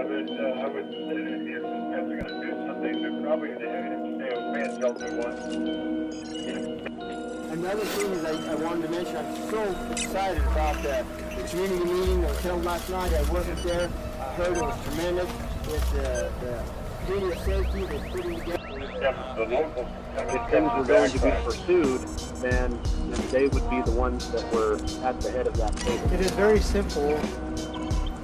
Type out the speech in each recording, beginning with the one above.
I would if they're going to do something, they're probably going to stay away until they want. Another thing is I wanted to mention, I'm so excited about the community meeting that was held last night. I wasn't there. I heard it was tremendous. With the community of safety they're putting together. If things were going to be pursued, then they would be the ones that were at the head of that table. It is very simple.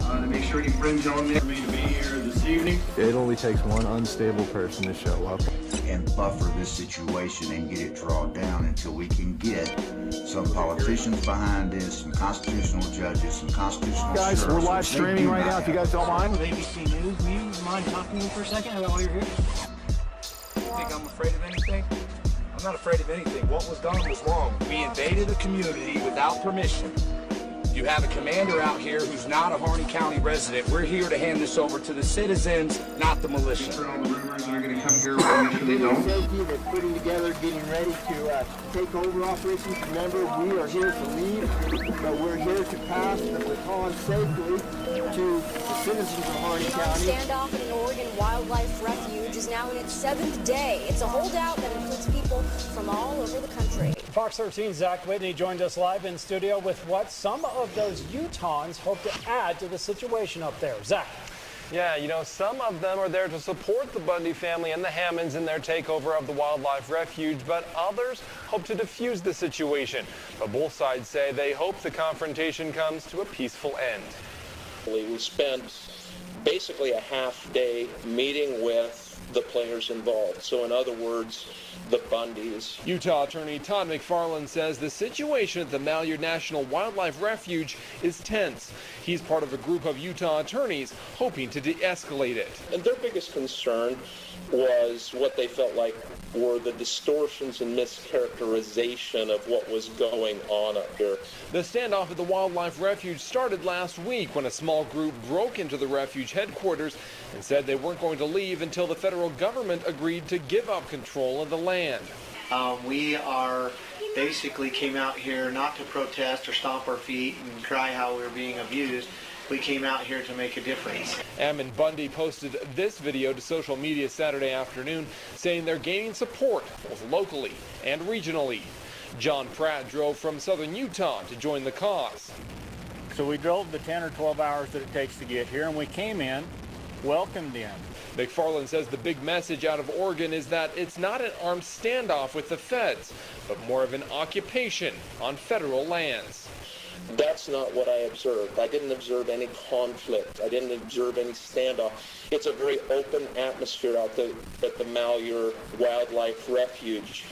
To make sure you fringe on me for me to be here this evening. It only takes one unstable person to show up and buffer this situation and get it drawn down until we can get some politicians behind this, some constitutional judges, some constitutional guys, sheriffs. we're live streaming right now, if you guys don't mind. ABC News, will you mind talking to me for a second while you're here? You think I'm afraid of anything? I'm not afraid of anything. What was done was wrong. We invaded a community without permission. You have a commander out here who's not a Harney County resident. We're here to hand this over to the citizens, not the militia. For all the rumors that are going to come here, we'll make sure they don't. Safety that's putting together, getting ready to take over operations. Remember, we are here to lead, but we're here to pass the baton safely to the citizens of Harney County. The standoff at an Oregon wildlife refuge is now in its 7th day. It's a holdout that includes people from all over the country. Fox 13's Zach Whitney joined us live in studio with what some of those Utahns hope to add to the situation up there. Zach. Yeah, you know, some of them are there to support the Bundy family and the Hammonds in their takeover of the wildlife refuge, but others hope to defuse the situation. But both sides say they hope the confrontation comes to a peaceful end. We spent basically a half-day meeting with the players involved. So in other words, the Bundys. Utah Attorney Todd McFarland says the situation at the Malheur National Wildlife Refuge is tense. He's part of a group of Utah attorneys hoping to de-escalate it. And their biggest concern was what they felt like were the distortions and mischaracterization of what was going on up here. The standoff at the wildlife refuge started last week when a small group broke into the refuge headquarters and said they weren't going to leave until the federal government agreed to give up control of the land. We basically came out here not to protest or stomp our feet and cry how we were being abused. We came out here to make a difference. Ammon Bundy posted this video to social media Saturday afternoon saying they're gaining support both locally and regionally. John Pratt drove from southern Utah to join the cause. So we drove the 10 or 12 hours that it takes to get here, and we came in, welcomed in. McFarland says the big message out of Oregon is that it's not an armed standoff with the feds, but more of an occupation on federal lands. That's not what I observed. I didn't observe any conflict. I didn't observe any standoff. It's a very open atmosphere out there at the Malheur Wildlife Refuge.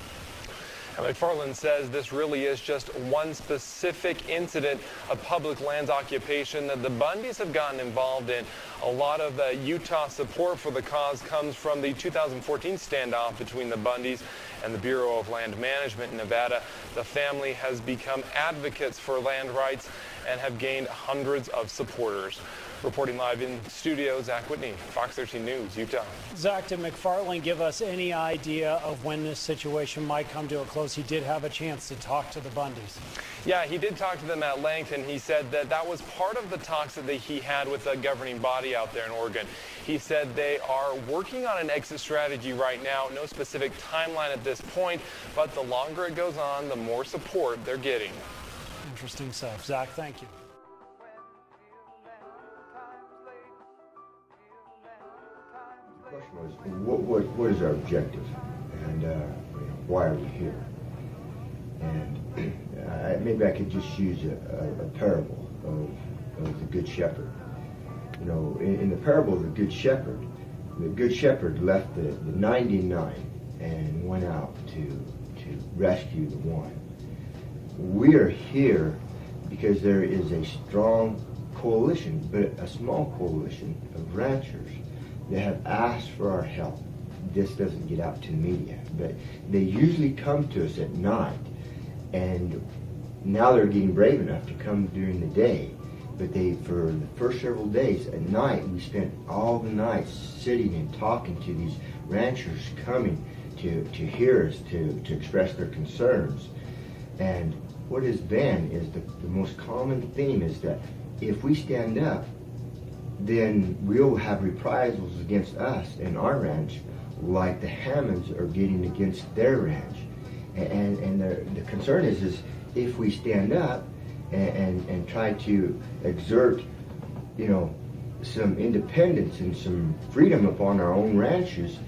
And McFarland says this really is just one specific incident of public lands occupation that the Bundys have gotten involved in. A lot of Utah support for the cause comes from the 2014 standoff between the Bundys and the Bureau of Land Management in Nevada. The family has become advocates for land rights and have gained hundreds of supporters. Reporting live in studio, Zach Whitney, Fox 13 News, Utah. Zach, did McFarland give us any idea of when this situation might come to a close? He did have a chance to talk to the Bundys. Yeah, he did talk to them at length, and he said that that was part of the talks that he had with the governing body out there in Oregon. He said they are working on an exit strategy right now. No specific timeline at this point, but the longer it goes on, the more support they're getting. Interesting stuff. Zach, thank you. The question was, what is our objective, and why are we here? And maybe I could just use a parable of the Good Shepherd. You know, in the parable of the Good Shepherd left the 99 and went out to rescue the one. We are here because there is a strong coalition, but a small coalition of ranchers that have asked for our help. This doesn't get out to the media, but they usually come to us at night, and now they're getting brave enough to come during the day. But for the first several days at night, we spent all the nights sitting and talking to these ranchers coming to hear us, to express their concerns. And what has been is the most common theme is that if we stand up, then we'll have reprisals against us and our ranch like the Hammonds are getting against their ranch. And the concern is if we stand up and try to exert, you know, some independence and some freedom upon our own ranches,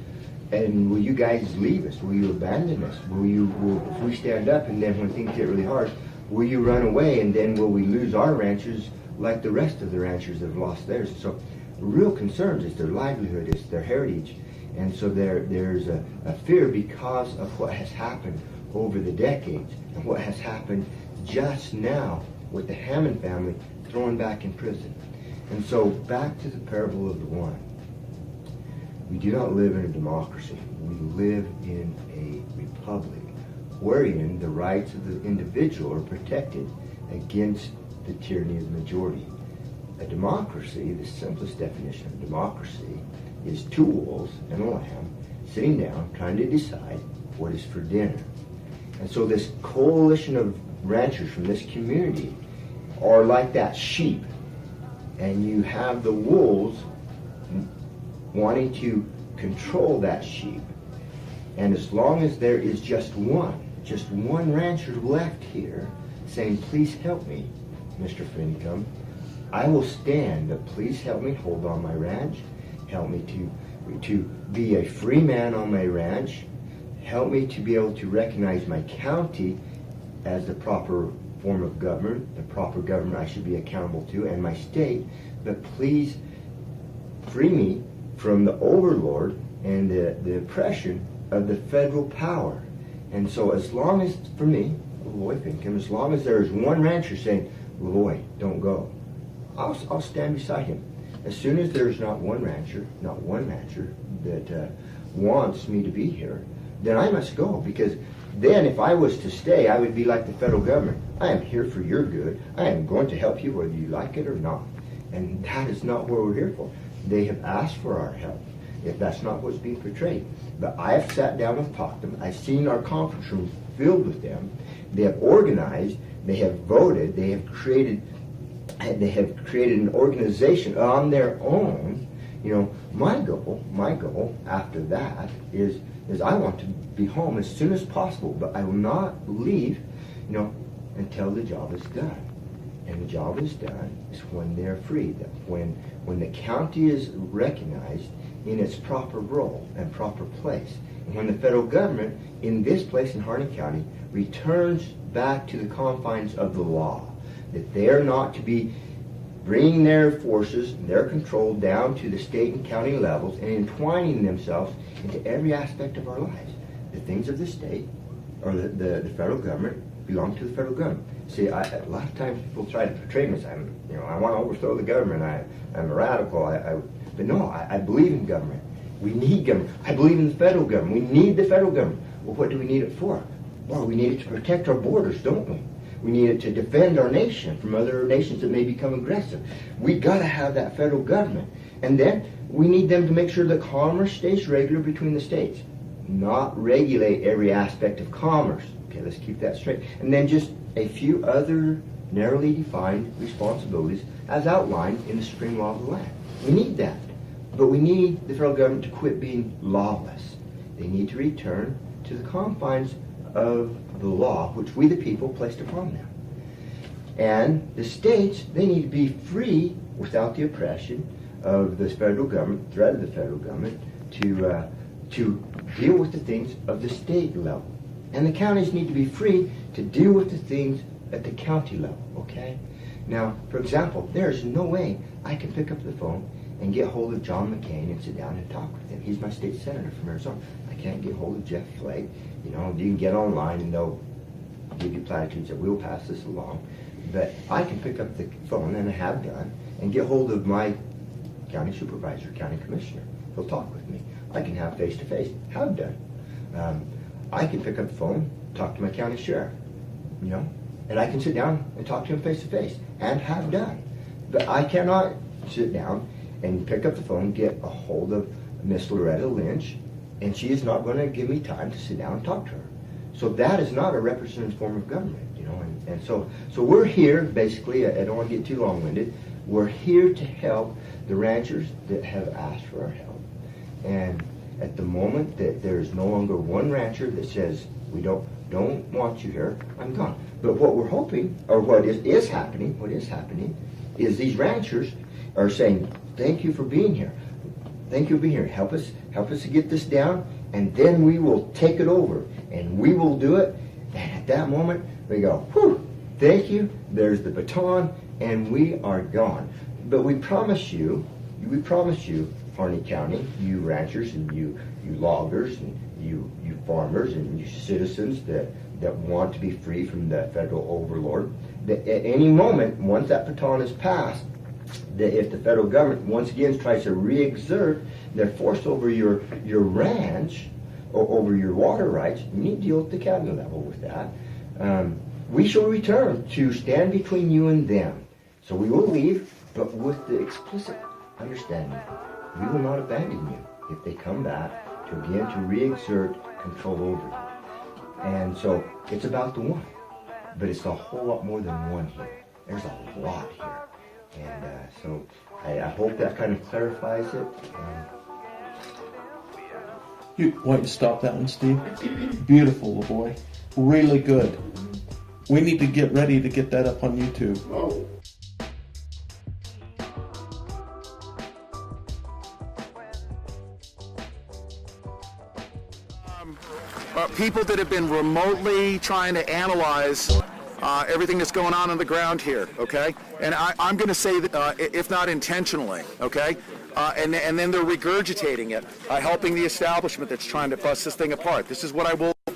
and will you guys leave us? Will you abandon us? If we stand up and then when things get really hard, will you run away, and then will we lose our ranches like the rest of the ranchers have lost theirs? So real concerns is their livelihood, is their heritage. And so there's a fear because of what has happened over the decades and what has happened just now with the Hammond family thrown back in prison. And so back to the parable of the one. We do not live in a democracy. We live in a republic wherein the rights of the individual are protected against the tyranny of the majority. A democracy, the simplest definition of democracy, is two wolves and a lamb sitting down trying to decide what is for dinner. And so this coalition of ranchers from this community are like that sheep, and you have the wolves wanting to control that sheep. And as long as there is just one rancher left here saying, please help me, Mr. Finicum, I will stand, but please help me hold on my ranch, help me to be a free man on my ranch, help me to be able to recognize my county as the proper form of government, the proper government I should be accountable to, and my state, but please free me from the overlord and the oppression of the federal power. And so as long as, for me, LaVoy Finicum, as long as there is one rancher saying, LaVoy, don't go, I'll stand beside him. As soon as there's not one rancher that wants me to be here, then I must go, because then if I was to stay, I would be like the federal government. I am here for your good. I am going to help you whether you like it or not. And that is not what we're here for. They have asked for our help, if that's not what's being portrayed. But I have sat down and talked to them. I've seen our conference rooms filled with them. They have organized, they have voted, they have created an organization on their own. You know, my goal after that is I want to be home as soon as possible, but I will not leave, you know, until the job is done. And the job is done is when they're free, when the county is recognized in its proper role and proper place, and when the federal government in this place in Harney County returns back to the confines of the law, that they are not to be bringing their forces and their control down to the state and county levels and entwining themselves into every aspect of our lives. The things of the state or the federal government belong to the federal government. See, a lot of times people try to portray me as I want to overthrow the government. I'm a radical. But no, I believe in government. We need government. I believe in the federal government. We need the federal government. Well, what do we need it for? Well, we need it to protect our borders, don't we? We need it to defend our nation from other nations that may become aggressive. We got to have that federal government. And then we need them to make sure that commerce stays regular between the states. Not regulate every aspect of commerce. Okay, let's keep that straight. And then just a few other narrowly defined responsibilities as outlined in the Supreme Law of the land. We need that. But we need the federal government to quit being lawless. They need to return to the confines of the law which we the people placed upon them. And the states, they need to be free without the oppression of the federal government, threat of the federal government, to deal with the things of the state level. And the counties need to be free to deal with the things at the county level, okay? Now, for example, there's no way I can pick up the phone and get hold of John McCain and sit down and talk with him. He's my state senator from Arizona. I can't get hold of Jeff Flake. You know, you can get online and they'll give you platitudes that we'll pass this along. But I can pick up the phone, and I have done, and get hold of my county supervisor, county commissioner. He'll talk with me. I can have face-to-face, have done. I can pick up the phone, talk to my county sheriff, you know, and I can sit down and talk to him face-to-face, and have done. But I cannot sit down and pick up the phone, get a hold of Miss Loretta Lynch, and she is not going to give me time to sit down and talk to her. So that is not a representative form of government, you know. And so we're here, basically, I don't want to get too long-winded, We're here to help the ranchers that have asked for our help. And at the moment that there's no longer one rancher that says, we don't want you here, I'm gone. But what we're hoping, or what is happening, is these ranchers are saying, thank you for being here. Thank you for being here. Help us to get this down, and then we will take it over, and we will do it. And at that moment, we go, whew, thank you, there's the baton, and we are gone. But we promise you, Harney County, you ranchers and you loggers and you farmers and you citizens that want to be free from the federal overlord, that at any moment, once that baton is passed, that if the federal government once again tries to re-exert their force over your ranch or over your water rights, you need to deal at the cabinet level with that. We shall return to stand between you and them. So we will leave, but with the explicit understanding, we will not abandon you if they come back to again to re-exert control over you. And so it's about the one, but it's a whole lot more than one here. There's a lot here. And so I hope that kind of clarifies it. You want to stop that one, Steve? Beautiful, LaVoy. Really good. We need to get ready to get that up on YouTube. Oh. People that have been remotely trying to analyze everything that's going on the ground here, okay? And I'm going to say that, if not intentionally, okay? And then they're regurgitating it, helping the establishment that's trying to bust this thing apart. This is what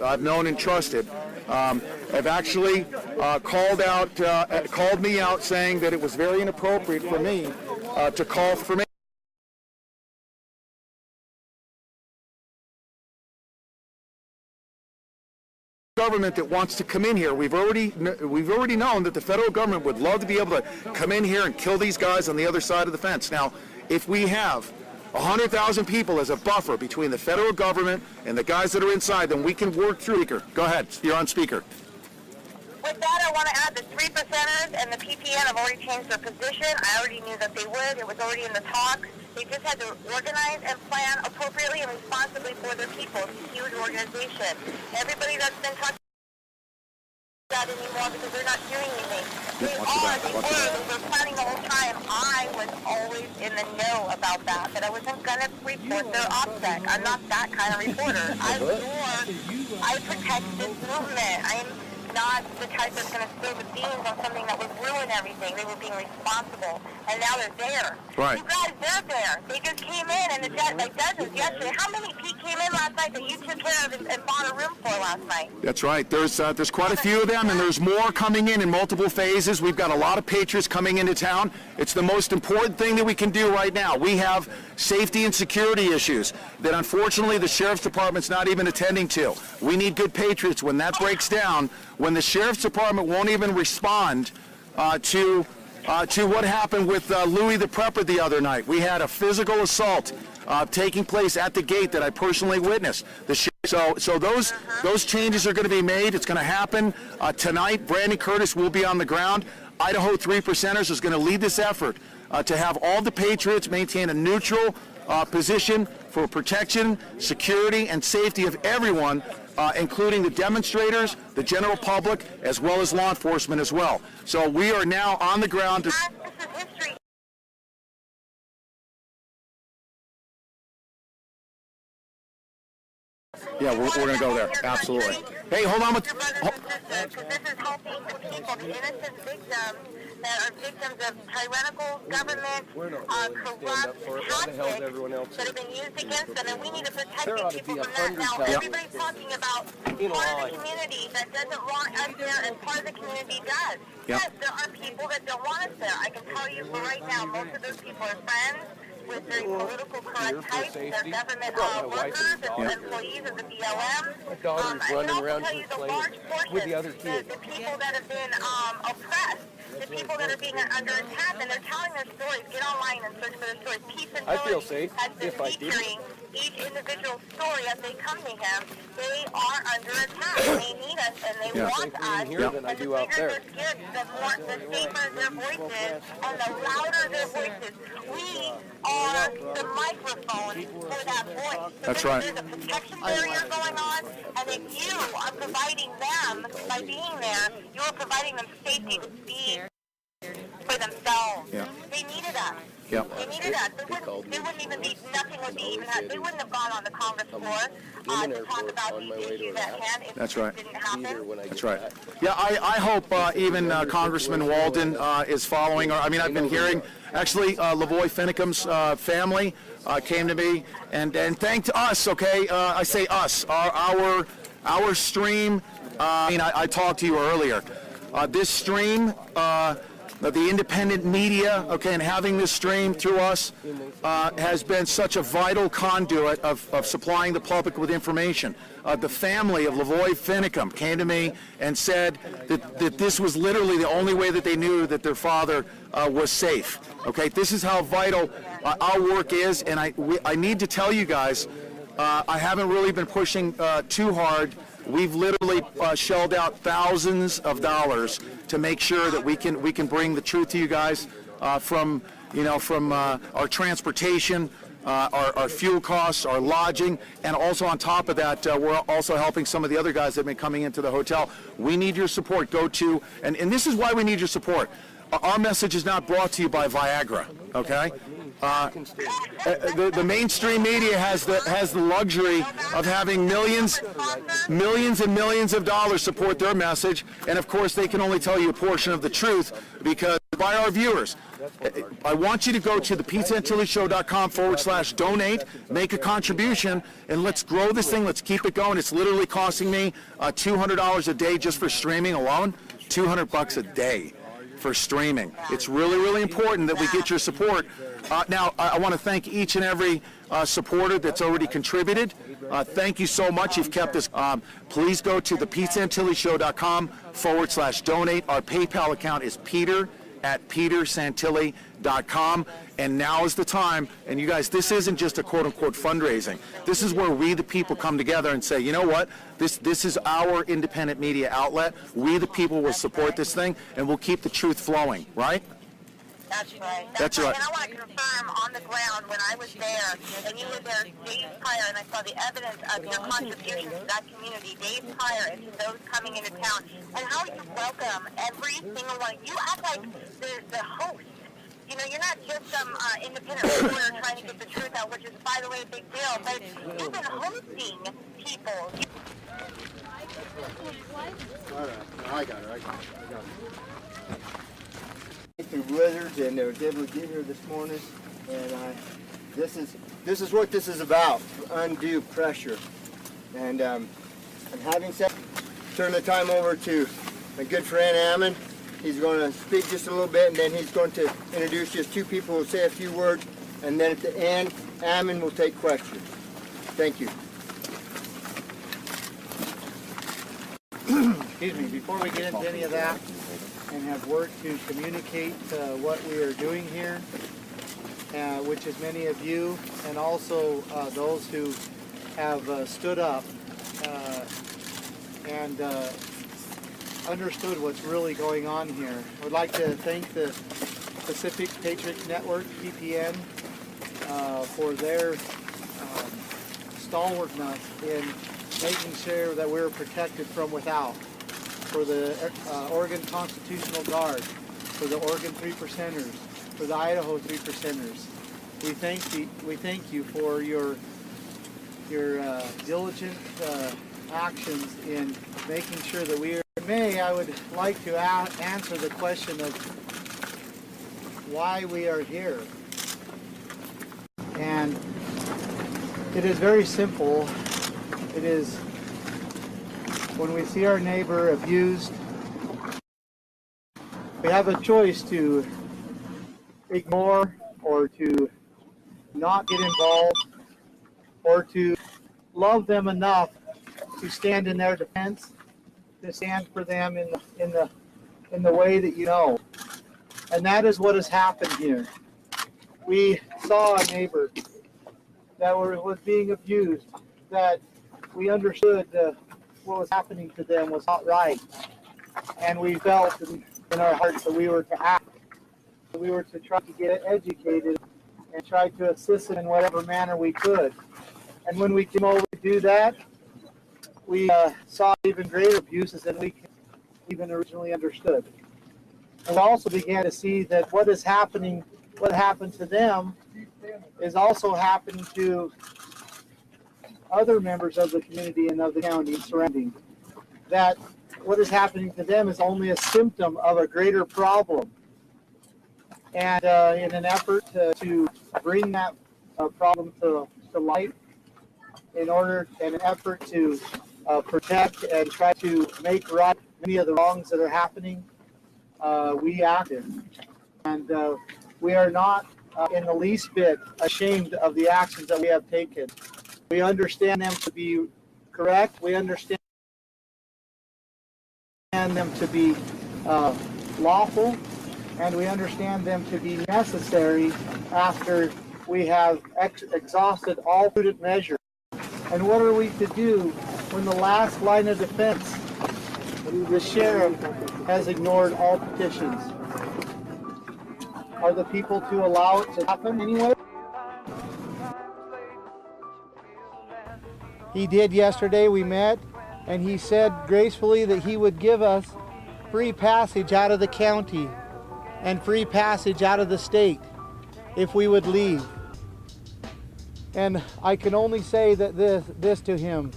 I've known and trusted. Have actually called me out saying that it was very inappropriate for me to call for me. Government that wants to come in here. We've already known that the federal government would love to be able to come in here and kill these guys on the other side of the fence. Now, if we have 100,000 people as a buffer between the federal government and the guys that are inside, then we can work through. Go ahead, you're on speaker. With that, I want to add the 3%ers and the PPN have already changed their position. I already knew that they would. It was already in the talks. They just had to organize and plan appropriately and responsibly for their people. It's a huge organization. Everybody that's been talking about that anymore because they're not doing anything. They were planning the whole time. I was always in the know about that, but I wasn't going to report their OPSEC. I'm not that kind of reporter. I protect this movement. I'm not the type that's going to spill the beans on something that would ruin everything. They were being responsible, and now they're there. Right. You guys, they're there. They just came in, and like dozens yesterday. How many came in last night that you took care of and bought a room for last night? That's right. There's quite a few of them, and there's more coming in multiple phases. We've got a lot of patriots coming into town. It's the most important thing that we can do right now. We have safety and security issues that unfortunately the Sheriff's Department's not even attending to. We need good patriots. When that breaks down, when the Sheriff's Department won't even respond to what happened with Louis the Prepper the other night. We had a physical assault taking place at the gate that I personally witnessed. So those changes are going to be made. It's going to happen tonight. Brandon Curtis will be on the ground. Idaho 3%ers is going to lead this effort to have all the patriots maintain a neutral position for protection, security, and safety of everyone, including the demonstrators, the general public, as well as law enforcement as well. So we are now on the ground to... Yeah, we're going to go there. Absolutely. Hey, hold on. Because this is helping the people, the innocent victims that are victims of tyrannical government, corrupt tactics that have been used against them, and we need to protect these people from that. Now, everybody's talking about part of the community that doesn't want us there, and part of the community does. Yes, there are people that don't want us there. I can tell you for right now, most of those people are friends with very political correct types. They're government workers and employees of the BLM. My daughter's running around the large portion, with the other kids. The people that have been oppressed, the people that are being under attack, and they're telling their stories. Get online and search for their stories. Peace and I feel safe has been if I do. featuring each individual story as they come to him, they are under attack. They need us and they want us. Here than I do out there. The safer their voices and the louder their voices. We are the microphone for that voice. So That's right. There's a protection barrier going on, and if you are providing them, by being there, you are providing them safety to speak for themselves. Yeah. They needed us. Yeah. They needed us. They wouldn't even be, nothing would be even, they wouldn't have gone on the Congress floor to talk about these issues at hand if That's it right. didn't happen. That's right. Yeah, I hope even Congressman Walden is following. I mean, I've been hearing, actually, LaVoy Finicum's family came to me and thanked us, okay? I say us, our stream. I talked to you earlier. This stream, the independent media, okay, and having this stream through us has been such a vital conduit of supplying the public with information. The family of LaVoy Finicum came to me and said that this was literally the only way that they knew that their father was safe. Okay, this is how vital our work is, and I need to tell you guys, I haven't really been pushing too hard. We've literally shelled out thousands of dollars to make sure that we can bring the truth to you guys from our transportation, our fuel costs, our lodging, and also on top of that, we're also helping some of the other guys that have been coming into the hotel. We need your support. Go to, and this is why we need your support. Our message is not brought to you by Viagra, okay? The mainstream media has the luxury of having millions and millions of dollars support their message, and of course they can only tell you a portion of the truth because by our viewers. I want you to go to thepizzaandchillishow.com/donate, make a contribution, and let's grow this thing. Let's keep it going. It's literally costing me $200 a day just for streaming alone. $200 a day for streaming. It's really, really important that we get your support. Now, I want to thank each and every supporter that's already contributed. Thank you so much. You've kept us. Please go to thepizzaandchillishow.com/donate. Our PayPal account is peter@petersantilli.com. And now is the time. And you guys, this isn't just a quote-unquote fundraising. This is where we, the people, come together and say, you know what? This is our independent media outlet. We, the people, will support this thing, and we'll keep the truth flowing, right? That's right. That's right. And I want to confirm on the ground when I was there, and you were there days prior, and I saw the evidence of your contribution to that community days prior and to those coming into town, and how you welcome every single one. You act like the host. You know, you're not just some independent reporter trying to get the truth out, which is, by the way, a big deal, but you've been hosting people. All right. I got it. Through blizzards, and they were able to get here this morning, and this is what this is about: undue pressure. And having said, turn the time over to my good friend Ammon. He's going to speak just a little bit, and then he's going to introduce just two people who will say a few words, and then at the end, Ammon will take questions. Thank you. Excuse me, before we get into any of that and have worked to communicate what we are doing here, which is many of you, and also those who have stood up and understood what's really going on here. I would like to thank the Pacific Patriot Network, PPN, for their stalwartness in making sure that we're protected from without. For the Oregon Constitutional Guard, for the Oregon 3%ers, for the Idaho 3%ers. We thank you for your diligent actions in making sure that we are. I would like to answer the question of why we are here. And it is very simple. It is when we see our neighbor abused, we have a choice to ignore or to not get involved or to love them enough to stand in their defense, to stand for them in the way that you know. And that is what has happened here. We saw a neighbor that was being abused, that we understood what was happening to them was not right. And we felt in our hearts that we were to act. We were to try to get educated and try to assist them in whatever manner we could. And when we came over to do that, we saw even greater abuses than we even originally understood. And we also began to see that what happened to them is also happening to other members of the community and of the county surrounding. That what is happening to them is only a symptom of a greater problem. And in an effort to bring that problem to light, in an effort to protect and try to make right many of the wrongs that are happening, we acted. And we are not in the least bit ashamed of the actions that we have taken. We understand them to be correct. We understand them to be lawful. And we understand them to be necessary after we have exhausted all prudent measures. And what are we to do when the last line of defense, the sheriff, has ignored all petitions? Are the people to allow it to happen anyway? He did yesterday. We met, and he said gracefully that he would give us free passage out of the county and free passage out of the state if we would leave. And I can only say that this to him: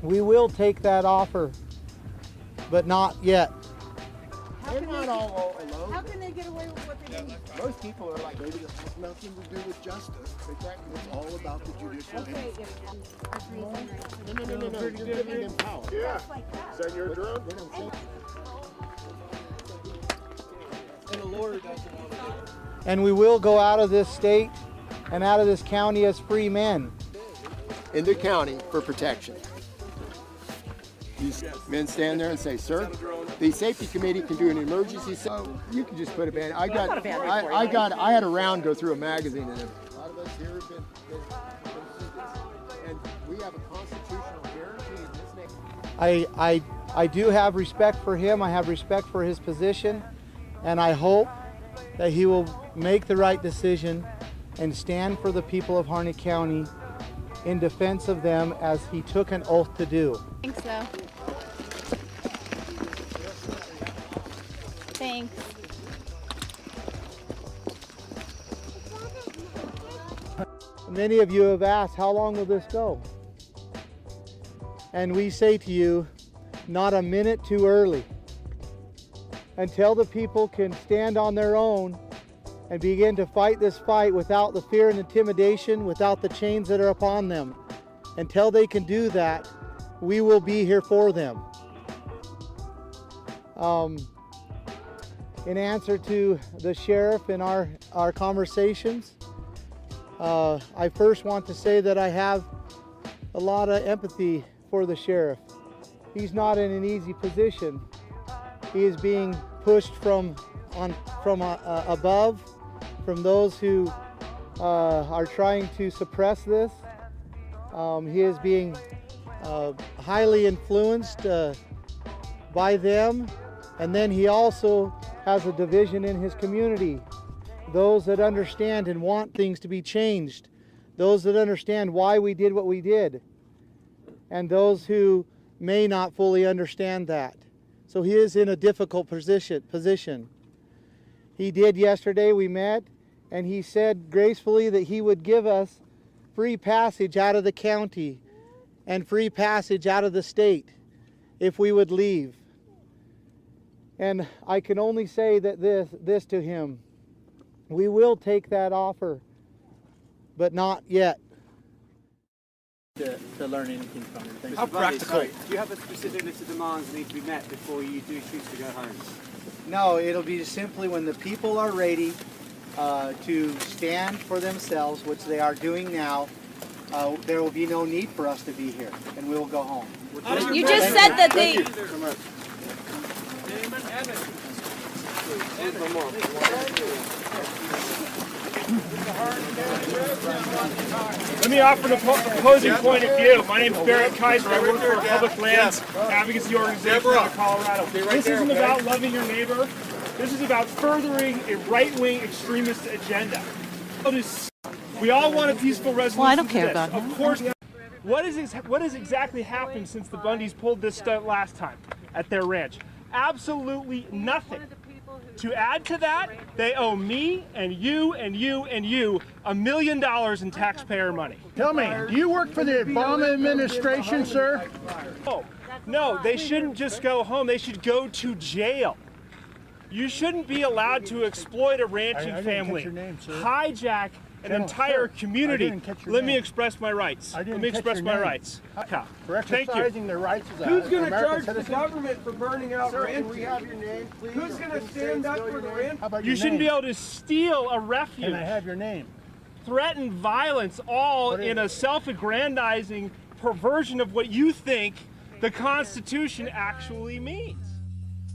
we will take that offer, but not yet. They're not all alone. How can they get away with what they do? Most people are like, maybe this has nothing to do with justice. It's all about the judicial. Okay, No. You're giving them power. Yeah. Is that your drone? They don't think. And the lawyer doesn't want to do it. And we will go out of this state and out of this county as free men. In the county for protection. These men stand there and say, "Sir, the safety committee can do an emergency." So you can just put a band. I had a round go through a magazine, and a lot of us here have been and we have a constitutional guarantee in this nation. I do have respect for him. I have respect for his position, and I hope that he will make the right decision and stand for the people of Harney County in defense of them as he took an oath to do. I think so. Thanks. Many of you have asked, how long will this go? And we say to you, not a minute too early. Until the people can stand on their own and begin to fight this fight without the fear and intimidation, without the chains that are upon them. Until they can do that, we will be here for them. In answer to the sheriff in our conversations, I first want to say that I have a lot of empathy for the sheriff. He's not in an easy position. He is being pushed from above, from those who are trying to suppress this. He is being highly influenced by them, and then he also has a division in his community. Those that understand and want things to be changed, those that understand why we did what we did, and those who may not fully understand that. So he is in a difficult position. He did yesterday, we met, and he said gracefully that he would give us free passage out of the county and free passage out of the state if we would leave. And I can only say that this to him: we will take that offer, but not yet. To learn anything from it. Thank you. How practical? Do you have a specific list of demands that need to be met before you do choose to go home? No, it'll be simply when the people are ready to stand for themselves, which they are doing now, there will be no need for us to be here, and we will go home. You just said that they... Let me offer an opposing point of view. My name is Barrett Kaiser. I work for a public lands advocacy organization out of Colorado. This isn't about loving your neighbor. This is about furthering a right-wing extremist agenda. We all want a peaceful resolution. Well, I don't care about him. Of course. What has exactly happened since the Bundys pulled this stunt last time at their ranch? Absolutely nothing. To add to that, they owe me and you and you and you $1 million in taxpayer money. Tell me, do you work for the Obama administration, sir? No, they shouldn't just go home. They should go to jail. You shouldn't be allowed to exploit a ranching family, hijack an entire community. Let me express my rights. Let me express my rights. For exercising their rights as Who's going to American charge the citizen? government for burning out ranches? Can we have your name, please? Who's going to stand up for the ranch? How about You your shouldn't name? be able to steal a refuge. Can I have your name? Threaten violence, all in a self-aggrandizing perversion of what you think the Constitution actually means.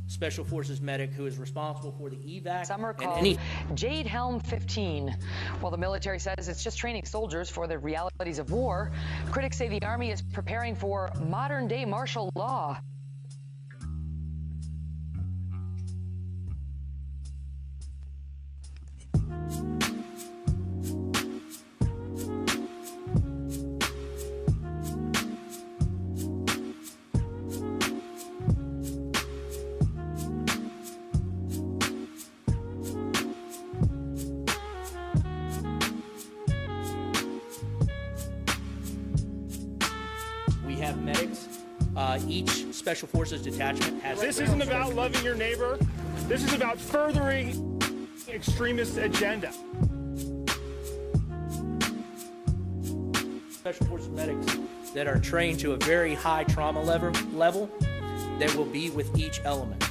Special Forces medic who is responsible for the evac. Some are called Jade Helm 15. While the military says it's just training soldiers for the realities of war, critics say the Army is preparing for modern-day martial law. We have medics. Each Special Forces detachment has... This isn't about loving your neighbor. This is about furthering extremist agenda. Special Forces medics that are trained to a very high trauma level that will be with each element.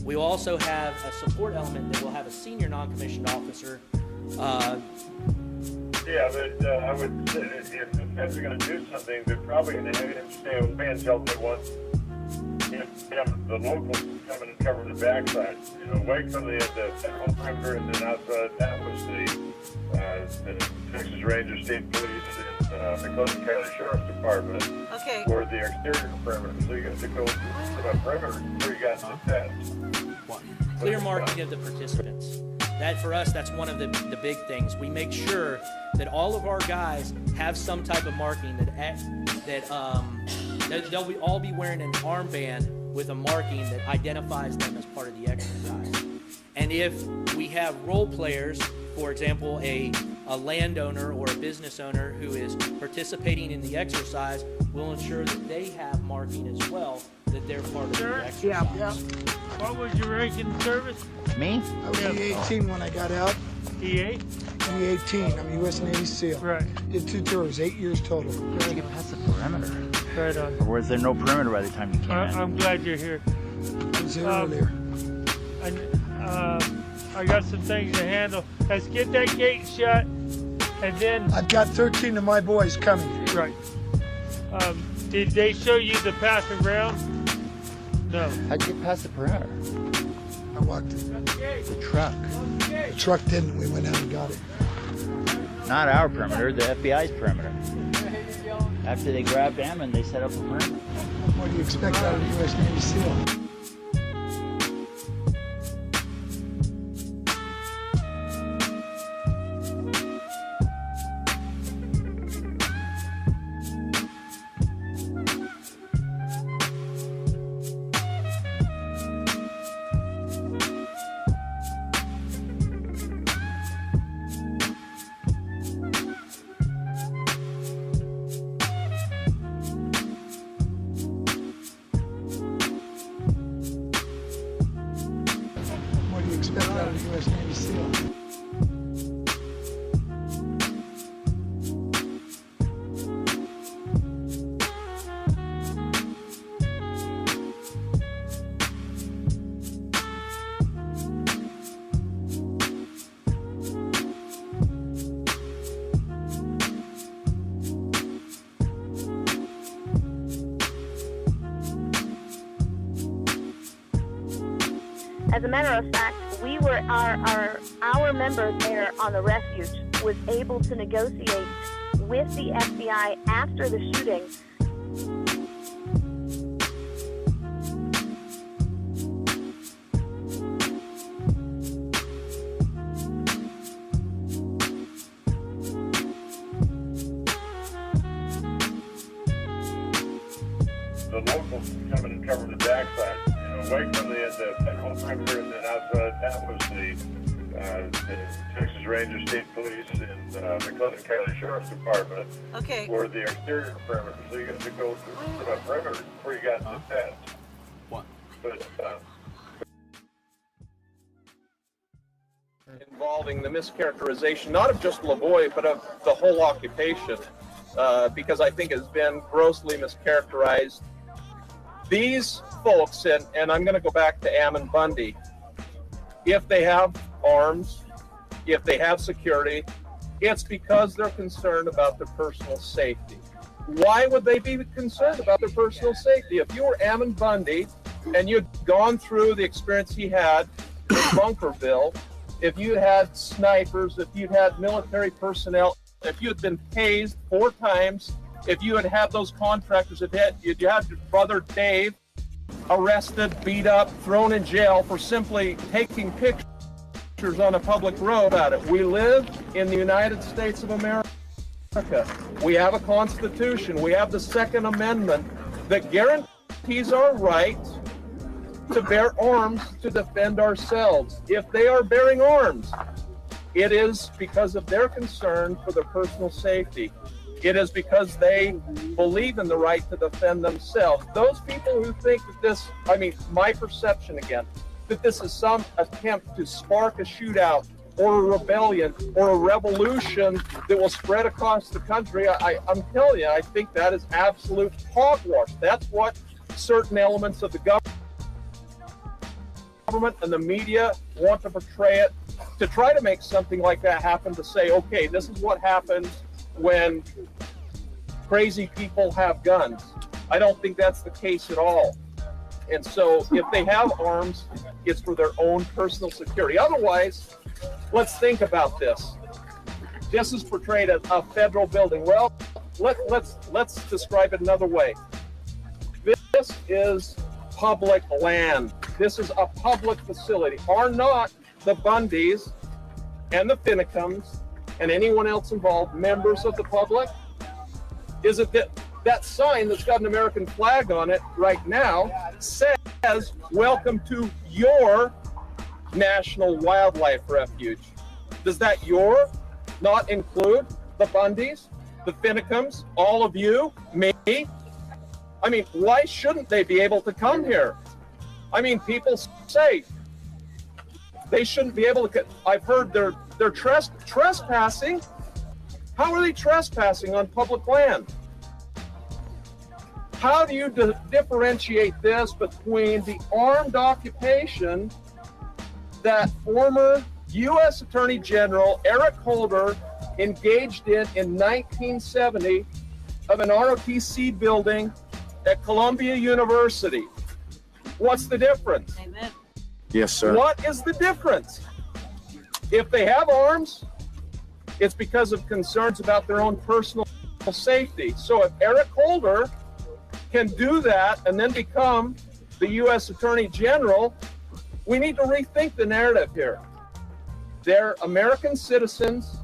We also have a support element that will have a senior non-commissioned officer. Yeah, but I would say that if the feds are going to do something, they're probably going to have him stay with me until they want the locals to come in and cover the backside. You know, Waco, they had the federal perimeter, and then outside that was the Texas Rangers, State Police, and the Clinton County Sheriff's Department for the exterior perimeter. So you got to go to the perimeter before you got to the feds. Clear marking of the participants. That for us, that's one of the big things. We make sure that all of our guys have some type of marking that they'll all be wearing an armband with a marking that identifies them as part of the exercise. And if we have role players, for example, a landowner or a business owner who is participating in the exercise, we'll ensure that they have marking as well, that they're part of the exercise. Yeah. What was your rank in service? Me? I was E-18 when I got out. E8? E-18. I'm a U.S. Navy SEAL. Right. Did 2 tours, 8 years total. Did you get past the perimeter? Right on. Or was there no perimeter by the time you came in? I'm glad you're here. I was there earlier. I got some things to handle. Let's get that gate shut, and then... I've got 13 of my boys coming. Right. Did they show you the path around? No. How'd you get past the perimeter? I walked it. The truck. The truck didn't. We went out and got it. Not our perimeter, the FBI's perimeter. After they grabbed Ammon, they set up a perimeter. What do you expect out of a U.S. Navy SEAL? Expect out of the U.S. Navy SEAL. As a matter of fact, we were our member there on the refuge was able to negotiate with the FBI after the shooting. The locals come in and cover the backside. Away from the whole perimeter, and then outside that was the Texas Ranger State Police and the McLennan County Sheriff's Department. Okay. For the exterior perimeter. So you got to go through the perimeter before you got to the fence. What? But involving the mischaracterization, not of just LaVoy, but of the whole occupation, because I think it's been grossly mischaracterized. These folks, and I'm going to go back to Am and Bundy, if they have arms, if they have security, it's because they're concerned about their personal safety. Why would they be concerned about their personal safety? If you were Am and Bundy and you'd gone through the experience he had in Bunkerville, if you had snipers, if you'd had military personnel, if you had been tased 4 times, if you had had those contractors, if you had your brother Dave arrested, beat up, thrown in jail for simply taking pictures on a public road at it. We live in the United States of America. We have a Constitution. We have the Second Amendment that guarantees our right to bear arms to defend ourselves. If they are bearing arms, it is because of their concern for their personal safety. It is because they believe in the right to defend themselves. Those people who think that this, I mean, my perception again, that this is some attempt to spark a shootout or a rebellion or a revolution that will spread across the country, I'm telling you, I think that is absolute hogwash. That's what certain elements of the government and the media want to portray it, to try to make something like that happen, to say, okay, this is what happens when crazy people have guns. I don't think that's the case at all. And so if they have arms, it's for their own personal security. Otherwise, let's think about this. This is portrayed as a federal building. Well, let's describe it another way. This is public land. This is a public facility. Are not the Bundys and the Finicums and anyone else involved members of the public? Is it that sign that's got an American flag on it right now says, welcome to your National Wildlife Refuge? Does that your not include the Bundys, the Finicums, all of you, me? I mean, why shouldn't they be able to come here? I mean, people say they shouldn't be able to. I've heard they're trespassing. How are they trespassing on public land? How do you differentiate this between the armed occupation that former U.S. Attorney General Eric Holder engaged in 1970 of an ROTC building at Columbia University? What's the difference? Amen. Yes, sir. What is the difference? If they have arms, it's because of concerns about their own personal safety. So if Eric Holder can do that and then become the U.S. Attorney General, we need to rethink the narrative here. They're American citizens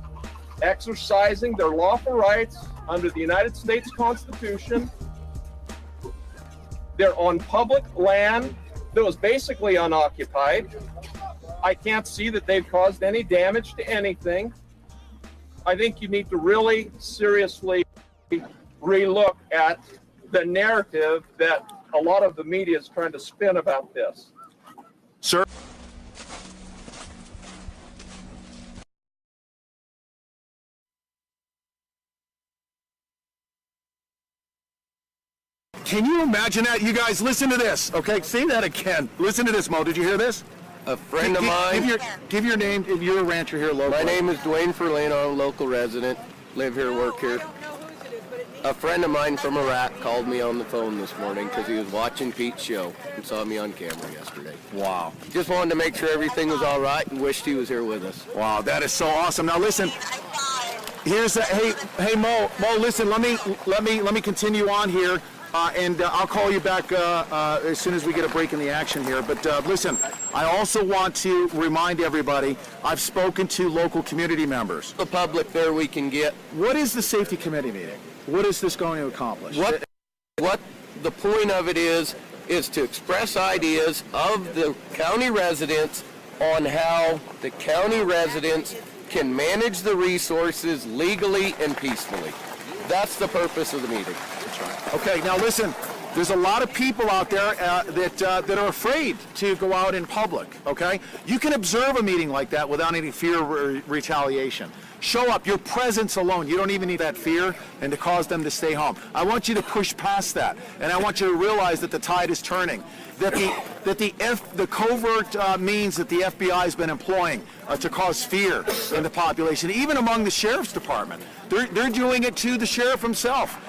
exercising their lawful rights under the United States Constitution. They're on public land that was basically unoccupied. I can't see that they've caused any damage to anything. I think you need to really seriously relook at the narrative that a lot of the media is trying to spin about this. Sir? Can you imagine that? You guys, listen to this. Okay, say that again. Listen to this, Mo. Did you hear this? A friend of mine. Give your name. If you're a rancher here locally. My name is Dwayne Ferlano. I'm a local resident. Live here, work here. A friend of mine from Iraq called me on the phone this morning because he was watching Pete's show and saw me on camera yesterday. Wow. Just wanted to make sure everything was all right and wished he was here with us. Wow, that is so awesome. Now listen. Here's hey Mo, listen, let me continue on here, and I'll call you back as soon as we get a break in the action here. But listen, I also want to remind everybody, I've spoken to local community members. The public there we can get. What is the safety committee meeting? What is this going to accomplish? What the point of it is to express ideas of the county residents on how the county residents can manage the resources legally and peacefully. That's the purpose of the meeting. That's right. Okay, now listen, there's a lot of people out there that are afraid to go out in public, okay? You can observe a meeting like that without any fear of retaliation. Show up, your presence alone, you don't even need that fear and to cause them to stay home. I want you to push past that, and I want you to realize that the tide is turning. That the covert means that the FBI has been employing to cause fear in the population, even among the sheriff's department. They're doing it to the sheriff himself.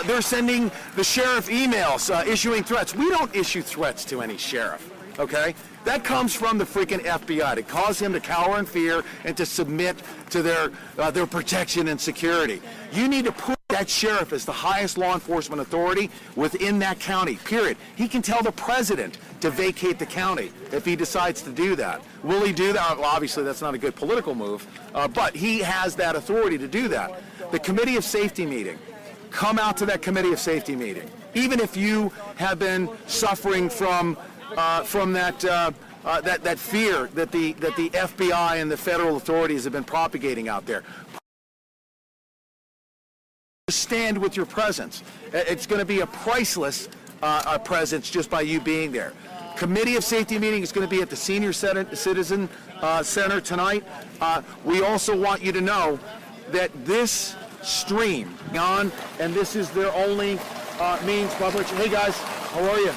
They're sending the sheriff emails, issuing threats. We don't issue threats to any sheriff, okay? That comes from the freaking FBI to cause him to cower in fear and to submit to their protection and security. You need to put that sheriff as the highest law enforcement authority within that county, period. He can tell the president to vacate the county if he decides to do that. Will he do that? Well, obviously that's not a good political move, but he has that authority to do that. The Committee of Safety meeting, come out to that Committee of Safety meeting. Even if you have been suffering from that fear that the FBI and the federal authorities have been propagating out there. Stand with your presence. It's going to be a priceless presence just by you being there. Committee of Safety meeting is going to be at the Senior Citizen Center tonight. We also want you to know that this stream on, and this is their only means by which. Hey guys, how are you?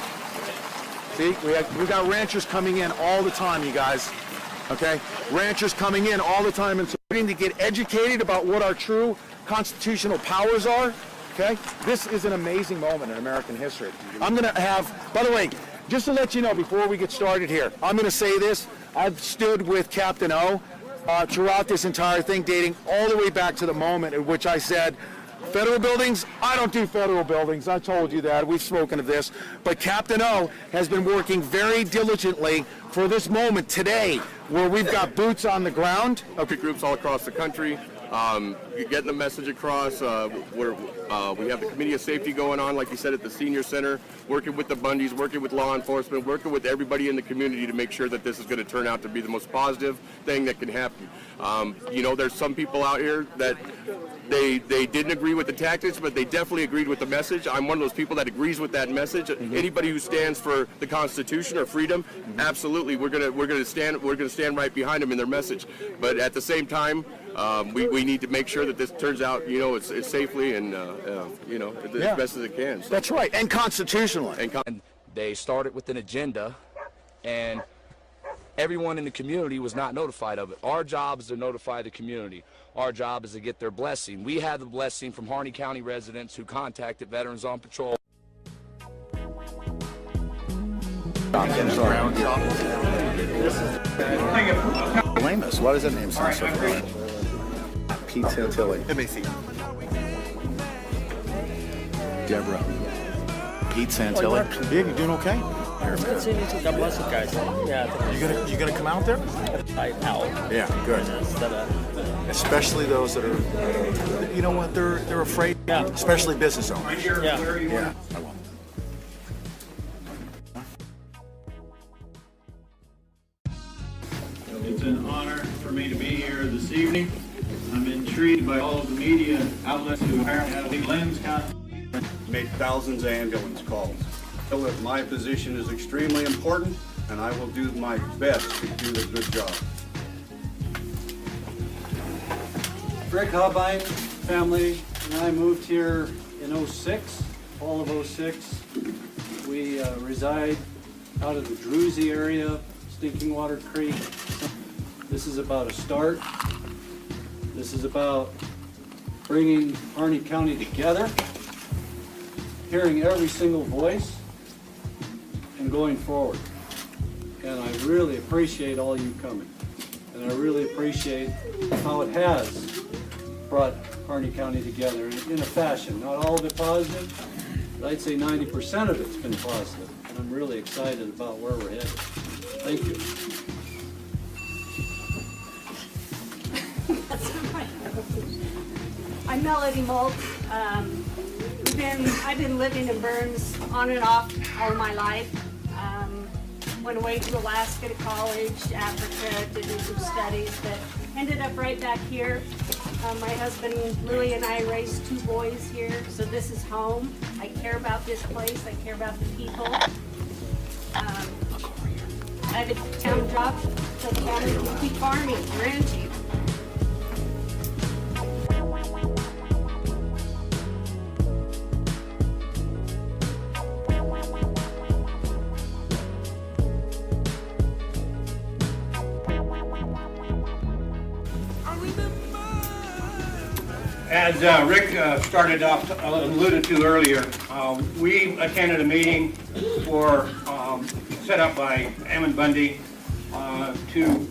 See, we got ranchers coming in all the time, you guys. Okay, ranchers coming in all the time, and so we're going to get educated about what our true constitutional powers are. Okay, this is an amazing moment in American history. I'm going to have, by the way, just to let you know before we get started here, I'm going to say this. I've stood with Captain O throughout this entire thing, dating all the way back to the moment at which I said, federal buildings? I don't do federal buildings. I told you that. We've spoken of this. But Captain O has been working very diligently for this moment today where we've got boots on the ground. Okay, groups all across the country. Getting the message across. We have the Committee of Safety going on, like you said, at the Senior Center, working with the Bundys, working with law enforcement, working with everybody in the community to make sure that this is going to turn out to be the most positive thing that can happen. There's some people out here that they didn't agree with the tactics, but they definitely agreed with the message. I'm one of those people that agrees with that message. Anybody who stands for the Constitution or freedom, absolutely, we're gonna stand right behind them in their message. But at the same time, we need to make sure that this turns out, it's safely and as best as it can. So. That's right, and constitutionally. And they started with an agenda, and everyone in the community was not notified of it. Our job is to notify the community. Our job is to get their blessing. We had the blessing from Harney County residents who contacted Veterans on Patrol. Lamus, why does that name sound so familiar? Pete Santilli. MAC. Deborah. Pete Santilli. Yeah, you doing okay? God bless you guys. Yeah. You gonna come out there? Out. Yeah, good. Especially those that are, they're afraid. Yeah. Especially business owners. Yeah. Yeah. I will. It's an honor for me to be here this evening. I'm intrigued by all of the media outlets who have the lens count. Made thousands of ambulance calls. I feel that my position is extremely important, and I will do my best to do a good job. Rick Hobine family and I moved here in 06, fall of 06. We reside out of the Druzy area, Stinking Water Creek. This is about a start. This is about bringing Harney County together, hearing every single voice, and going forward. And I really appreciate all you coming. And I really appreciate how it has brought Harney County together in a fashion. Not all of it positive, but I'd say 90% of it's been positive, and I'm really excited about where we're headed. Thank you. I'm Melody Molt. I've been living in Burns on and off all my life. Went away to Alaska to college, Africa to do some studies, but ended up right back here. My husband Louie and I raised 2 boys here, so this is home. I care about this place. I care about the people. I have a town job, so the family can keep farming, ranching. As Rick started off, alluded to earlier, we attended a meeting set up by Bundy to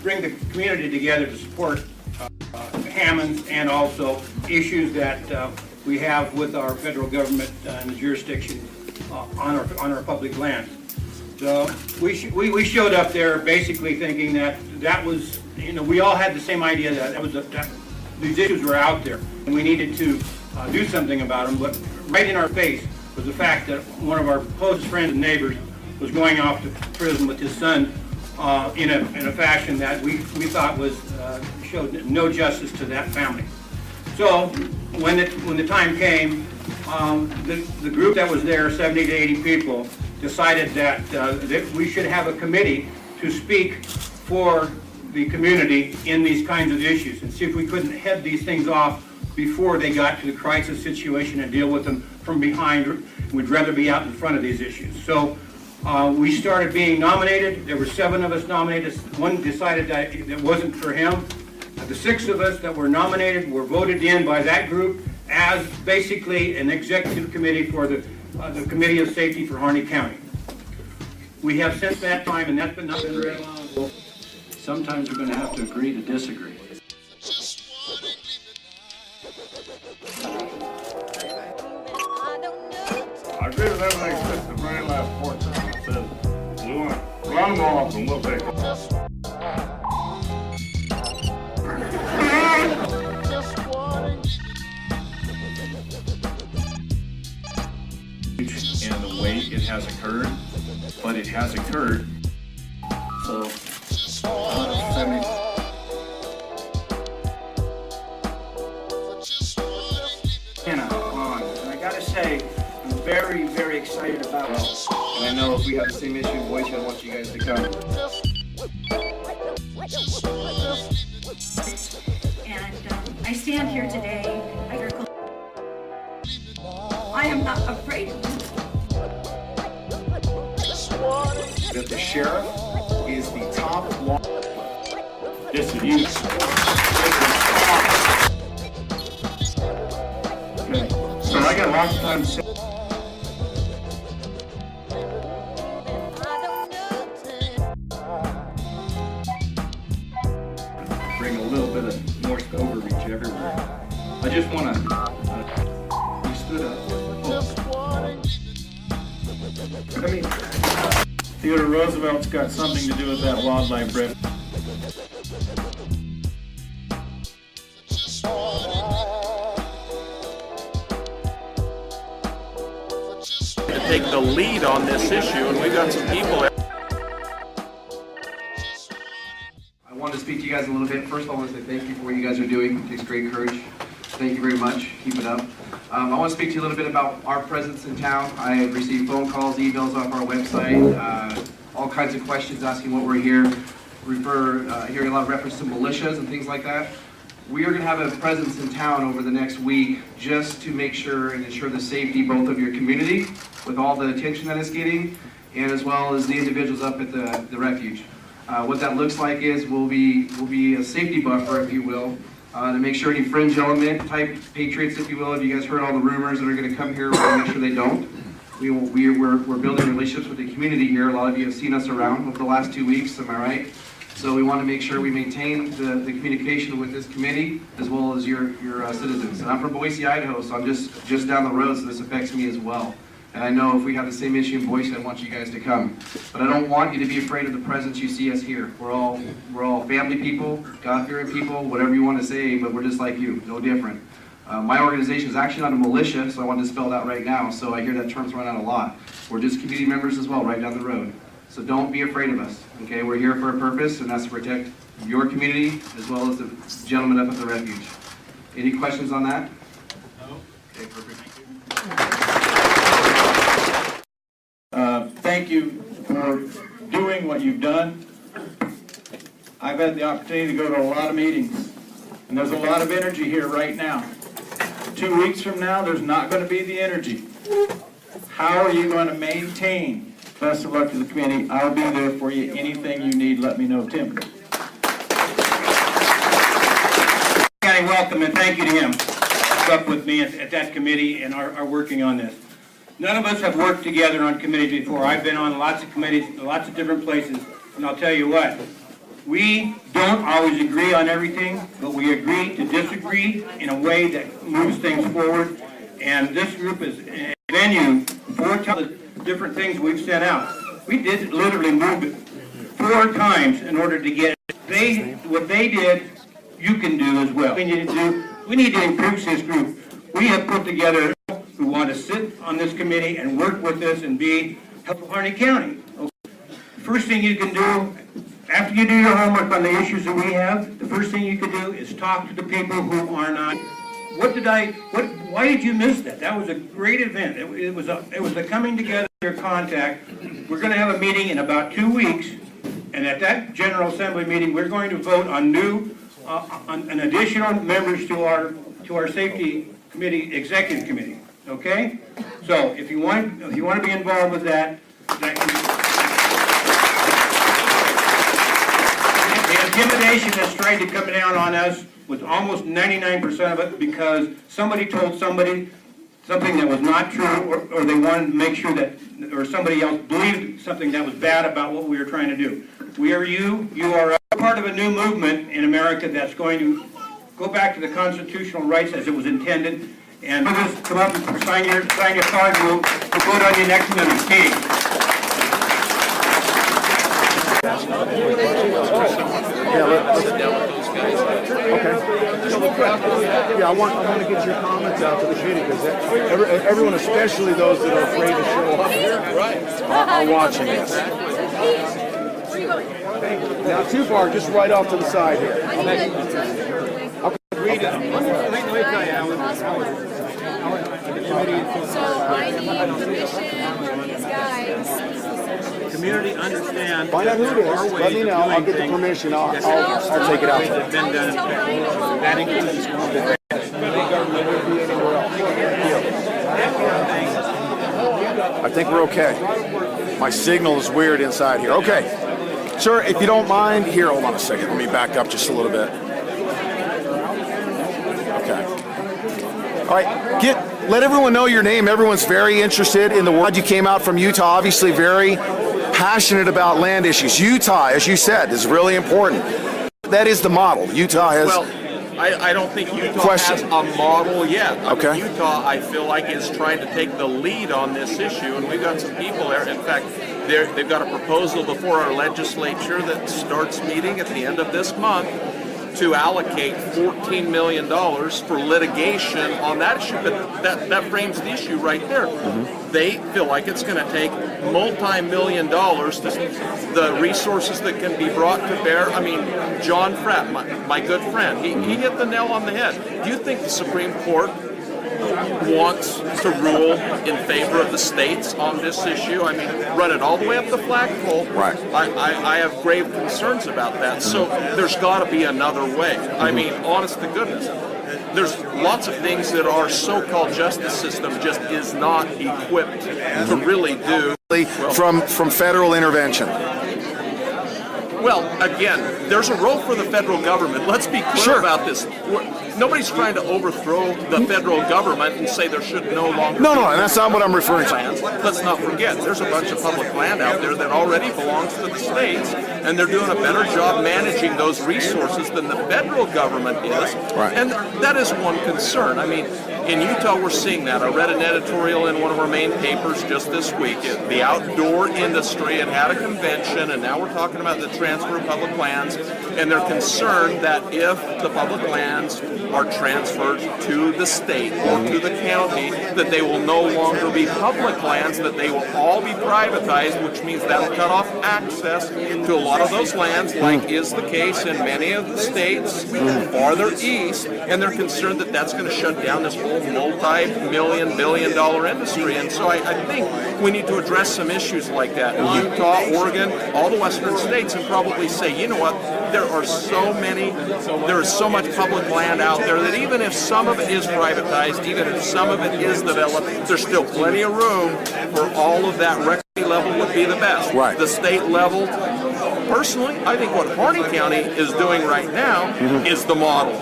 bring the community together to support Hammonds and also issues that we have with our federal government and the jurisdiction on our public lands. So we showed up there basically thinking that was, we all had the same idea that these issues were out there and we needed to do something about them, but right in our face was the fact that one of our closest friends and neighbors was going off to prison with his son in a fashion that we thought showed no justice to that family. So when the time came, the group that was there, 70 to 80 people, decided that we should have a committee to speak for the community in these kinds of issues and see if we couldn't head these things off before they got to the crisis situation and deal with them from behind. We'd rather be out in front of these issues. So we started being nominated. There were 7 of us nominated. One decided that it wasn't for him. The 6 of us that were nominated were voted in by that group as basically an executive committee for the Committee of Safety for Harney County. We have since that time, and that's not been very long. Sometimes we're going to have to agree to disagree. I agree with everything since the very last portion. I said, we want to run them off and we'll take them. And the way it has occurred, but it has occurred. So, And I gotta say, I'm very, very excited about it. And I know if we have the same issue, Boys Head wants you guys to come. And I stand here today. I am not afraid of you. That the sheriff is the top law. This is you. Okay. So I got lots of time to say. Bring a little bit of more overreach everywhere. I just want to. You stood up. I mean, Theodore Roosevelt's got something to do with that wildlife bread. To take the lead on this issue, and we've got some people. I wanted to speak to you guys a little bit. First of all, I want to say thank you for what you guys are doing. It takes great courage. Thank you very much. Keep it up. I want to speak to you a little bit about our presence in town. I have received phone calls, emails off our website, all kinds of questions asking what we're here. Hearing a lot of reference to militias and things like that. We are going to have a presence in town over the next week just to make sure and ensure the safety both of your community with all the attention that it's getting and as well as the individuals up at the refuge. What that looks like is we'll be a safety buffer, if you will, to make sure any fringe element type patriots, if you will, if you guys heard all the rumors that are going to come here, we'll make sure they don't. We're building relationships with the community here. A lot of you have seen us around over the last 2 weeks, am I right? So we want to make sure we maintain the communication with this committee as well as your citizens. And I'm from Boise, Idaho, so I'm just down the road, so this affects me as well. And I know if we have the same issue in Boise, I want you guys to come. But I don't want you to be afraid of the presence you see us here. We're all family people, God-fearing people, whatever you want to say, but we're just like you, no different. My organization is actually not a militia, so I want to spell that right now, so I hear that term thrown out a lot. We're just community members as well, right down the road. So don't be afraid of us, okay? We're here for a purpose, and that's to protect your community as well as the gentleman up at the refuge. Any questions on that? No. Okay, perfect. Thank you for doing what you've done. I've had the opportunity to go to a lot of meetings, and there's a lot of energy here right now. 2 weeks from now, there's not going to be the energy. How are you going to maintain? Best of luck to the committee. I'll be there for you. Anything you need, let me know, Tim. County welcome, and thank you to him. Up with me at that committee and are working on this. None of us have worked together on committees before. I've been on lots of committees, lots of different places, and I'll tell you what, we don't always agree on everything, but we agree to disagree in a way that moves things forward. And this group is a venue for the different things we've sent out. We did literally move it 4 times in order to get it. What they did, you can do as well. We need to improve this group. We have put together who want to sit on this committee and work with us and be helpful Harney County. First thing you can do, after you do your homework on the issues that we have, the first thing you can do is talk to the people who are not. Why did you miss that? That was a great event. It was a coming together contact. We're going to have a meeting in about 2 weeks, and at that General Assembly meeting, we're going to vote on on additional members to our Safety Committee, Executive Committee. Okay? So if you want to be involved with that can the intimidation that's tried to come down on us was almost 99% of it because somebody told somebody something that was not true, or they wanted to make sure that, or somebody else believed something that was bad about what we were trying to do. We are you are part of a new movement in America that's going to go back to the constitutional rights as it was intended. And just come up and sign your card, and we'll vote on your next meeting. Yeah, let's sit down with those guys. Okay. Yeah, I want to get your comments out to the community because everyone, especially those that are afraid to show up, are watching this. Not too far, just right off to the side here. Okay. So I need permission from these guys. Community understand. Find out who it is. Let me know. I'll get the permission. I'll take it out. That includes I think we're okay. My signal is weird inside here. Okay. Sir, if you don't mind, here, hold on a second. Let me back up just a little bit. Okay. All right, let everyone know your name. Everyone's very interested in the world. You came out from Utah, obviously very passionate about land issues. Utah, as you said, is really important. That is the model. Utah has... Well, I don't think Utah has a model yet. Okay. Utah, I feel like, is trying to take the lead on this issue, and we've got some people there. In fact, they've got a proposal before our legislature that starts meeting at the end of this month to allocate $14 million for litigation on that issue. But that frames the issue right there. Mm-hmm. They feel like it's going to take multi-million dollars, the resources that can be brought to bear. I mean, John Fratt, my good friend, he hit the nail on the head. Do you think the Supreme Court wants to rule in favor of the states on this issue? I mean, run it all the way up the flagpole. Right. I have grave concerns about that. So there's got to be another way. I mean, honest to goodness, there's lots of things that our so-called justice system just is not equipped to really do. From federal intervention. Well, again, there's a role for the federal government. Let's be clear about this. nobody's trying to overthrow the federal government and say there should no longer No, be no, and that's not what I'm referring to. lands. Let's not forget, there's a bunch of public land out there that already belongs to the states, and they're doing a better job managing those resources than the federal government is. Right. And that is one concern. I mean, in Utah, we're seeing that. I read an editorial in one of our main papers just this week. The outdoor industry had had a convention, and now we're talking about the transfer of public lands, and they're concerned that if the public lands are transferred to the state or to the county, that they will no longer be public lands, that they will all be privatized, which means that'll cut off access to a lot of those lands, like is the case in many of the states farther east, and they're concerned that that's going to shut down this whole multi-million, billion-dollar industry. And so I think we need to address some issues like that in Utah, Oregon, all the western states, and probably say, you know what, there is so much public land out there that even if some of it is privatized, even if some of it is developed, there's still plenty of room for all of that. Recreation level would be the best. Right. The state level, personally, I think what Harney County is doing right now is the model.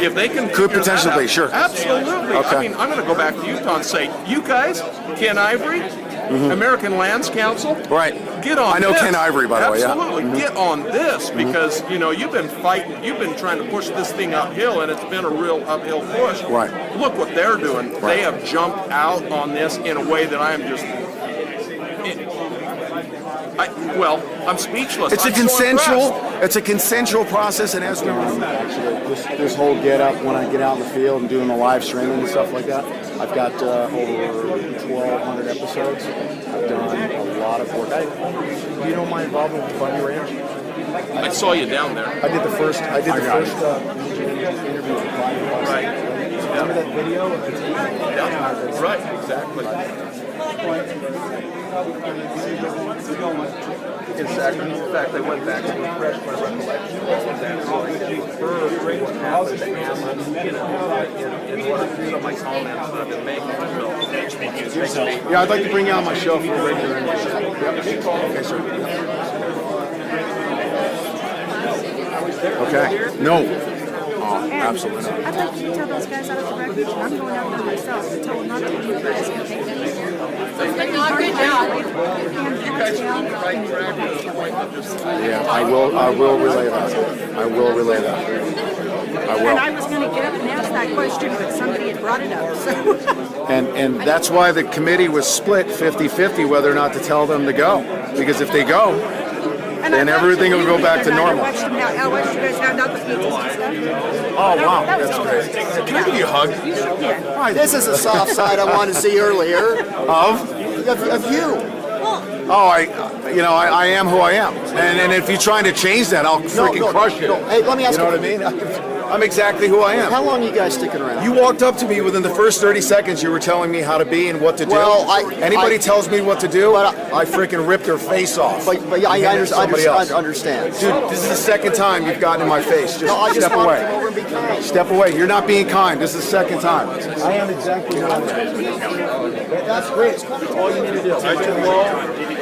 If they can could figure that potentially, out, sure. Absolutely. Okay. I mean, I'm going to go back to Utah and say, you guys, Ken Ivory, American Lands Council, right? Get on. I know this. Ken Ivory, by the way. Yeah. Absolutely, get on this because you've been fighting, you've been trying to push this thing uphill, and it's been a real uphill push. Right. Look what they're doing. Right. They have jumped out on this in a way that I am just. I'm speechless. It's a consensual. It's a consensual process, and as we actually, this whole get up when I get out in the field and doing the live streaming and stuff like that, I've got over 1,200 episodes. I've done a lot of work. Do you know my involvement with Bundy Ranch? I saw you down there. I did the first. interview with Bundy. Right. Remember that video? Yeah. Right. Exactly. In fact, I went back and refreshed my recollection of that. So I could infer what happened to Ammon, in what some of my comments that I've been making. Yeah, I'd like to bring you on my show for a regular interview. Okay, sir. Okay. No. Absolutely not. I'd like you to tell those guys out of the refuge, and I'm going out there myself to tell them not to do this, okay? Good job. Yeah, I will relay that. I will relay that. I will. And I was going to get up and ask that question, but somebody had brought it up. So. And that's why the committee was split 50-50 whether or not to tell them to go. Because if they go, then everything will go back to normal. I watched you guys hand out the pizzas and stuff. Oh, wow, that's great. Can I give you a hug? Hi, this is a soft side I wanted to see earlier. Of you. Oh, I am who I am. And if you're trying to change that, I'll freaking crush you. Hey, let me ask you. Know what I mean? I'm exactly who I am. How long are you guys sticking around? You walked up to me within the first 30 seconds. You were telling me how to be and what to do. Well, anybody tells me what to do, I freaking rip their face off. But I understand. Dude, this is the second time you've gotten in my face. Just step away. Come over and be kind. Step away. You're not being kind. This is the second time. I am exactly who I am. That's great. It's all you need to do.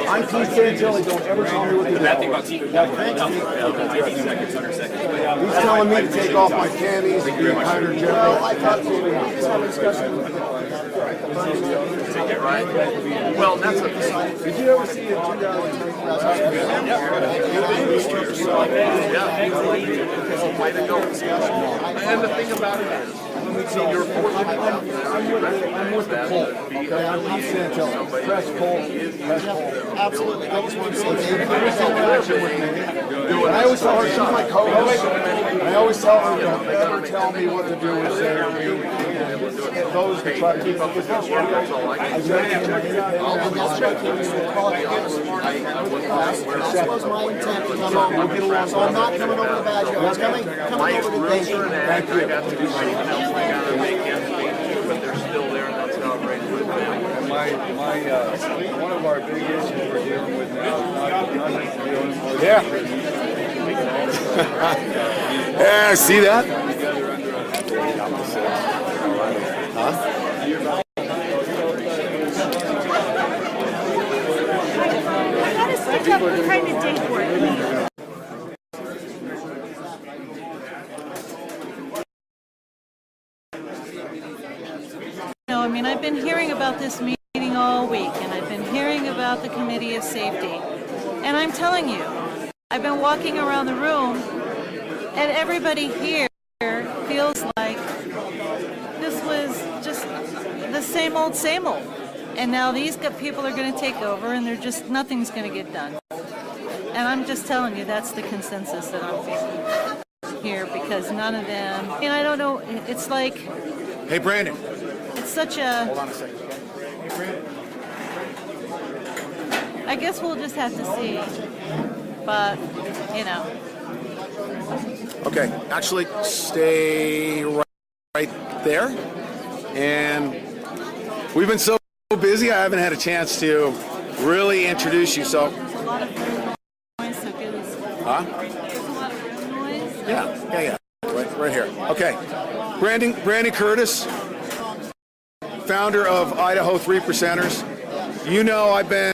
I'm Pete Santilli. Don't ever tell me what to do. He's telling me to take off my camis and be kinder general. I thought we were having a discussion. Well, that's a. Did you ever see a 2010? Way to go. And the thing about it is, you're I'm with the poll. Okay, I'm Pete Santilli. Press poll. Press poll. Absolutely. I just want to say I always tell her she's my co-host. I always tell her, don't ever tell me what to do or say or do. Those who try to keep up with this. That was my intent to come over. We'll get along. So I'm not coming over to Badger. I was coming over to thank you. Thank you. But they're still there, and that's how it raised with them. One of our big issues we're dealing with now is not dealing with. Yeah. Yeah, see that? Huh? How does Finicum kind of date work? I mean, I've been hearing about this meeting all week, and I've been hearing about the Committee of Safety. And I'm telling you, I've been walking around the room, and everybody here feels like this was just the same old, same old. And now these people are going to take over, and nothing's going to get done. And I'm just telling you, that's the consensus that I'm feeling here, because none of them, and I don't know, it's like... Hey, Brandon. It's such a... Hold on a second. Hey, Brandon. I guess we'll just have to see, but, you know. Okay, actually, stay right there. And we've been so busy, I haven't had a chance to really introduce you, so... There's a lot of noise, so give us... Huh? There's a lot of noise. Yeah. Right here. Okay. Brandon Curtis, founder of Idaho 3%ers. You know I've been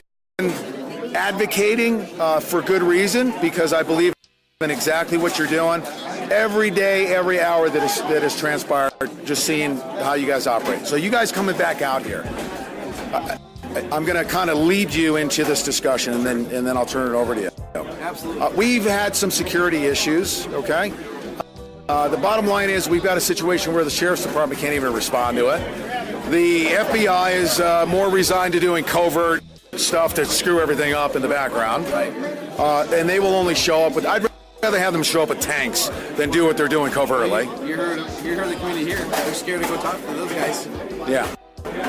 advocating for good reason, because I believe in exactly what you're doing. Every day, every hour that has transpired, just seeing how you guys operate. So you guys coming back out here, I'm going to kind of lead you into this discussion, and then I'll turn it over to you. Absolutely. We've had some security issues, okay? The bottom line is we've got a situation where the Sheriff's Department can't even respond to it. The FBI is more resigned to doing covert stuff to screw everything up in the background. Right. And they will only show up with... I'd rather have them show up with tanks than do what they're doing covertly. You heard the community here. They're scared to go talk to those guys. Yeah,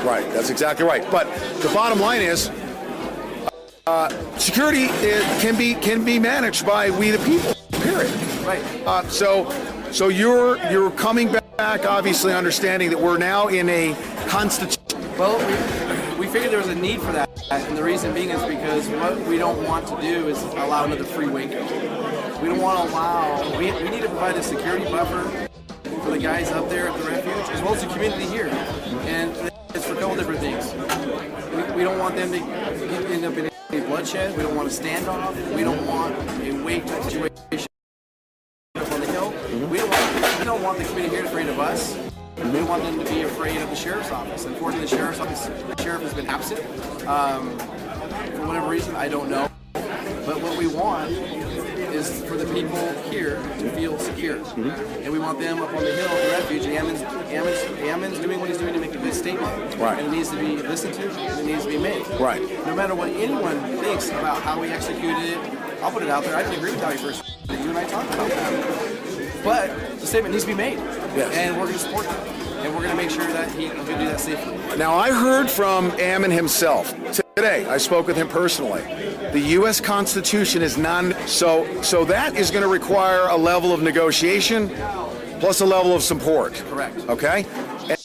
right. That's exactly right. But the bottom line is security can be managed by we the people, period. Right. So you're coming back, obviously understanding that we're now in a constitution. Well, we figured there was a need for that, and the reason being is because what we don't want to do is allow another free Waco. We don't want to allow, we need to provide a security buffer for the guys up there at the refuge, as well as the community here. And it's for a couple different things. We don't want them to end up in any bloodshed. We don't want a standoff. We don't want a wake type situation up on the hill. We don't want the community here afraid of us. We want them to be afraid of the sheriff's office. Unfortunately, the sheriff has been absent. For whatever reason, I don't know. But what we want is for the people here to feel secure. And we want them up on the hill at the refuge. Ammon's doing what he's doing to make a good statement. Right. And it needs to be listened to, and it needs to be made. Right. No matter what anyone thinks about how we executed it, I'll put it out there. I didn't agree with how you first did. You and I talked about that. But the statement needs to be made. Yes. And we're going to support that. And we're going to make sure that he can do that safely. Now, I heard from Ammon himself today. I spoke with him personally. The U.S. Constitution is so that is going to require a level of negotiation plus a level of support. Correct. Okay?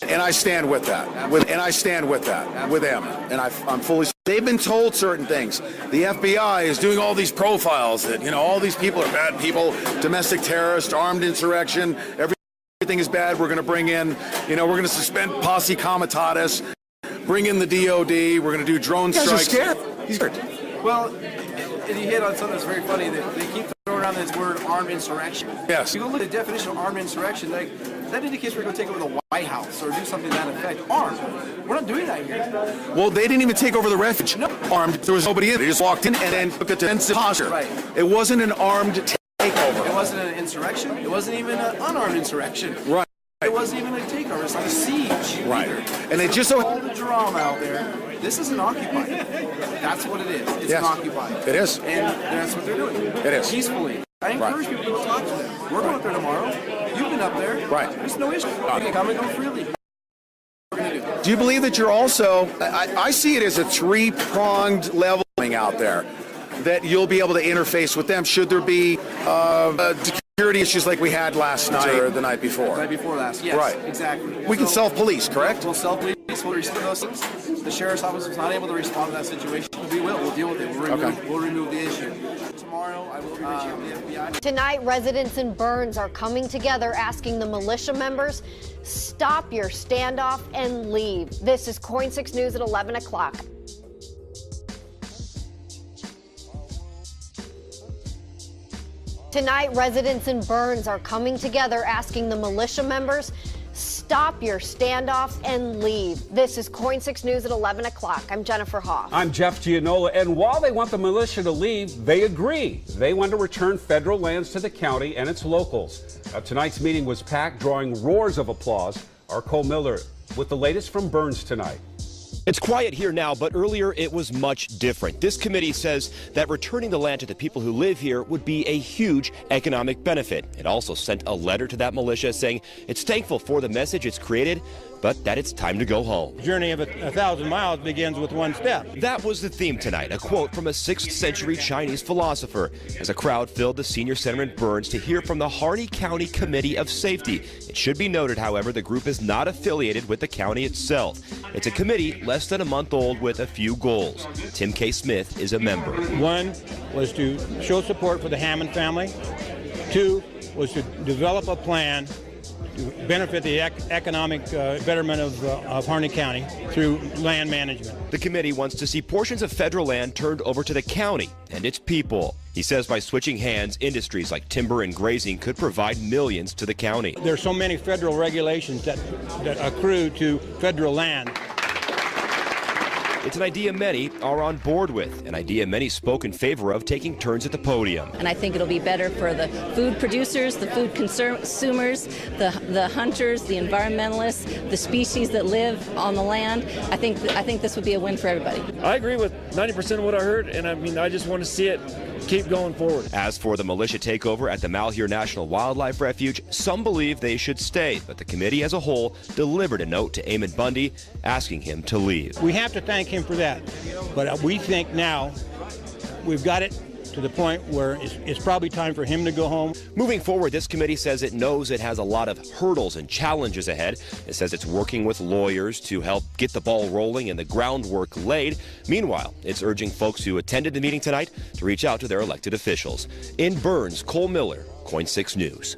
And I stand with that. With Ammon. And I'm fully... They've been told certain things. The FBI is doing all these profiles that, all these people are bad people, domestic terrorists, armed insurrection, everything is bad. We're going to bring in, we're going to suspend posse comitatus, bring in the DOD, we're going to do drone strikes. You guys are scared. He's scared. Well, and you hit on something that's very funny. That they keep throwing around this word armed insurrection. Yes. If you go look at the definition of armed insurrection, that indicates we're going to take over the White House or do something to that effect. Armed. We're not doing that here. Well, they didn't even take over the refuge. No. Armed. There was nobody in it. They just walked in and then took a defensive posture. Right. It wasn't an armed takeover. It wasn't an insurrection. It wasn't even an unarmed insurrection. Right. It wasn't even a takeover. It's not a siege. Right. Either. And it just all the drama out there. This isn't occupied. That's what it is. It's an occupied. It is. And that's what they're doing. It is. Peacefully. I encourage people to go talk to them. We're going up there tomorrow. You've been up there. Right. There's no issue. You can come and go freely. Do you believe that you're also, I see it as a three-pronged leveling out there, that you'll be able to interface with them should there be security issues like we had last night or the night before? The night before last, yes. Right. Exactly. We can self-police, correct? We'll self-police. We'll respond to those things. The sheriff's office was not able to respond to that situation. We will. We'll deal with it. We'll remove the issue. Tomorrow, I will be reaching out to the FBI. Tonight, residents in Burns are coming together asking the militia members, stop your standoff and leave. This is Coin 6 News at 11 o'clock. Tonight, residents in Burns are coming together asking the militia members, stop Stop your standoff and leave. This is Coin 6 News at 11 o'clock. I'm Jennifer Hoff. I'm Jeff Gianola, and while they want the militia to leave, they agree. They want to return federal lands to the county and its locals. Now, tonight's meeting was packed, drawing roars of applause. Our Cole Miller with the latest from Burns tonight. It's quiet here now, but earlier it was much different. This committee says that returning the land to the people who live here would be a huge economic benefit. It also sent a letter to that militia saying it's thankful for the message it's created, but that it's time to go home. The journey of 1,000 miles begins with one step. That was the theme tonight, a quote from a 6th century Chinese philosopher, as a crowd filled the senior center in Burns to hear from the Harney County Committee of Safety. It should be noted, however, the group is not affiliated with the county itself. It's a committee less than a month old with a few goals. Tim K. Smith is a member. One was to show support for the Hammond family. 2 was to develop a plan to benefit the economic betterment of Harney County through land management. The committee wants to see portions of federal land turned over to the county and its people. He says by switching hands, industries like timber and grazing could provide millions to the county. There are so many federal regulations that accrue to federal land. It's an idea many are on board with, an idea many spoke in favor of taking turns at the podium. And I think it'll be better for the food producers, the food consumers, the hunters, the environmentalists, the species that live on the land. I think this would be a win for everybody. I agree with 90% of what I heard, and I mean, I just want to see it keep going forward. As for the militia takeover at the Malheur National Wildlife Refuge, some believe they should stay, but the committee as a whole delivered a note to Eamon Bundy asking him to leave. We have to thank him for that, but we think now we've got it to the point where it's probably time for him to go home. Moving forward, this committee says it knows it has a lot of hurdles and challenges ahead. It says it's working with lawyers to help get the ball rolling and the groundwork laid. Meanwhile, it's urging folks who attended the meeting tonight to reach out to their elected officials. In Burns, Cole Miller, Coin 6 News.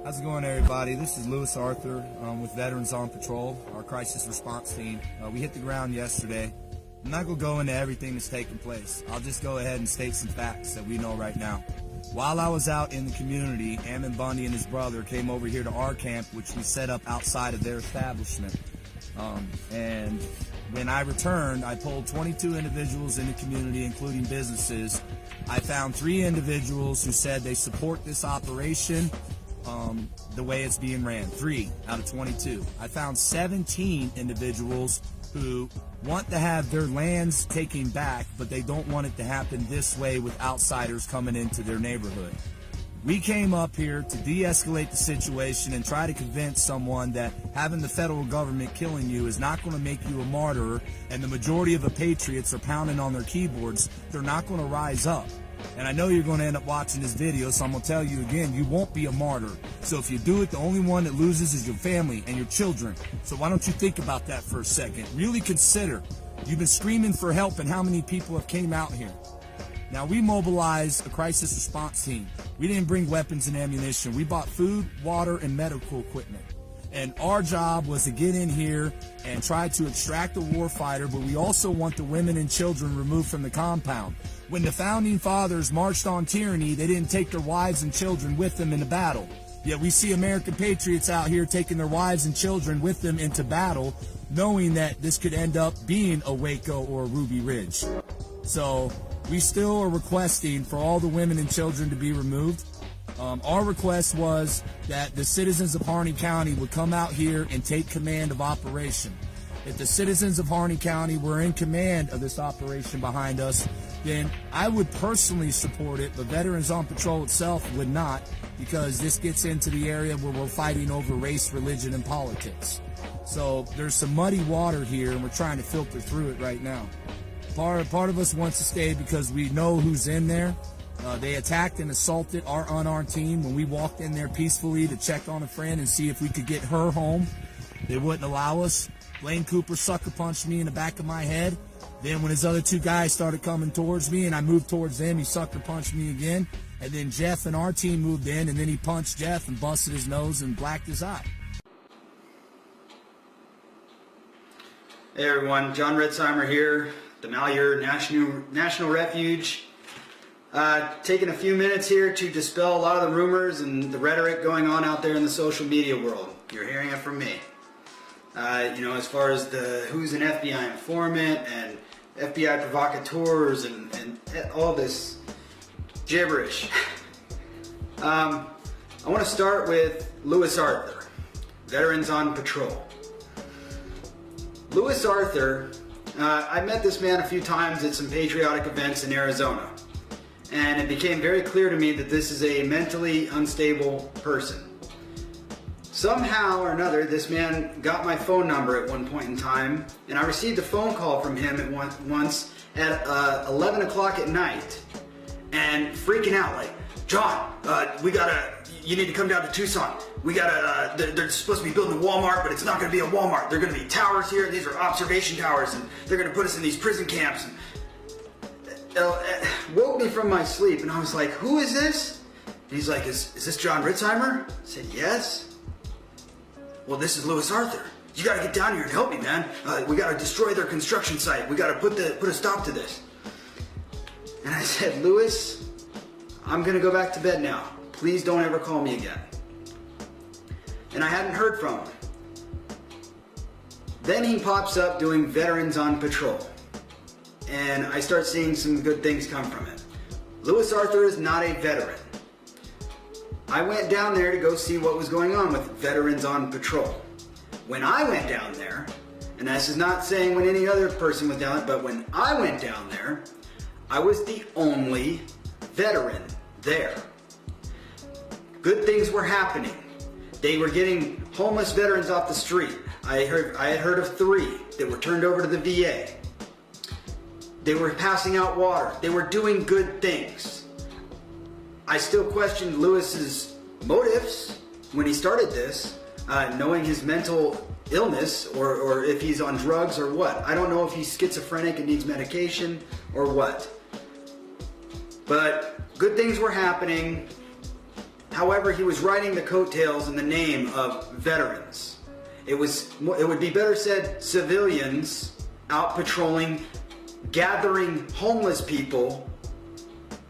How's it going, everybody? This is Lewis Arthur with Veterans on Patrol, our crisis response team. We hit the ground yesterday. I'm not going to go into everything that's taking place. I'll just go ahead and state some facts that we know right now. While I was out in the community, Eamon Bundy and his brother came over here to our camp, which we set up outside of their establishment. And when I returned, I polled 22 individuals in the community, including businesses. I found 3 individuals who said they support this operation the way it's being ran. 3 out of 22. I found 17 individuals who want to have their lands taken back, but they don't want it to happen this way with outsiders coming into their neighborhood. We came up here to de-escalate the situation and try to convince someone that having the federal government killing you is not going to make you a martyr, and the majority of the patriots are pounding on their keyboards. They're not going to rise up. And I know you're going to end up watching this video, so I'm going to tell you again, you won't be a martyr. So if you do it, the only one that loses is your family and your children. So why don't you think about that for a second? Really consider. You've been screaming for help, and how many people have came out here? Now, we mobilized a crisis response team. We didn't bring weapons and ammunition. We bought food, water, and medical equipment. And our job was to get in here and try to extract the warfighter, but we also want the women and children removed from the compound. When the Founding Fathers marched on tyranny, they didn't take their wives and children with them into battle. Yet we see American patriots out here taking their wives and children with them into battle, knowing that this could end up being a Waco or a Ruby Ridge. So we still are requesting for all the women and children to be removed. Our request was that the citizens of Harney County would come out here and take command of operation. If the citizens of Harney County were in command of this operation behind us, then I would personally support it, but Veterans on Patrol itself would not, because this gets into the area where we're fighting over race, religion, and politics. So there's some muddy water here, and we're trying to filter through it right now. Part of us wants to stay because we know who's in there. They attacked and assaulted our unarmed team when we walked in there peacefully to check on a friend and see if we could get her home. They wouldn't allow us. Blaine Cooper sucker punched me in the back of my head. Then when his other 2 guys started coming towards me and I moved towards them, he sucker punched me again. And then Jeff and our team moved in, and then he punched Jeff and busted his nose and blacked his eye. Hey everyone, John Ritzheimer here, the Malheur National Refuge. Taking a few minutes here to dispel a lot of the rumors and the rhetoric going on out there in the social media world. You're hearing it from me. You know, as far as who's an FBI informant and FBI provocateurs and all this gibberish. I want to start with Louis Arthur, Veterans on Patrol. Louis Arthur, I met this man a few times at some patriotic events in Arizona, and it became very clear to me that this is a mentally unstable person. Somehow or another, this man got my phone number at one point in time, and I received a phone call from him once at 11 o'clock at night, and freaking out like, John, you need to come down to Tucson. They're supposed to be building a Walmart, but it's not going to be a Walmart. They're going to be towers here. These are observation towers, and they're going to put us in these prison camps. Woke me from my sleep, and I was like, who is this? And he's like, is this John Ritzheimer? I said, yes. Well, this is Louis Arthur. You got to get down here and help me, man. We got to destroy their construction site. We got to put a stop to this. And I said, Louis, I'm going to go back to bed now. Please don't ever call me again. And I hadn't heard from him. Then he pops up doing Veterans on Patrol. And I start seeing some good things come from it. Louis Arthur is not a veteran. I went down there to go see what was going on with Veterans on Patrol. When I went down there, and this is not saying when any other person was down there, but when I went down there, I was the only veteran there. Good things were happening. They were getting homeless veterans off the street. I had heard of 3 that were turned over to the VA. They were passing out water. They were doing good things. I still questioned Louis's motives when he started this, knowing his mental illness or if he's on drugs or what. I don't know if he's schizophrenic and needs medication or what. But good things were happening. However, he was riding the coattails in the name of veterans. It would be better said civilians out patrolling, gathering homeless people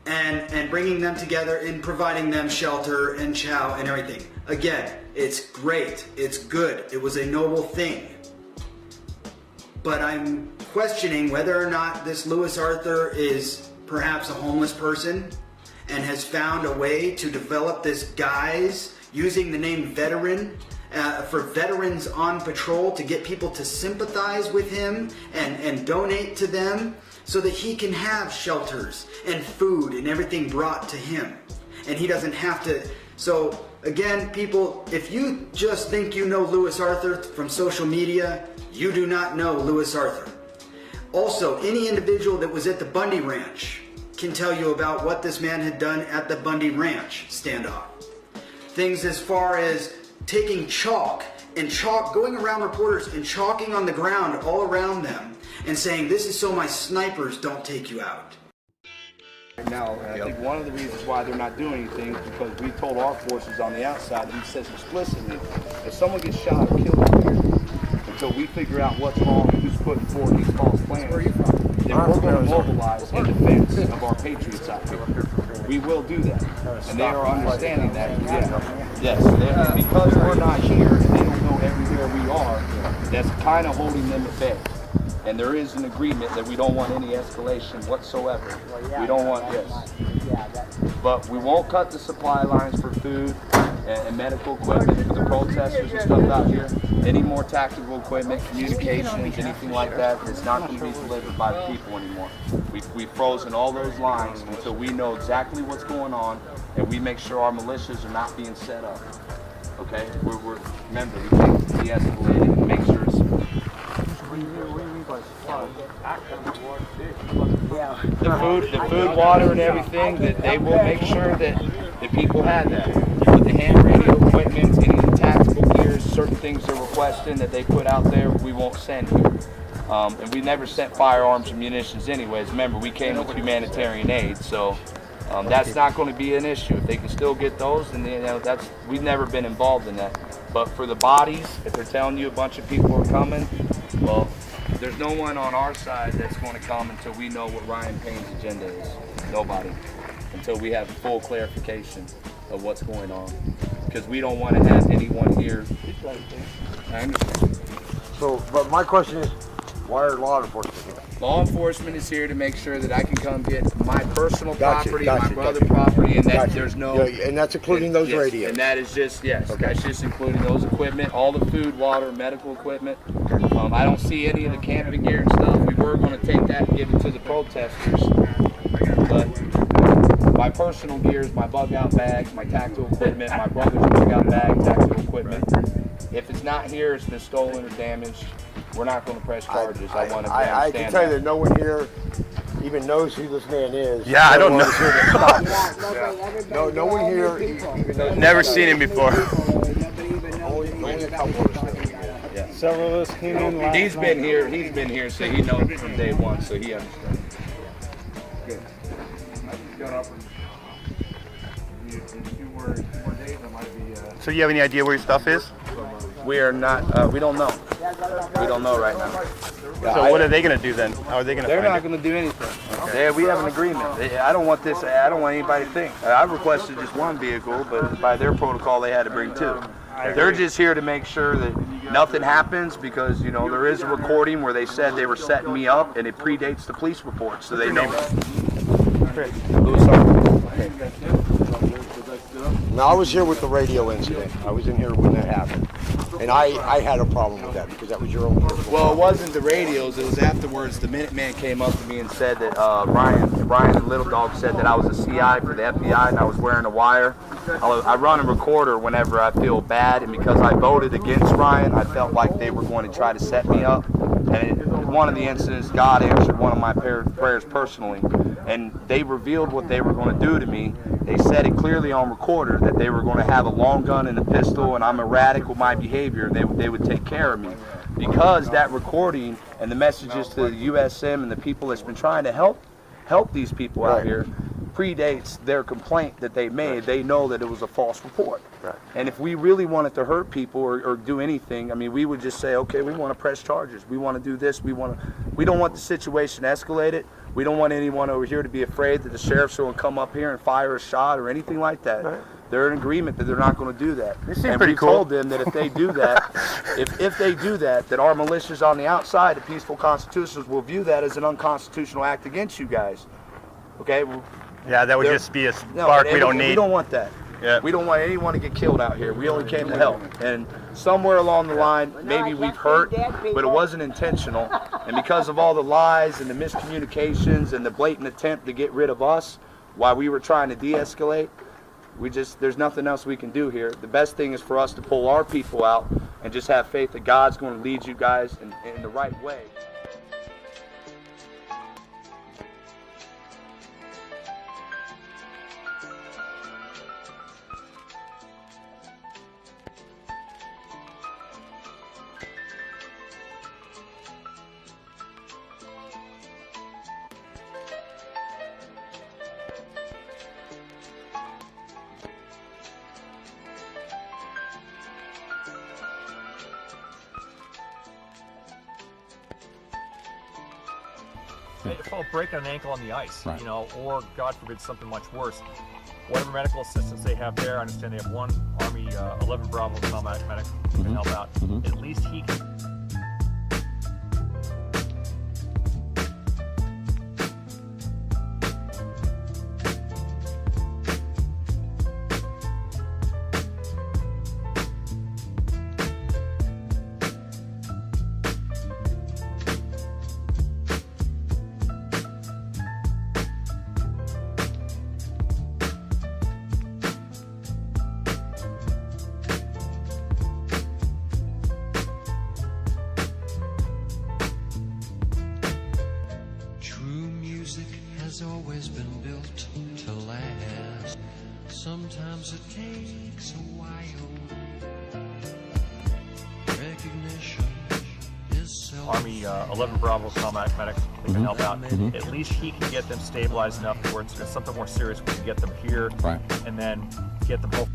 and bringing them together and providing them shelter and chow and everything. Again, it's great, it's good, it was a noble thing. But I'm questioning whether or not this Louis Arthur is perhaps a homeless person and has found a way to develop this guise using the name veteran for Veterans on Patrol to get people to sympathize with him and donate to them so that he can have shelters and food and everything brought to him. And he doesn't have to. So again, people, if you just think you know Louis Arthur from social media, you do not know Louis Arthur. Also, any individual that was at the Bundy Ranch can tell you about what this man had done at the Bundy Ranch standoff. Things as far as taking chalk, going around reporters and chalking on the ground all around them and saying, this is so my snipers don't take you out. Right now, I think one of the reasons why they're not doing anything is because we told our forces on the outside, he says explicitly, if someone gets shot or killed out here, until we figure out what's wrong and who's putting forward these false plans, then we're going to mobilize in defense of our patriots out here. We will do that. And they are understanding that. Yes. Because we're not here and they don't know everywhere we are, that's kind of holding them at bay. And there is an agreement that we don't want any escalation whatsoever. We don't want this. But we won't cut the supply lines for food and medical equipment for the protesters and stuff out here. Any more tactical equipment, communications, anything like that, it's not going to be delivered by the people anymore. We've frozen all those lines until we know exactly what's going on and we make sure our militias are not being set up. Okay? Remember, we can't de-escalate it and make sure it's... The food, water, and everything, that they will make sure that the people have that. But the hand radio equipment, any of the tactical gears, certain things they're requesting that they put out there, we won't send here. And we never sent firearms or munitions anyways. Remember, we came with humanitarian aid, so that's not going to be an issue. If they can still get those, then we've never been involved in that. But for the bodies, if they're telling you a bunch of people are coming, well, There's no one on our side that's going to come until we know what Ryan Payne's agenda is. Nobody. Until we have full clarification of what's going on. Because we don't want to have anyone here. I understand. So, but my question is, why are law enforcement here? Law enforcement is here to make sure that I can come get my personal Gotcha, property, gotcha, my brother's gotcha. property, and that Gotcha. there's no... Yeah, and that's including those yes, radios. And that is just, yes, Okay. that's just including those equipment, all the food, water, medical equipment. I don't see any of the camping gear and stuff. We were going to take that and give it to the protesters. But my personal gear is my bug out bags, my tactical equipment, my brother's bug out bag, tactical equipment. If it's not here, it's been stolen or damaged. We're not going to press charges. I want to understand I can tell you that no one here even knows who this man is. Yeah, I don't know. No one here even knows. Never seen him before. Only a couple of us. Yeah. Several of us came in last He's been here, so he knows from day one, so he understands. Good. I just got up in a few more days, I might be... So you have any idea where your stuff is? We are not, we don't know. We don't know right now. So what are they going to do then? How are they going to They're find not it? going to do anything. We have an agreement. I don't want anybody to think. I requested just one vehicle, but by their protocol they had to bring two. They're just here to make sure that nothing happens because, you know, there is a recording where they said they were setting me up and it predates the police report, so they know. Now, I was here with the radio incident. I was in here when that happened. And I had a problem with that because that was your own personal Well, it problem. wasn't the radios. It was afterwards. The Minuteman came up to me and said that Brian the Little Dog said that I was a CI for the FBI and I was wearing a wire. I run a recorder whenever I feel bad, and because I voted against Ryan, I felt like they were going to try to set me up. And in one of the incidents, God answered one of my prayers personally, and they revealed what they were going to do to me. They said it clearly on recorder that they were going to have a long gun and a pistol, and I'm erratic with my behavior, and they would take care of me. Because that recording and the messages to the USM and the people that's been trying to help these people out here predates their complaint that they made. They know that it was a false report. And if we really wanted to hurt people or do anything, I mean, we would just say, okay, we want to press charges. We want to do this. We don't want the situation escalated. We don't want anyone over here to be afraid that the sheriff's going to come up here and fire a shot or anything like that. They're in agreement that they're not going to do that. And we told them that if they do that, if they do that, that our militias on the outside, the peaceful constitutionalists, will view that as an unconstitutional act against you guys. Okay? Yeah, that would just be a spark we don't need. We don't want that. Yeah. We don't want anyone to get killed out here. We only came to help. And somewhere along the line, maybe we've hurt, but it wasn't intentional. And because of all the lies and the miscommunications and the blatant attempt to get rid of us while we were trying to de-escalate, there's nothing else we can do here. The best thing is for us to pull our people out and just have faith that God's going to lead you guys in the right way. If I'll break an ankle on the ice, Right. you know, or God forbid something much worse, whatever medical assistance they have there, I understand they have one Army 11 Bravo combat medic who can help out. At least he can. has always been built to last. Sometimes it takes a while. Recognition is Army 11 Bravo combat medic who can help out. At least he can get them stabilized enough to where it's something more serious. We can get them here and then get them home.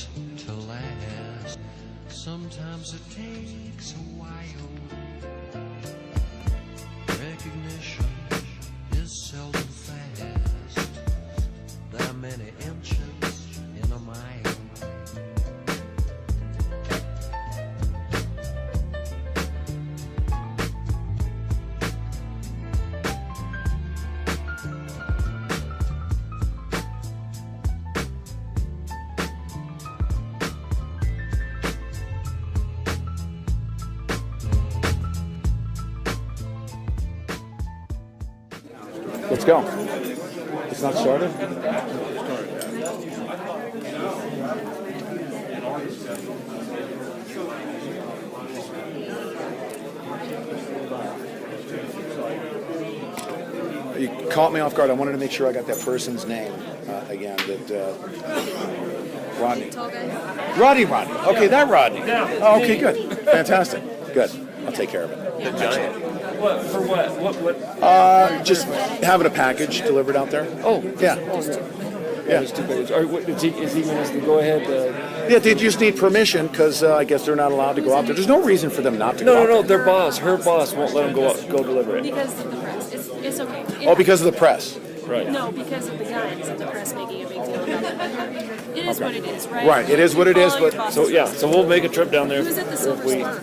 built to last. Sometimes it takes a while. Recognition is seldom fast. There are many inches in a mile. Let's go. It's not started? You caught me off guard. I wanted to make sure I got that person's name again. Rodney. Rodney. Okay, that Rodney. Oh, okay, good. Fantastic. Good. I'll take care of it. The giant. What? For what? Just having a package delivered out there. Oh, yeah. Yeah, it's too bad. Is he going to go ahead? Yeah, they just need permission because I guess they're not allowed to go out there. There's no reason for them not to go out there. No, their boss, her boss won't let them go deliver it. Because of the press. It's okay. Oh, because of the press. Right. No, because of the guys and the press making a big deal about it. It is what it is, right? Right, it is what it is, but... So we'll make a trip down there. Who's at the Silver Spur?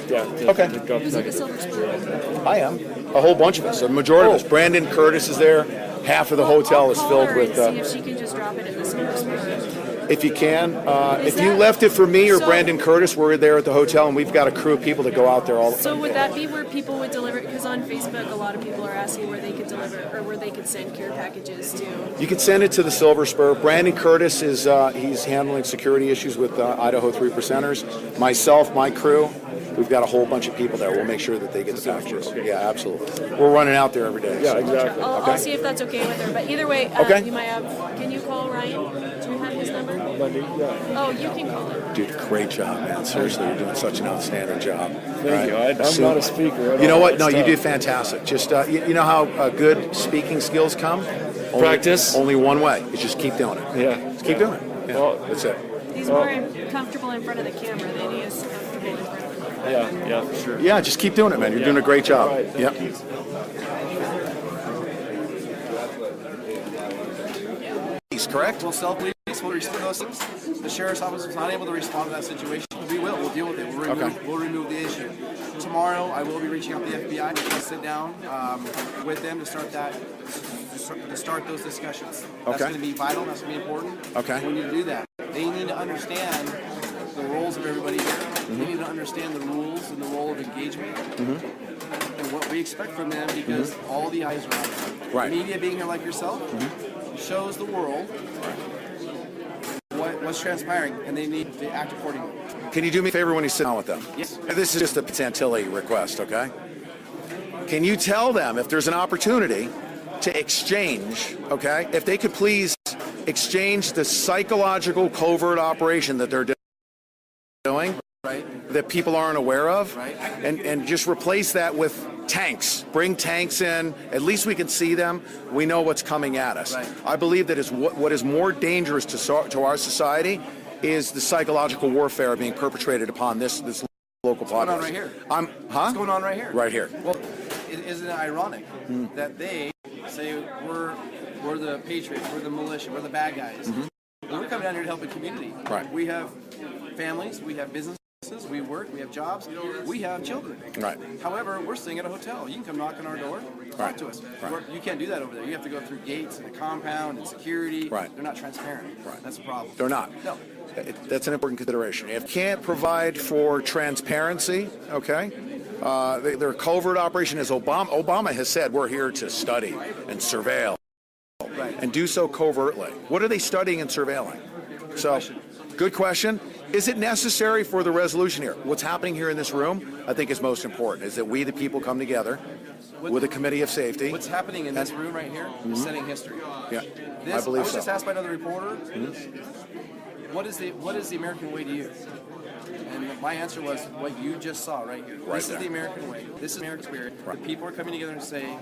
Okay. Who's at the Silver Spur? I am. A whole bunch of us. A majority of us. Brandon Curtis is there. Half of the hotel is filled with... see if she can just drop it at the Silver Spur. If you can. If you left it for me or Brandon Curtis, we're there at the hotel, and we've got a crew of people that go out there all the time. So would that be where people would deliver it? Because on Facebook, a lot of people are asking where they could deliver or where they could send care packages to. You can send it to the Silver Spur. Brandon Curtis is he's handling security issues with Idaho 3%ers. Myself, my crew, we've got a whole bunch of people there. We'll make sure that they get the packages. Okay. Yeah, absolutely. We're running out there every day. Yeah, exactly. I'll see if that's okay with her. But either way, you might have. Can you call Ryan? Do you have his number? Bundy, yeah. Oh, you can call him. Dude, great job, man. Seriously, you're doing such an outstanding job. Thank you. I'm not a speaker. You know what? No, you do fantastic. Just you know how good speaking skills come? Practice. Only one way. Is just keep doing it. Yeah. Just keep doing it. Yeah, well, that's it. He's more comfortable in front of the camera than he is comfortable in front of the camera. Yeah, for sure. Yeah, just keep doing it, man. You're doing a great job. Right, yep. Correct? We'll self-police, we'll respond to those things. The sheriff's office was not able to respond to that situation. We'll deal with it. We'll remove the issue. Tomorrow, I will be reaching out to the FBI to sit down with them to start those discussions. That's going to be vital. That's going to be important. Okay. We need to do that. They need to understand the roles of everybody here. Mm-hmm. They need to understand the rules and the role of engagement and what we expect from them because all the eyes are on them. Right. Media being here like yourself shows the world what's transpiring, and they need to act accordingly. Can you do me a favor when you sit down with them? Yes. This is just a Santilli request, okay? Can you tell them if there's an opportunity to exchange, okay? If they could please exchange the psychological covert operation that they're doing, that people aren't aware of, and just replace that with tanks. Bring tanks in. At least we can see them. We know what's coming at us. I believe that is what is more dangerous to our society is the psychological warfare being perpetrated upon this local population. What's going on right here? What's going on right here? Right here. Well, isn't it ironic that they say we're the patriots, we're the militia, we're the bad guys? We're coming down here to help the community. Right. We have families, we have businesses, we work, we have jobs, we have children. Right. However, we're staying at a hotel. You can come knock on our door, talk to us. Right. You can't do that over there. You have to go through gates and a compound and security. Right. They're not transparent. Right. That's a problem. They're not. No. That's an important consideration. If you can't provide for transparency, okay, their covert operation is Obama has said we're here to study and surveil and do so covertly. What are they studying and surveilling? Good question. Is it necessary for the resolution here? What's happening here in this room, I think is most important, is that we, the people, come together with a committee of safety. What's happening in this room right here is setting history. Yeah, I believe was so. just asked by another reporter, what is the American way to you? And my answer was what you just saw right here. This is the American way. This is American spirit. The people are coming together and saying,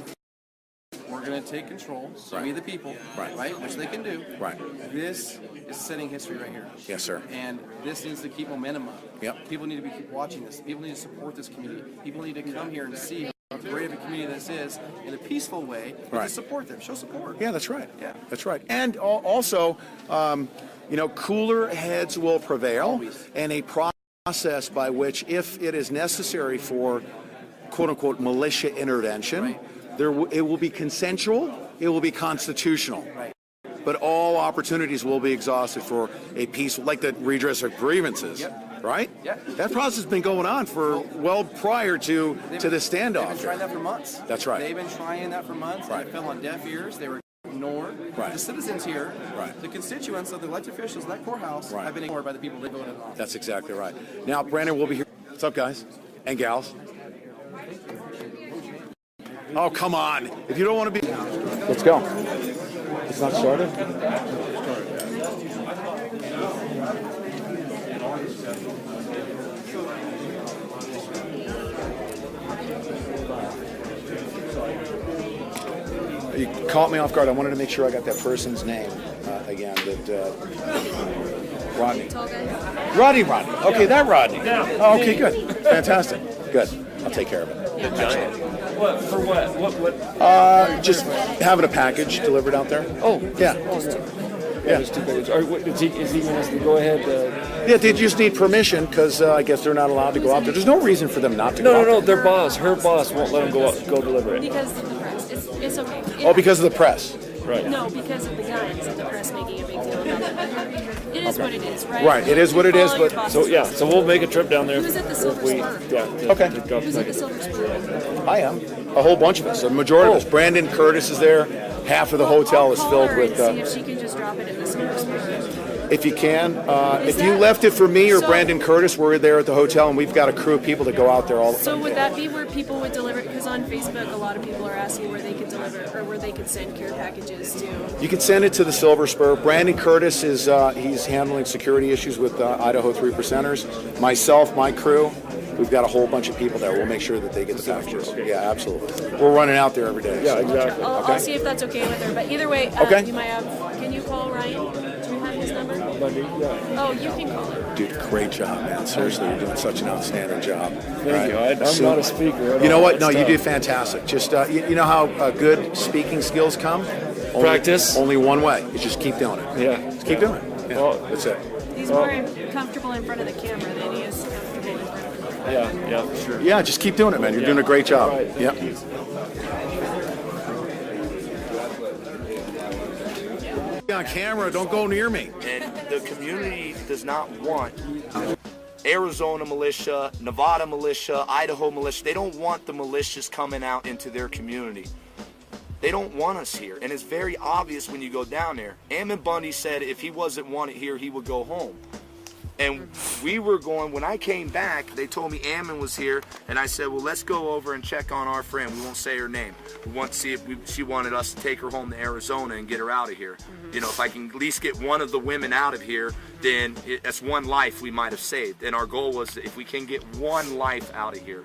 we're going to take control, so we the people, right, which they can do. Right. This is setting history right here. Yes, sir. And this needs to keep momentum up. Yep. People need to keep watching this. People need to support this community. People need to come here and see how great of a community this is in a peaceful way, but to support them. Show support. Yeah, that's right. Yeah. That's right. And also, you know, cooler heads will prevail, and a process by which, if it is necessary for quote-unquote militia intervention, it will be consensual, it will be constitutional. But all opportunities will be exhausted for a peaceful, like the redress of grievances, right? That process has been going on for well prior to the standoff. They've been trying that for months. That's right. They've been trying that for months, and it fell on deaf ears. They were ignored. The citizens here, the constituents of the elected officials in that courthouse have been ignored by the people they voted on. That's exactly right. Now, Brandon will be here. What's up, guys and gals? Oh, come on. If you don't want to be... Let's go. It's not started? You caught me off guard. I wanted to make sure I got that person's name again. Rodney. Rodney. Okay, that Rodney. Oh, okay, good. Fantastic. Good. I'll take care of it. What? For what? Just having a package delivered out there. Oh, yeah. Yeah. Is he going us to go ahead? Yeah, they just need permission because I guess they're not allowed to go out there. There's no reason for them not to go out there. No, their boss, her boss won't let them go deliver it. Because of the press. It's okay. Because of the press. Right. No, because of the guns and the press making a big deal about it. It is what it is, right? Right, it is what it is, but... So we'll make a trip down there. Who's at the Silver Spur? Okay. Who's at the Silver Spur? I am. A whole bunch of us. A majority of us. Brandon Curtis is there. Half of the hotel is filled with... See if she can just drop it at the Silver Spur. If you can. If you left it for me or Brandon Curtis, we're there at the hotel, and we've got a crew of people that go out there all the time. So would that be where people would deliver it? Because on Facebook, a lot of people are asking where they could deliver or where they could send care packages to. You can send it to the Silver Spur. Brandon Curtis is he's handling security issues with Idaho 3 Percenters. Myself, my crew, we've got a whole bunch of people there. We'll make sure that they get the packages. Yeah, absolutely. We're running out there every day. Yeah, exactly. I'll see if that's okay with her. But either way, you might have. Can you call Ryan? Do you have his number? Bundy, yeah. Oh, you can call him. Dude, great job, man. Seriously, you're doing such an outstanding job. Thank you. I'm not a speaker. You know what? No, you do fantastic. Just you know how good speaking skills come? Practice. Only one way. You just keep doing it. Yeah. Just keep doing it. Yeah, well, that's it. He's more comfortable in front of the camera than he is comfortable in front of the camera. Yeah, for sure. Yeah, just keep doing it, man. You're doing a great job. Right. Yep. On camera, don't go near me. And the community does not want Arizona militia, Nevada militia, Idaho militia. They don't want the militias coming out into their community. They don't want us here, and it's very obvious when you go down there. Ammon Bundy said if he wasn't wanted here, he would go home. And we were going, when I came back, they told me Ammon was here, and I said, well, let's go over and check on our friend. We won't say her name. We want to see if she wanted us to take her home to Arizona and get her out of here. You know, if I can at least get one of the women out of here, then that's one life we might have saved. And our goal was that if we can get one life out of here,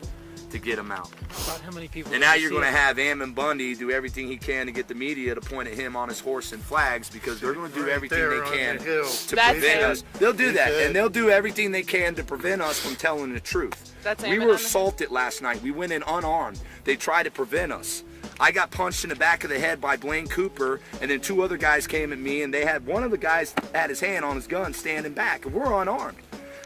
to get them out. About how many people? And now you're going to have Ammon Bundy do everything he can to get the media to point at him on his horse and flags, because they're going to do everything they can to prevent us. They'll do that, and they'll do everything they can to prevent us from telling the truth. We were assaulted last night. We went in unarmed. They tried to prevent us. I got punched in the back of the head by Blaine Cooper, and then two other guys came at me, and they had one of the guys had his hand on his gun standing back, and we're unarmed.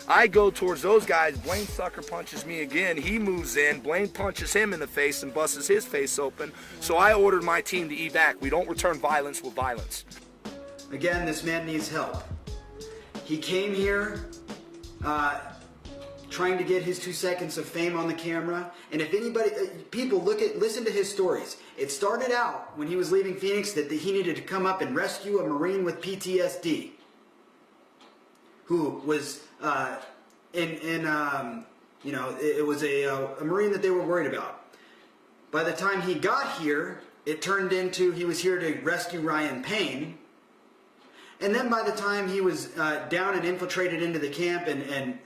I go towards those guys, Blaine sucker punches me again, he moves in, Blaine punches him in the face and busts his face open, so I ordered my team to evac. We don't return violence with violence. Again, this man needs help. He came here trying to get his 2 seconds of fame on the camera, and if anybody, people listen to his stories. It started out when he was leaving Phoenix that he needed to come up and rescue a Marine with PTSD, who was you know, it was a Marine that they were worried about. By the time he got here, it turned into he was here to rescue Ryan Payne. And then by the time he was down and infiltrated into the camp and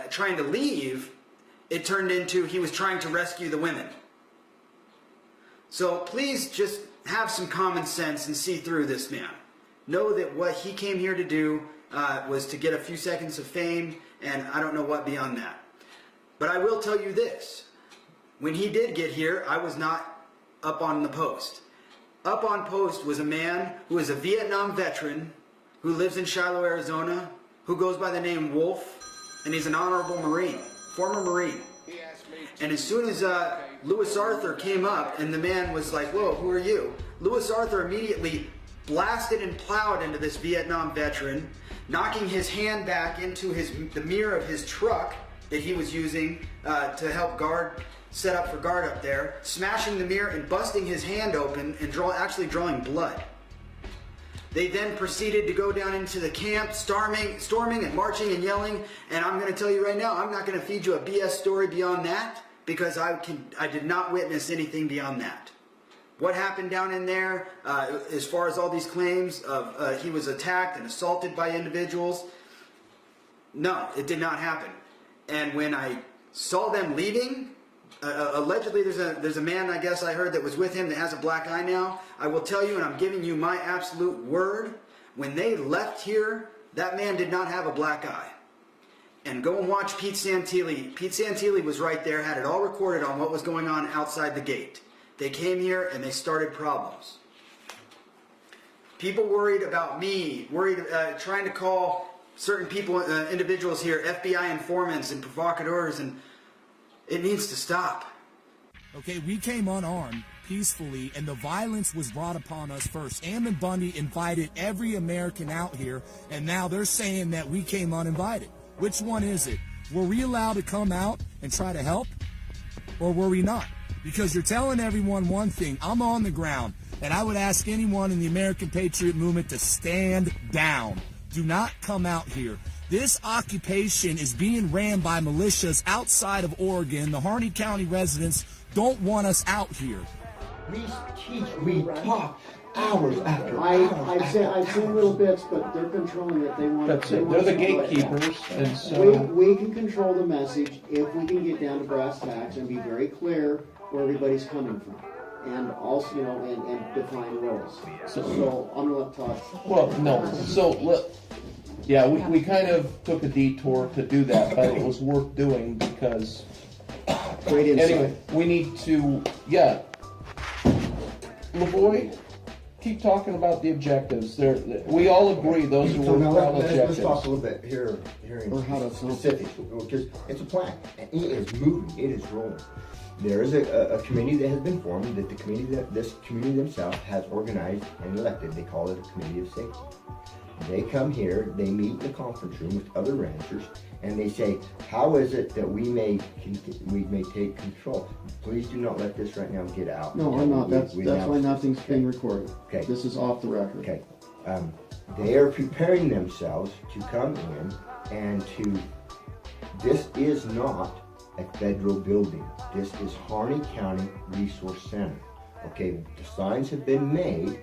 trying to leave, it turned into he was trying to rescue the women. So please just have some common sense and see through this man. Know that what he came here to do was to get a few seconds of fame, and I don't know what beyond that. But I will tell you this. When he did get here, I was not up on the post. Up on post was a man who is a Vietnam veteran who lives in Shiloh, Arizona, who goes by the name Wolf, and he's an honorable Marine, former Marine. And as soon as Louis Arthur came up and the man was like, whoa, who are you? Louis Arthur immediately blasted and plowed into this Vietnam veteran, knocking his hand back into the mirror of his truck that he was using to help set up for guard up there, smashing the mirror and busting his hand open and actually drawing blood. They then proceeded to go down into the camp, storming and marching and yelling, and I'm going to tell you right now, I'm not going to feed you a BS story beyond that, because I did not witness anything beyond that. What happened down in there, as far as all these claims of he was attacked and assaulted by individuals, no, it did not happen. And when I saw them leaving, allegedly there's a man, I guess I heard, that was with him that has a black eye now. I will tell you, and I'm giving you my absolute word, when they left here, that man did not have a black eye. And go and watch Pete Santilli. Pete Santilli was right there, had it all recorded on what was going on outside the gate. They came here and they started problems. People worried about me, trying to call certain people, individuals here, FBI informants and provocateurs, and it needs to stop. Okay, we came unarmed, peacefully, and the violence was brought upon us first. Ammon Bundy invited every American out here, and now they're saying that we came uninvited. Which one is it? Were we allowed to come out and try to help? Or were we not? Because you're telling everyone one thing. I'm on the ground, and I would ask anyone in the American Patriot Movement to stand down. Do not come out here. This occupation is being ran by militias outside of Oregon. The Harney County residents don't want us out here. We teach, we talk hours after I've seen little bits, but they're controlling it. They want. That's it. They're the gatekeepers, and so we can control the message if we can get down to brass tacks and be very clear where everybody's coming from, and also, and define roles. So I'm gonna let Todd. Well, no. So yeah, we kind of took a detour to do that, but it was worth doing because. Great insight. Anyway, we need to LaVoy, keep talking about the objectives. We all agree those are worthwhile objectives. Let's talk a little bit here in specifics, because it's a plan. And it is moving. It is rolling. There is a committee that has been formed that this community themselves has organized and elected. They call it a committee of safety. They come here, they meet in the conference room with other ranchers, and they say, how is it that we may take control? Please do not let this right now get out. No, I'm not. That's why nothing's being recorded. Okay. This is off the record. Okay. They are preparing themselves to come in and this is not a federal building. This is Harney County Resource Center. Okay, the signs have been made,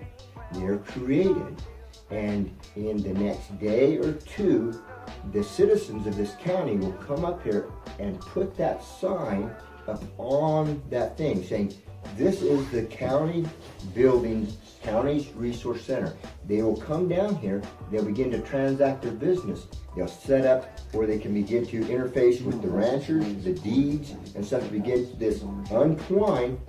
they're created, and in the next day or two, the citizens of this county will come up here and put that sign up on that thing saying, this is the county building, county's resource center. They will come down here, they'll begin to transact their business. They'll set up where they can begin to interface with the ranchers, the deeds, and stuff to begin this untwine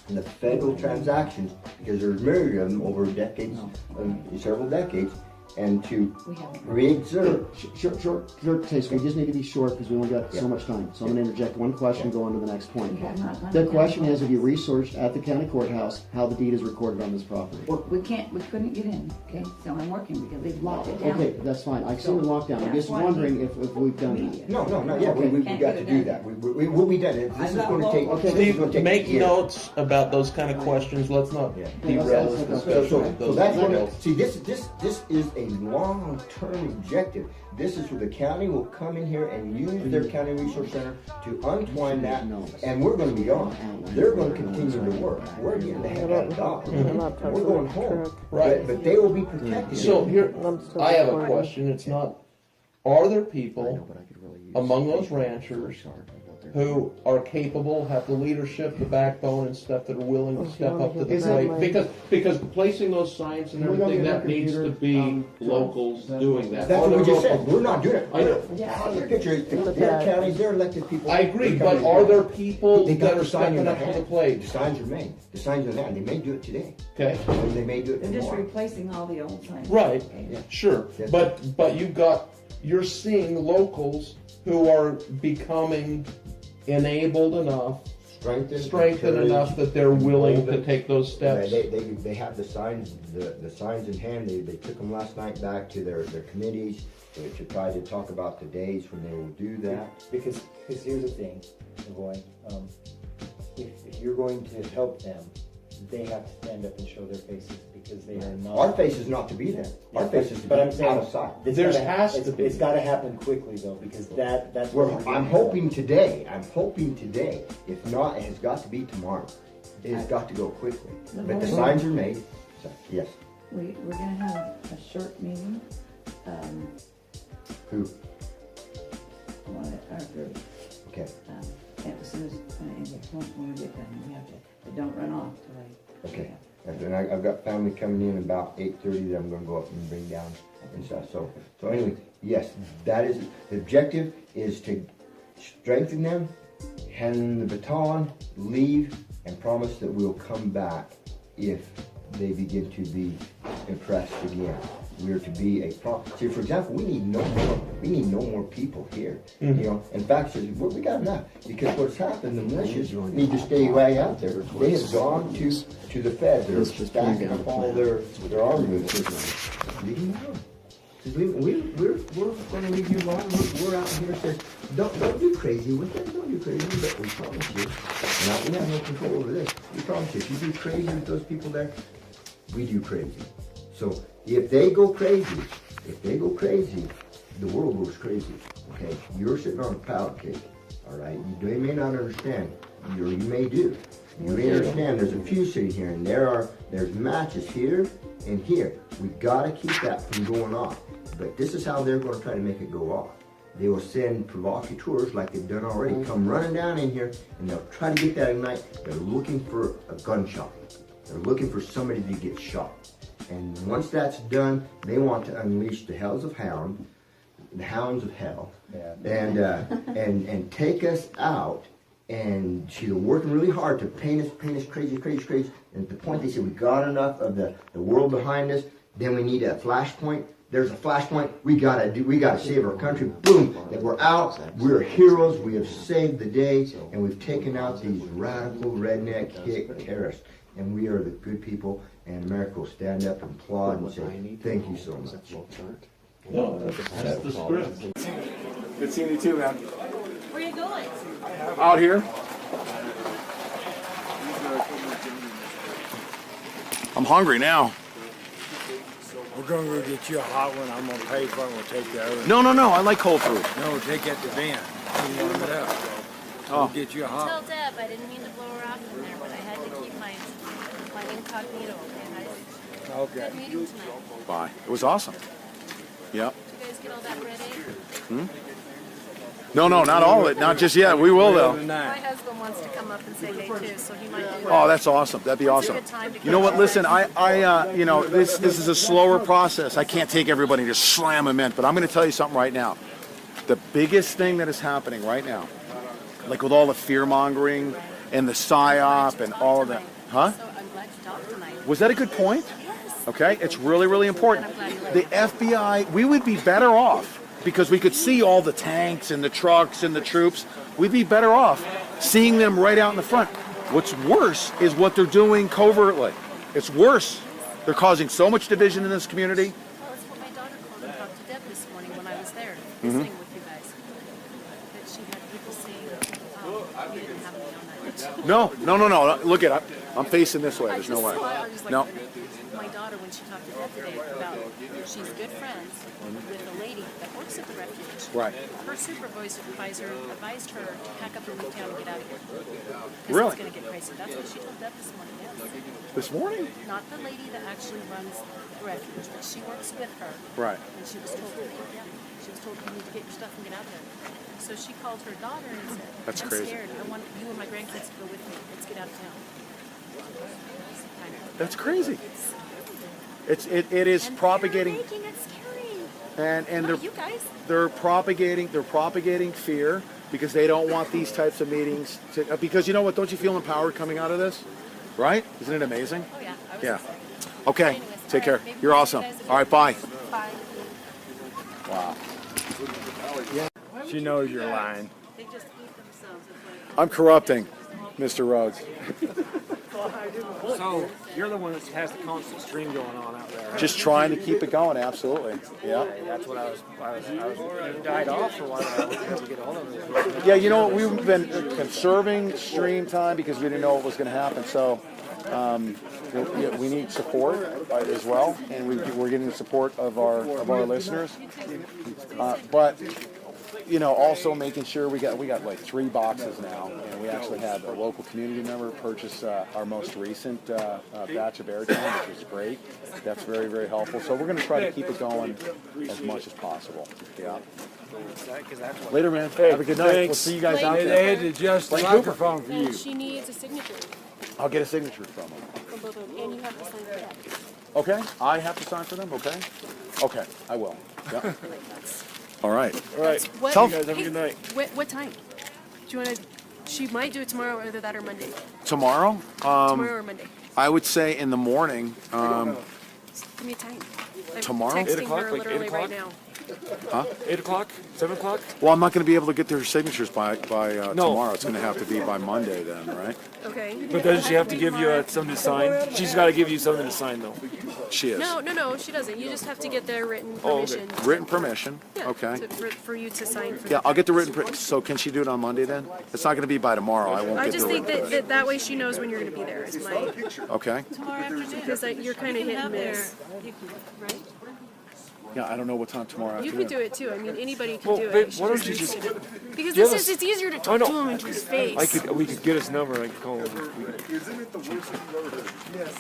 the federal transactions, because there's myriad of them over decades, several decades, and to re-exert. Short taste. We just need to be short because we only got so much time. So I'm going to interject one question and go on to the next point. The question is, have you researched at the county courthouse how the deed is recorded on this property? Well, we couldn't get in, okay? So I'm working because they've locked it down. Okay, that's fine. I've seen the lockdown. I'm just wondering if we've done that. No, yeah, we got to do that. We'll be done. This is going to take. Steve, make notes about those kind of questions. Let's not derail this discussion. So that's what. See, this is a long-term objective. This is where the county will come in here and use their county resource center to untwine that, and we're going to be gone. They're going to continue to work. We're getting the heck out of Dodge. We're going home. Right. But they will be protected. So here, I have a question. It's not, are there people among those ranchers who are capable, have the leadership, the backbone and stuff that are willing to step up to the plate. Because placing those signs and everything, that needs to be locals doing that. That's what we just said. We're not doing it. I know. The picture, the counties, they're elected people. I agree, but are there people that are stepping up to the plate? The signs are made. The signs are there. They may do it today. Okay. They may do it They're just tomorrow. replacing all the old signs. Right. Yeah. Sure. But you're seeing locals who are becoming enabled enough, strengthened enough that they're willing to take those steps. They have the signs in hand. They took them last night back to their committees to try to talk about the days when they will do that. Because here's the thing, LaVoy, if you're going to help them, they have to stand up and show their faces because they are not. Our face is not to be there. Our face is to be out of sight. It's got to happen quickly though, because that's what I'm hoping today. If not, it has got to be tomorrow. It has got to go quickly. But the signs are made. So, yes. We're going to have a short meeting. Who? Our group. Okay. As soon as when we get done, we have to. But don't run off till Okay. And then I've got family coming in about 8:30 that I'm going to go up and bring down and stuff. So anyway, yes, that is the objective, is to strengthen them, hand them the baton, leave, and promise that we'll come back if they begin to be impressed again. We are to be a see, for example, we need no more people here. You know, in fact, we got enough, because what's happened, the militias need to stay way out there. They have gone to the feds. They're stacking up all their armaments. Leave them alone. We're going to leave you alone. We're out here saying, don't do crazy with them. Don't do crazy, but we promise you. Now, we have no control over this. We promise you, if you do crazy with those people there, we do crazy. So if they go crazy, the world goes crazy. Okay, you're sitting on a pound cake. All right, you may not understand. You may do. You may understand. There's a few sitting here, and there's matches here and here. We gotta keep that from going off. But this is how they're going to try to make it go off. They will send provocateurs like they've done already, come running down in here, and they'll try to get that ignite. They're looking for a gunshot. They're looking for somebody to get shot. And once that's done, they want to unleash the hounds of hell, and take us out. And she's working really hard to paint us crazy. And at the point they say we got enough of the world behind us, then we need a flashpoint. There's a flashpoint. We gotta save our country. Boom! And we're out. We're heroes. We have saved the day, and we've taken out these radical redneck hick terrorists. And we are the good people, and America will stand up and applaud and say, thank you so much. No, that's the script. Good seeing you too, man. Where are you going? Out here. I'm hungry now. We're going to go get you a hot one. I'm going to pay for it. We'll take the other. No, I like cold food. No, take it to van. You warm it up. We'll get you a hot Tell Deb I didn't mean to blow her off in there, but I had to keep my incognito. Okay. Good meeting tonight. Bye. It was awesome. Yep. Did you guys get all that ready? No, not all of it. Not just yet. We will though. My husband wants to come up and say hey too, so he might do Oh, that's awesome. That'd be awesome. You know what? Listen, this is a slower process. I can't take everybody and just slam them in, but I'm going to tell you something right now. The biggest thing that is happening right now, like with all the fear mongering and the psyop and all of that, huh? Was that a good point? Yes. Okay, it's really, really important. The FBI, we would be better off because we could see all the tanks and the trucks and the troops. We'd be better off seeing them right out in the front. What's worse is what they're doing covertly. It's worse. They're causing so much division in this community. Well, it's what my daughter called and talked to Deb this morning when I was there visiting with you guys. That she had people saying, you didn't have me on that. No. Look at it. I'm facing this way. There's no way. No. My daughter, when she talked to Deb today about she's good friends with a lady that works at the refuge. Right. Her supervisor advised her to pack up and leave town and get out of here. Really? It's going to get crazy. That's what she told Deb this morning. Yes. This morning? Not the lady that actually runs the refuge, but she works with her. Right. And she was told to leave. Yeah. She was told, you need to get your stuff and get out of there. So she called her daughter and said, That's I'm crazy. scared. I want you and my grandkids to go with me. Let's get out of town. That's crazy. It is propagating. Making it scary. And Not you guys. they're propagating fear because they don't want these types of meetings to, because you know what, don't you feel empowered coming out of this? Right? Isn't it amazing? Oh yeah. Yeah. Okay. Take care. You're awesome. All right, bye. Bye. Wow. She knows you're lying. They just eat themselves. I'm corrupting Mr. Rhodes. So you're the one that has the constant stream going on out there. Just trying to keep it going, absolutely. Yeah. That's what I was you died off for a while. I wasn't able to get a hold of it. Yeah, you know what, we've been conserving stream time because we didn't know what was going to happen. So we need support as well, and we're getting the support of our listeners. But you know, also making sure we got like 3 boxes now, and we actually had a local community member purchase our most recent batch of airtime, which is great. That's very, very helpful. So we're going to try to keep it going as much as possible. Yeah. Later, man. Hey, have a good night. thanks. We'll see you guys out They there. had to adjust the Lane Cooper. microphone for you. And she needs a signature I'll get a signature from them. from both of them, and you have to sign for that. Okay, I have to sign for them. Okay, okay, I will. Yep. All right. All right. What, Tell you guys have a good night. What time? Do you want to? She might do it tomorrow, either that or Monday. Tomorrow? Tomorrow or Monday. I would say in the morning. Give me a time. I'm Tomorrow? texting 8 o'clock, her like literally 8 right o'clock? now. Huh? 8 o'clock? 7 o'clock? Well, I'm not going to be able to get their signatures by tomorrow. It's going to have to be by Monday then, right? Okay. But doesn't she have to give you something to sign? She's got to give you something to sign, though. She is. No, she doesn't. You just have to get their written Oh, okay. permission. Written permission. Yeah, Okay. for you to sign for Yeah, the I'll get the written. So can she do it on Monday then? It's not going to be by tomorrow. I won't I get just the think written. that way she knows when you're going to be there. Is my Okay. because you're kind of hit and miss. Right? Yeah, I don't know what time tomorrow You afternoon. could do it too. I mean, anybody can Well, do babe, it. why don't you just Because give it's easier to I talk know. to him into his face. We could get his number. I could call him. Isn't it the worst thing you've ever heard? Yes.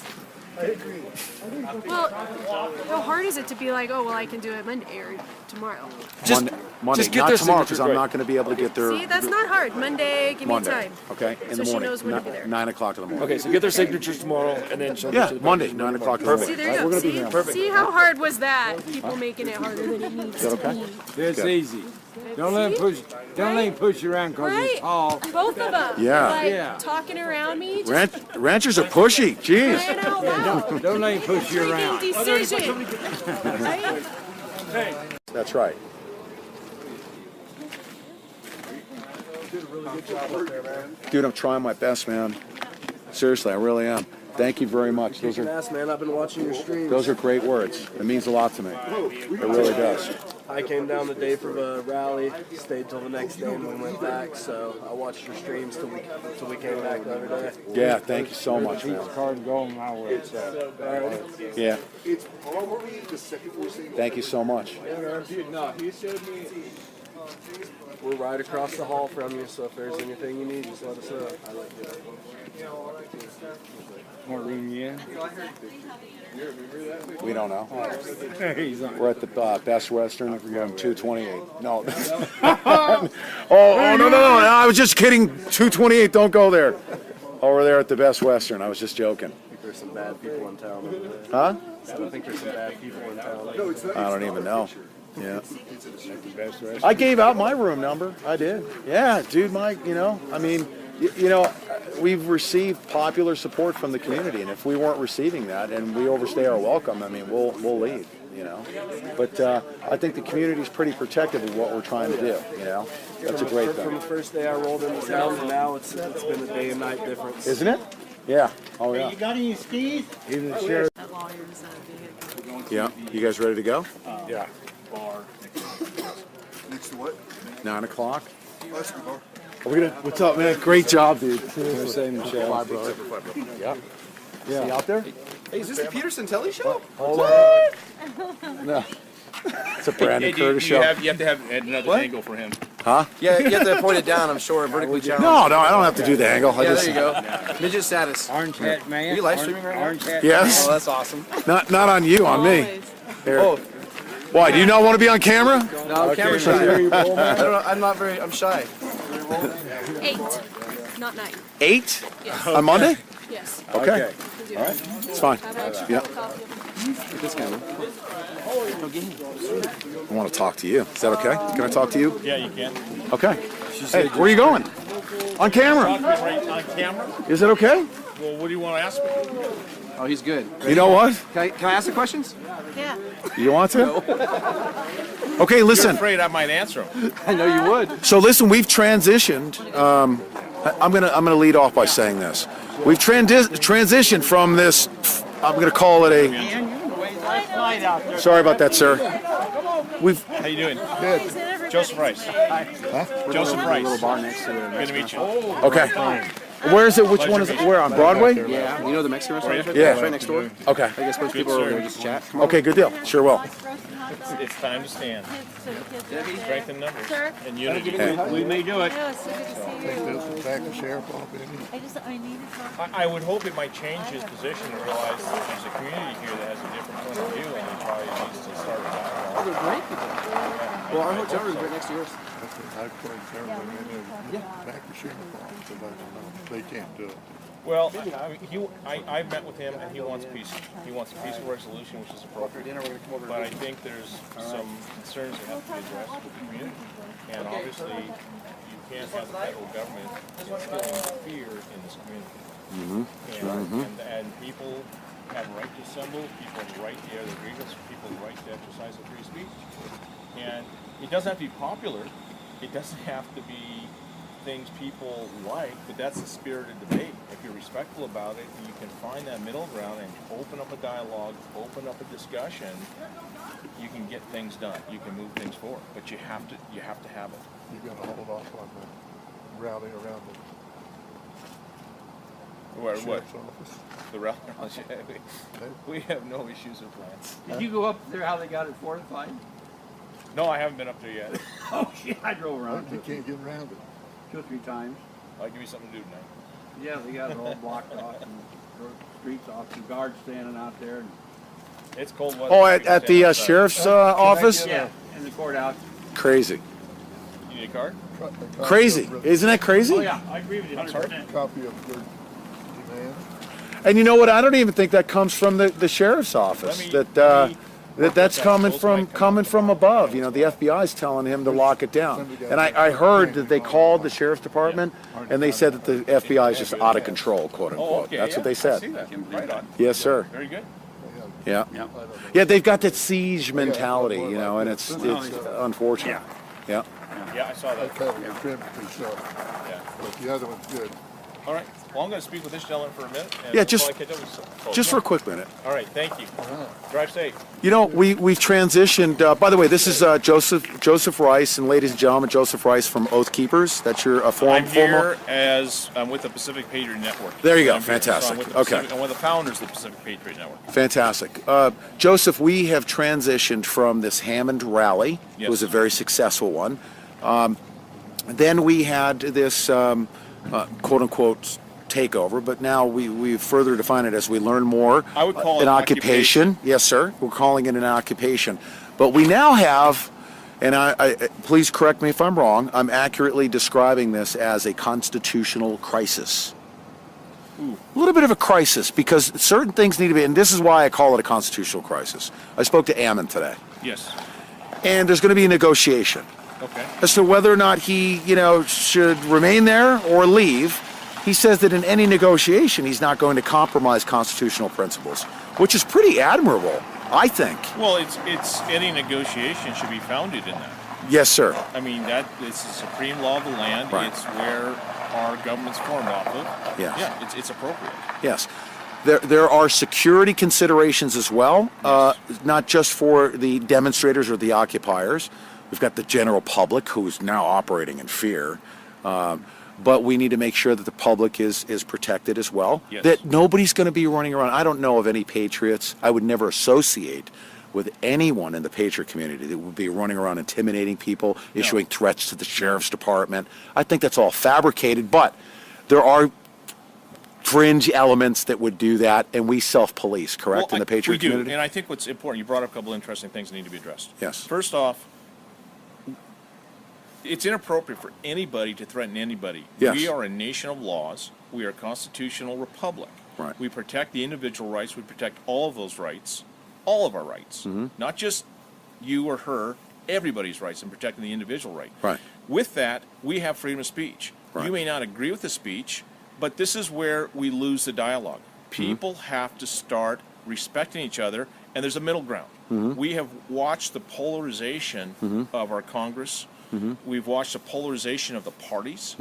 I agree. Well, how hard is it to be like, oh, well, I can do it Monday or tomorrow? Monday, just get not their tomorrow because signatures I'm right. not going to be able to get their. See, that's not hard. Monday, give Monday. me time. Okay, in So the she morning. knows when to be there. 9 o'clock in the morning. Okay, so get their signatures tomorrow, and then she'll Yeah, get you Monday, 9 o'clock in the morning. See, there you Right, go. we're gonna be See, here. Perfect. see how hard was that? People making it harder than it needs Is that to okay? be. That's Good. easy. Don't let him push. Don't let him push you around because Right? he's tall. Both of them. Yeah. Like, Yeah. talking around me. Just Ranchers are pushy. Jeez. crying out loud. Don't let him push you around. Freaking decision. Right? That's right. Dude, I'm trying my best, man. Seriously, I really am. Thank you very much. Those are Man, I've been watching your streams. those are great words. It means a lot to me. It really does. I came down the day for the rally, stayed till the next day and then went back. So I watched your streams till we came back the other day. Yeah, thank you so much, man. Card going my way. So. Yeah, It's probably the second worst thing. thank you so much. No, he showed me. We're right across the hall from you, so if there's anything you need, just let us know. Want to ring you in? We don't know. He's on. We're at the Best Western. We're going 228. No. oh, no. I was just kidding. 228, don't go there. Over there at the Best Western. I was just joking. I think there's some bad people in town over there. Huh? So I think there's some bad people in town. I don't even know. Yeah. I gave out my room number. I did. Yeah, dude, I mean, we've received popular support from the community, and if we weren't receiving that and we overstay our welcome, I mean, we'll leave, But I think the community's pretty protective of what we're trying to do, That's a great From thing. the first day I rolled into town to now, it's been a day and night difference. Isn't it? Yeah. Oh, yeah. You got any skis? Even the sheriff. Yeah. You guys ready to go? Yeah. Next to what? 9 o'clock. Let's go. What's up, man? Great job, dude. Same, Michelle. Bye, brother. Yeah. Yeah. See out there? Hey, is this the Peterson Telly show? What? No. It's a Brandon Curtis show. You have to have another angle for him. Huh? Yeah, you have to point it down, I'm sure, vertically challenged. No, I don't have to do the angle. Yeah, there you go. Midget status. Orange hat, man. Are you live streaming right now? Orange hat. Yes. Oh, that's awesome. Not on you, on me. Here. Oh, Why? Do you not want to be on camera? No, I'm camera shy. I'm shy. 8, not 9. 8? Yes. On Monday? Yes. Okay. All right. It's fine. Yeah. This camera. I want to talk to you. Is that okay? Can I talk to you? Yeah, you can. Okay. Hey, where are you going? On camera. Right on camera? Is it okay? Well, what do you want to ask me? Oh, he's good. You know what? Can I ask the questions? Yeah. You want to? Okay, listen. You're afraid I might answer them. I know you would. So listen, we've transitioned. I'm gonna lead off by saying this. We've transitioned from this. I'm gonna call it a. Sorry about that, sir. How you doing? Good. Joseph Rice. Hi. Joseph Rice. Little bar next to Good to meet you. Okay. Where is it? Which one is it? Where, on Broadway? Yeah. You know the Mexican restaurant? Yeah. It's right next door. Okay. I guess most people are over there just chat. Come on. Okay, good deal. Sure will. It's time to stand. Strength in numbers and unity. We may do it. Yeah, it's so good to see you. I would hope it might change his position and realize that there's a community here that has a different point of view, and he probably needs to start a Oh, dialogue. they're great people. Well, our hotel room is right next to yours. They can't do it. Well, I've met with him, and he wants peace. He wants a peaceful resolution, which is appropriate. But I think there's some concerns that have to be addressed with the community. And obviously, you can't have the federal government instilling fear in this community. And people have a right to assemble, people have a right to air their grievance, people have a right to exercise their free speech. And it doesn't have to be popular. It doesn't have to be things people like, but that's the spirited debate. If you're respectful about it, you can find that middle ground and open up a dialogue, open up a discussion. You can get things done. You can move things forward, but you have to have it. You got to hold off on the rally around the Sheriff's office. The rally. We have no issues with plans. Did you go up there how they got it fortified? No, I haven't been up there yet. Oh, shit, I drove around. You can't get around it. 2 or 3 times. I'll give you something to do tonight. Yeah, they got it all blocked off and streets off, some guards standing out there. And it's cold weather. Oh, at the sheriff's office? Yeah, in the courthouse. Crazy. You need a card? Crazy. Isn't that crazy? Oh, yeah, I agree with you. 100%. Copy of your demand. And you know what? I don't even think that comes from the sheriff's office. That's coming from above. You know, the FBI's telling him to lock it down. And I heard that they called the sheriff's department and they said that the FBI is just out of control, quote unquote. Okay, That's what they said. I see that. Right on. Yes, sir. Very good. Yeah. Yeah, they've got that siege mentality, you know, and it's unfortunate. Yeah. Yeah, I saw that. Yeah. But the other one's good. All right. Well, I'm going to speak with this gentleman for a minute. And Yeah, just for a quick minute. All right. Thank you. Drive safe. You know, we've transitioned. By the way, this is Joseph Rice, and ladies and gentlemen, Joseph Rice from Oath Keepers. That's your I'm here I'm with the Pacific Patriot Network. There you go. Fantastic. Okay. I'm one of the founders of the Pacific Patriot Network. Fantastic. Joseph, we have transitioned from this Hammond rally. Yes. It was a very successful one. Then we had this quote-unquote takeover, but now we further define it as we learn more. I would call it an occupation. Yes, sir. We're calling it an occupation. But we now have, and I please correct me if I'm wrong, I'm accurately describing this as a constitutional crisis. A little bit of a crisis, because certain things need to be, and this is why I call it a constitutional crisis. I spoke to Ammon today. Yes. And there's going to be a negotiation. Okay. As to whether or not he, should remain there or leave. He says that in any negotiation, he's not going to compromise constitutional principles, which is pretty admirable, I think. Well, it's any negotiation should be founded in that. Yes, sir. I mean, it's the supreme law of the land. Right. It's where our government's formed off of. Yes. Yeah, it's appropriate. Yes. There are security considerations as well, not just for the demonstrators or the occupiers. We've got the general public who's now operating in fear. But we need to make sure that the public is protected as well. Yes. That nobody's going to be running around. I don't know of any patriots. I would never associate with anyone in the patriot community that would be running around intimidating people, issuing threats to the sheriff's department. I think that's all fabricated, but there are fringe elements that would do that, and we self-police, correct, in the Patriot we do, community? and I think what's important, you brought up a couple interesting things that need to be addressed. Yes. First off, it's inappropriate for anybody to threaten anybody. Yes. We are a nation of laws. We are a constitutional republic. Right. We protect the individual rights. We protect all of those rights, all of our rights, not just you or her, everybody's rights, and protecting the individual right. Right. With that, we have freedom of speech. Right. You may not agree with the speech, but this is where we lose the dialogue. People have to start respecting each other, and there's a middle ground. We have watched the polarization of our Congress. We've watched the polarization of the parties,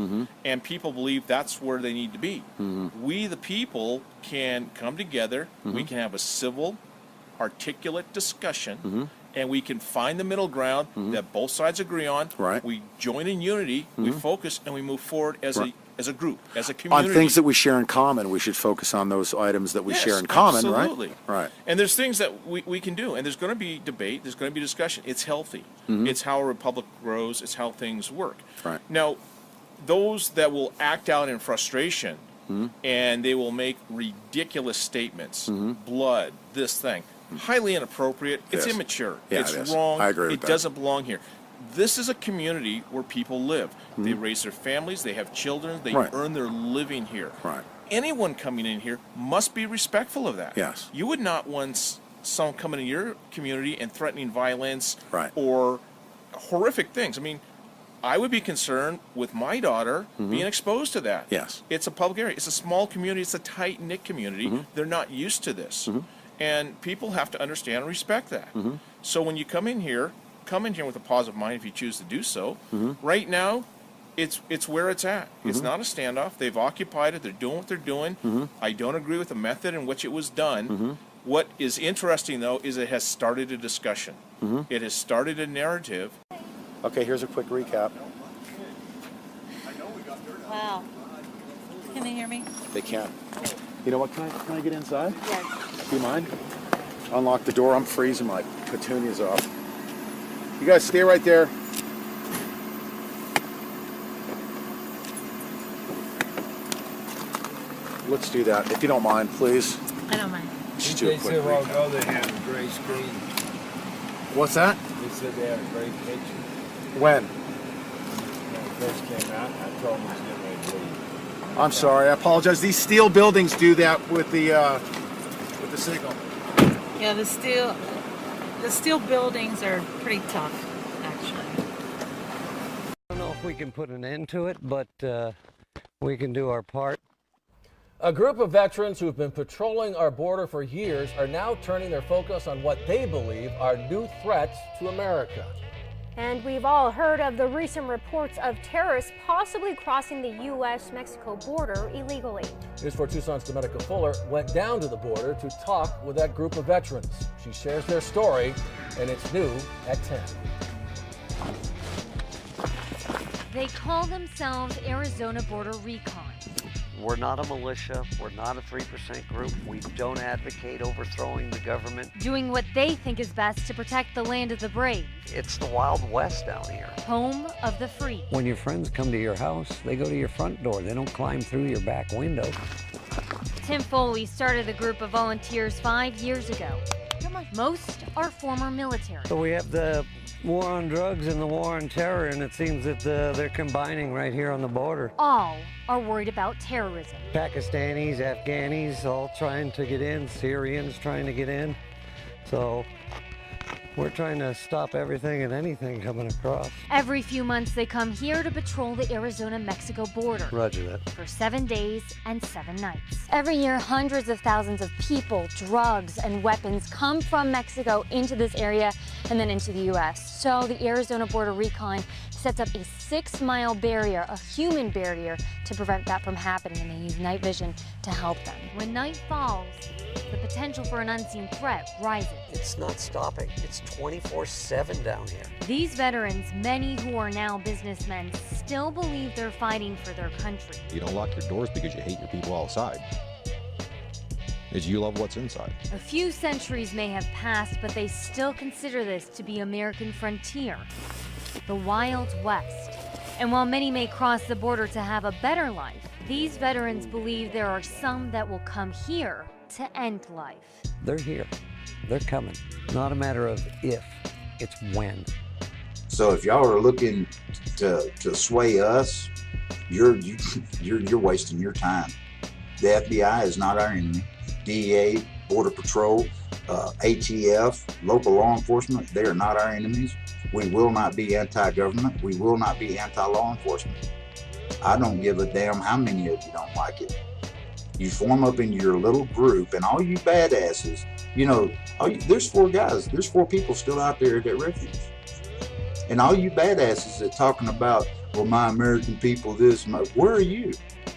and people believe that's where they need to be. We, the people, can come together. We can have a civil, articulate discussion, and we can find the middle ground that both sides agree on. Right. We join in unity, we focus, and we move forward as a group, as a community. On things that we share in common, we should focus on those items that we share in common, absolutely. Right? And there's things that we can do, and there's going to be debate, there's going to be discussion. It's healthy. It's how a republic grows, it's how things work. Right. Now, those that will act out in frustration, and they will make ridiculous statements, blood, this thing, highly inappropriate, it's Yes. immature, Yeah, it's it is. wrong, I agree with it that. doesn't belong here. This is a community where people live. They raise their families, they have children, they Right. earn their living here. Right. Anyone coming in here must be respectful of that. Yes. You would not want someone coming in your community and threatening violence Right. or horrific things. I mean, I would be concerned with my daughter being exposed to that. Yes. It's a public area. It's a small community. It's a tight-knit community. They're not used to this. And people have to understand and respect that. So when you come in here with a positive mind if you choose to do so. Right now, it's where it's at. It's not a standoff. They've occupied it. They're doing what they're doing. I don't agree with the method in which it was done. What is interesting, though, is it has started a discussion. It has started a narrative. Okay, here's a quick recap. Wow. Can they hear me? They can. You know what? Can I get inside? Yes. Do you mind? Unlock the door. I'm freezing my petunias off. You guys stay right there. Let's do that, if you don't mind, please. I don't mind. Just do a They quick said a while recap. ago they had a gray screen. What's that? They said they had a great picture. When? When it first came out, I told them it was getting ready to leave. I'm sorry. I apologize. These steel buildings do that with the signal. Yeah, the steel buildings are pretty tough, actually. I don't know if we can put an end to it, but we can do our part. A group of veterans who've been patrolling our border for years are now turning their focus on what they believe are new threats to America. And we've all heard of the recent reports of terrorists possibly crossing the U.S.-Mexico border illegally. News 4 Tucson's Domenica Fuller went down to the border to talk with that group of veterans. She shares their story, and it's new at 10. They call themselves Arizona Border Recon. We're not a militia. We're not a 3% group. We don't advocate overthrowing the government. Doing what they think is best to protect the land of the brave. It's the Wild West down here. Home of the free. When your friends come to your house, they go to your front door. They don't climb through your back window. Tim Foley started the group of volunteers 5 years ago. Most are former military. So we have the war on drugs and the war on terror, and it seems that they're combining right here on the border. All are worried about terrorism. Pakistanis, Afghanis, all trying to get in, Syrians trying to get in. So we're trying to stop everything and anything coming across. Every few months they come here to patrol the Arizona-Mexico border. Roger that. For 7 days and 7 nights. Every year, hundreds of thousands of people, drugs, and weapons come from Mexico into this area and then into the U.S. So the Arizona Border Recon sets up a 6-mile barrier, a human barrier, to prevent that from happening, and they use night vision to help them. When night falls, the potential for an unseen threat rises. It's not stopping. It's 24/7 down here. These veterans, many who are now businessmen, still believe they're fighting for their country. You don't lock your doors because you hate your people outside. Is you love what's inside. A few centuries may have passed, but they still consider this to be American frontier, the Wild West. And while many may cross the border to have a better life, These veterans believe there are some that will come here to end life. They're here. They're coming. Not a matter of if, it's when. So if y'all are looking to sway us, you're wasting your time. The FBI is not our enemy. DEA, Border Patrol, ATF, local law enforcement, they are not our enemies. We will not be anti-government. We will not be anti-law enforcement. I don't give a damn how many of you don't like it. You form up into your little group, and all you badasses, you know, there's 4 guys, there's 4 people still out there at that refuge. And all you badasses that talking about, well, my American people, where are you?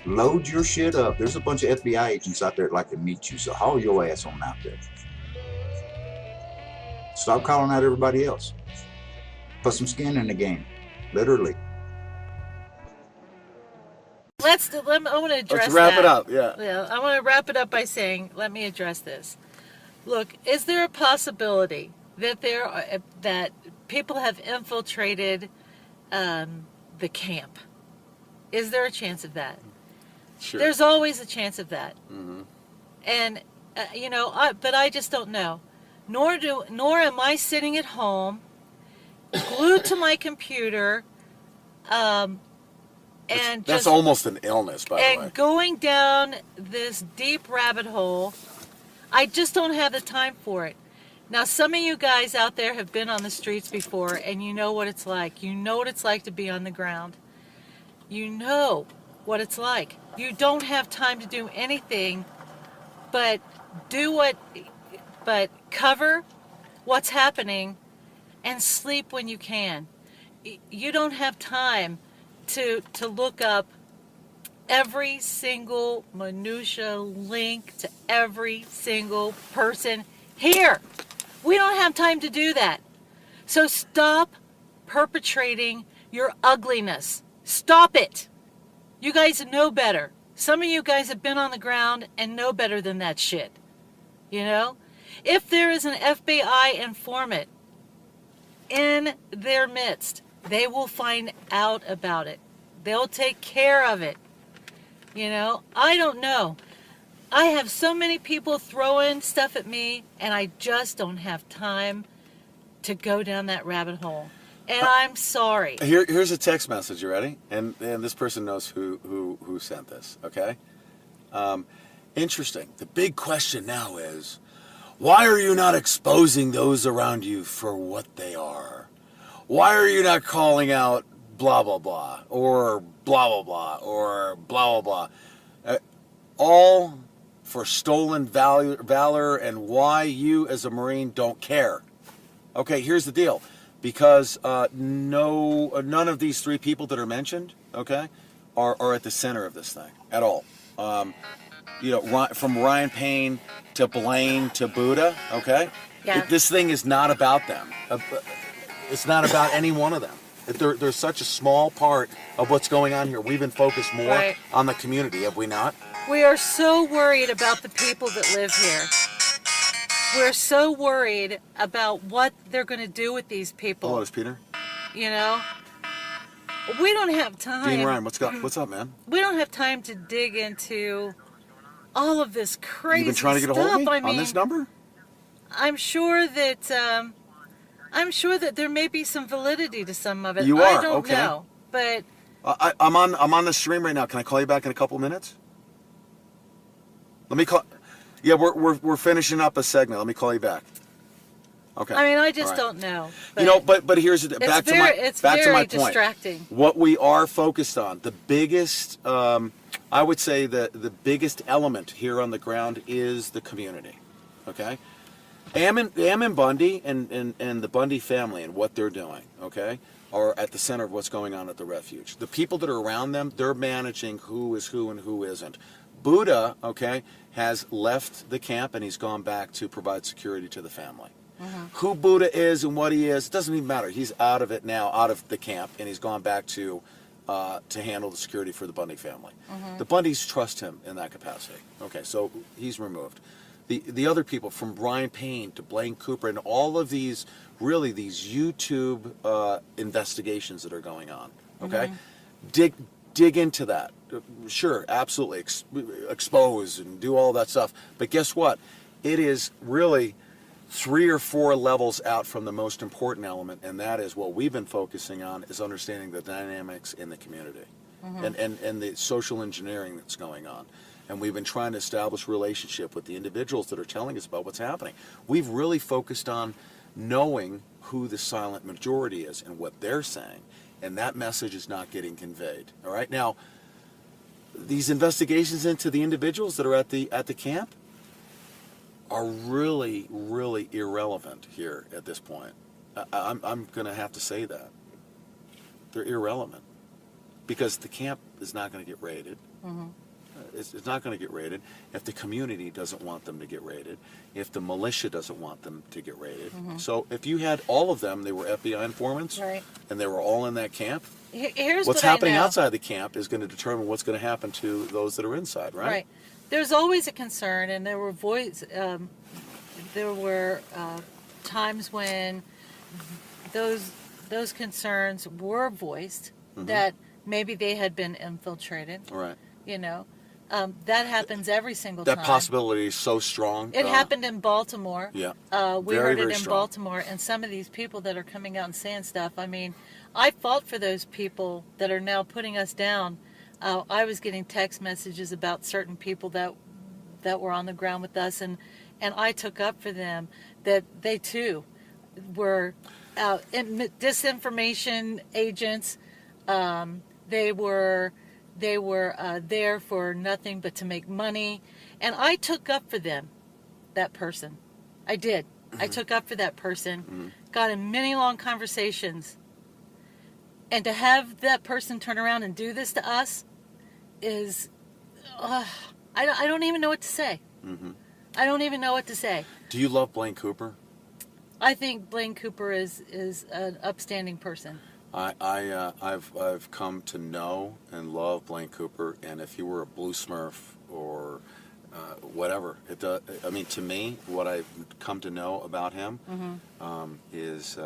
Load your shit up. There's a bunch of FBI agents out there that like to meet you, so haul your ass on out there. Stop calling out everybody else. Put some skin in the game, literally. I want to address Let's wrap that. it up, yeah. I want to wrap it up by saying, let me address this. Look, is there a possibility that that people have infiltrated the camp? Is there a chance of that? Sure. There's always a chance of that. Mm-hmm. And you know, but I just don't know. Nor am I sitting at home, glued to my computer, and That's just almost an illness, by the way. and going down this deep rabbit hole. I just don't have the time for it. Now, some of you guys out there have been on the streets before, and you know what it's like. You know what it's like to be on the ground. You know what it's like. You don't have time to do anything but cover what's happening and sleep when you can. You don't have time to look up every single minutia link to every single person here. We don't have time to do that. So stop perpetrating your ugliness. Stop it. You guys know better. Some of you guys have been on the ground and know better than that shit. You know? If there is an FBI informant in their midst, they will find out about it. They'll take care of it. You know? I don't know. I have so many people throwing stuff at me, and I just don't have time to go down that rabbit hole. And I'm sorry. Here's a text message. You ready? And this person knows who sent this. Okay. Interesting. The big question now is, why are you not exposing those around you for what they are? Why are you not calling out blah blah blah or blah blah blah or blah blah blah? All for stolen valor and why you as a Marine don't care. Okay, here's the deal. Because none of these 3 people that are mentioned, okay, are at the center of this thing at all. You know, from Ryan Payne to Blaine to Buddha, okay? Yeah. This thing is not about them. It's not about any one of them. They're such a small part of what's going on here. We've been focused more on the community, have we not? We are so worried about the people that live here. We're so worried about what they're going to do with these people. Hello, it's Peter. You know? We don't have time. Dean Ryan, what's up, man? We don't have time to dig into all of this crazy You've been trying to get a hold of me on this number? I'm sure that there may be some validity to some of it. You are? I don't Okay. know, but I'm on the stream right now. Can I call you back in a couple minutes? Let me call. Yeah, we're finishing up a segment. Let me call you back. Okay. I mean, I just All right. don't know. You know, but here's the back to my it's back to very my point. distracting. What we are focused on, the biggest, I would say the biggest element here on the ground is the community. Okay. Ammon Bundy and the Bundy family and what they're doing, okay, are at the center of what's going on at the refuge. The people that are around them, they're managing who is who and who isn't. Buddha, okay, has left the camp and he's gone back to provide security to the family. Who Buddha is and what he is, it doesn't even matter. He's out of it now, out of the camp, and he's gone back to handle the security for the Bundy family. The Bundys trust him in that capacity. Okay, so he's removed. The other people, from Brian Payne to Blaine Cooper, and all of these, really these YouTube investigations that are going on, okay? Dig into that. sure, absolutely expose and do all that stuff. But guess what? It is really 3 or 4 levels out from the most important element, and that is what we've been focusing on, is understanding the dynamics in the community and the social engineering that's going on. And we've been trying to establish relationship with the individuals that are telling us about what's happening. We've really focused on knowing who the silent majority is and what they're saying, and that message is not getting conveyed. All right, now these investigations into the individuals that are at the camp are really, really irrelevant here at this point. I'm going to have to say that they're irrelevant because the camp is not going to get raided. It's not going to get raided if the community doesn't want them to get raided, if the militia doesn't want them to get raided. So if you had all of them, they were FBI informants, and they were all in that camp, Here's what's what happening I know. outside the camp is going to determine what's going to happen to those that are inside, right? Right. There's always a concern, and there were times when those concerns were voiced that maybe they had been infiltrated. Right. You know, that happens every single time. That possibility is so strong. It happened in Baltimore. Yeah. We Very, heard it very in strong. Baltimore, and some of these people that are coming out and saying stuff. I mean, I fought for those people that are now putting us down. I was getting text messages about certain people that were on the ground with us, and I took up for them that they too were disinformation agents. They were there for nothing but to make money, and I took up for them, that person. I did. I took up for that person, got in many long conversations, and to have that person turn around and do this to us is, I don't even know what to say. I don't even know what to say. Do you love Blaine Cooper? I think Blaine Cooper is an upstanding person. I've come to know and love Blaine Cooper, and if he were a blue Smurf or whatever, I mean, to me, what I've come to know about him is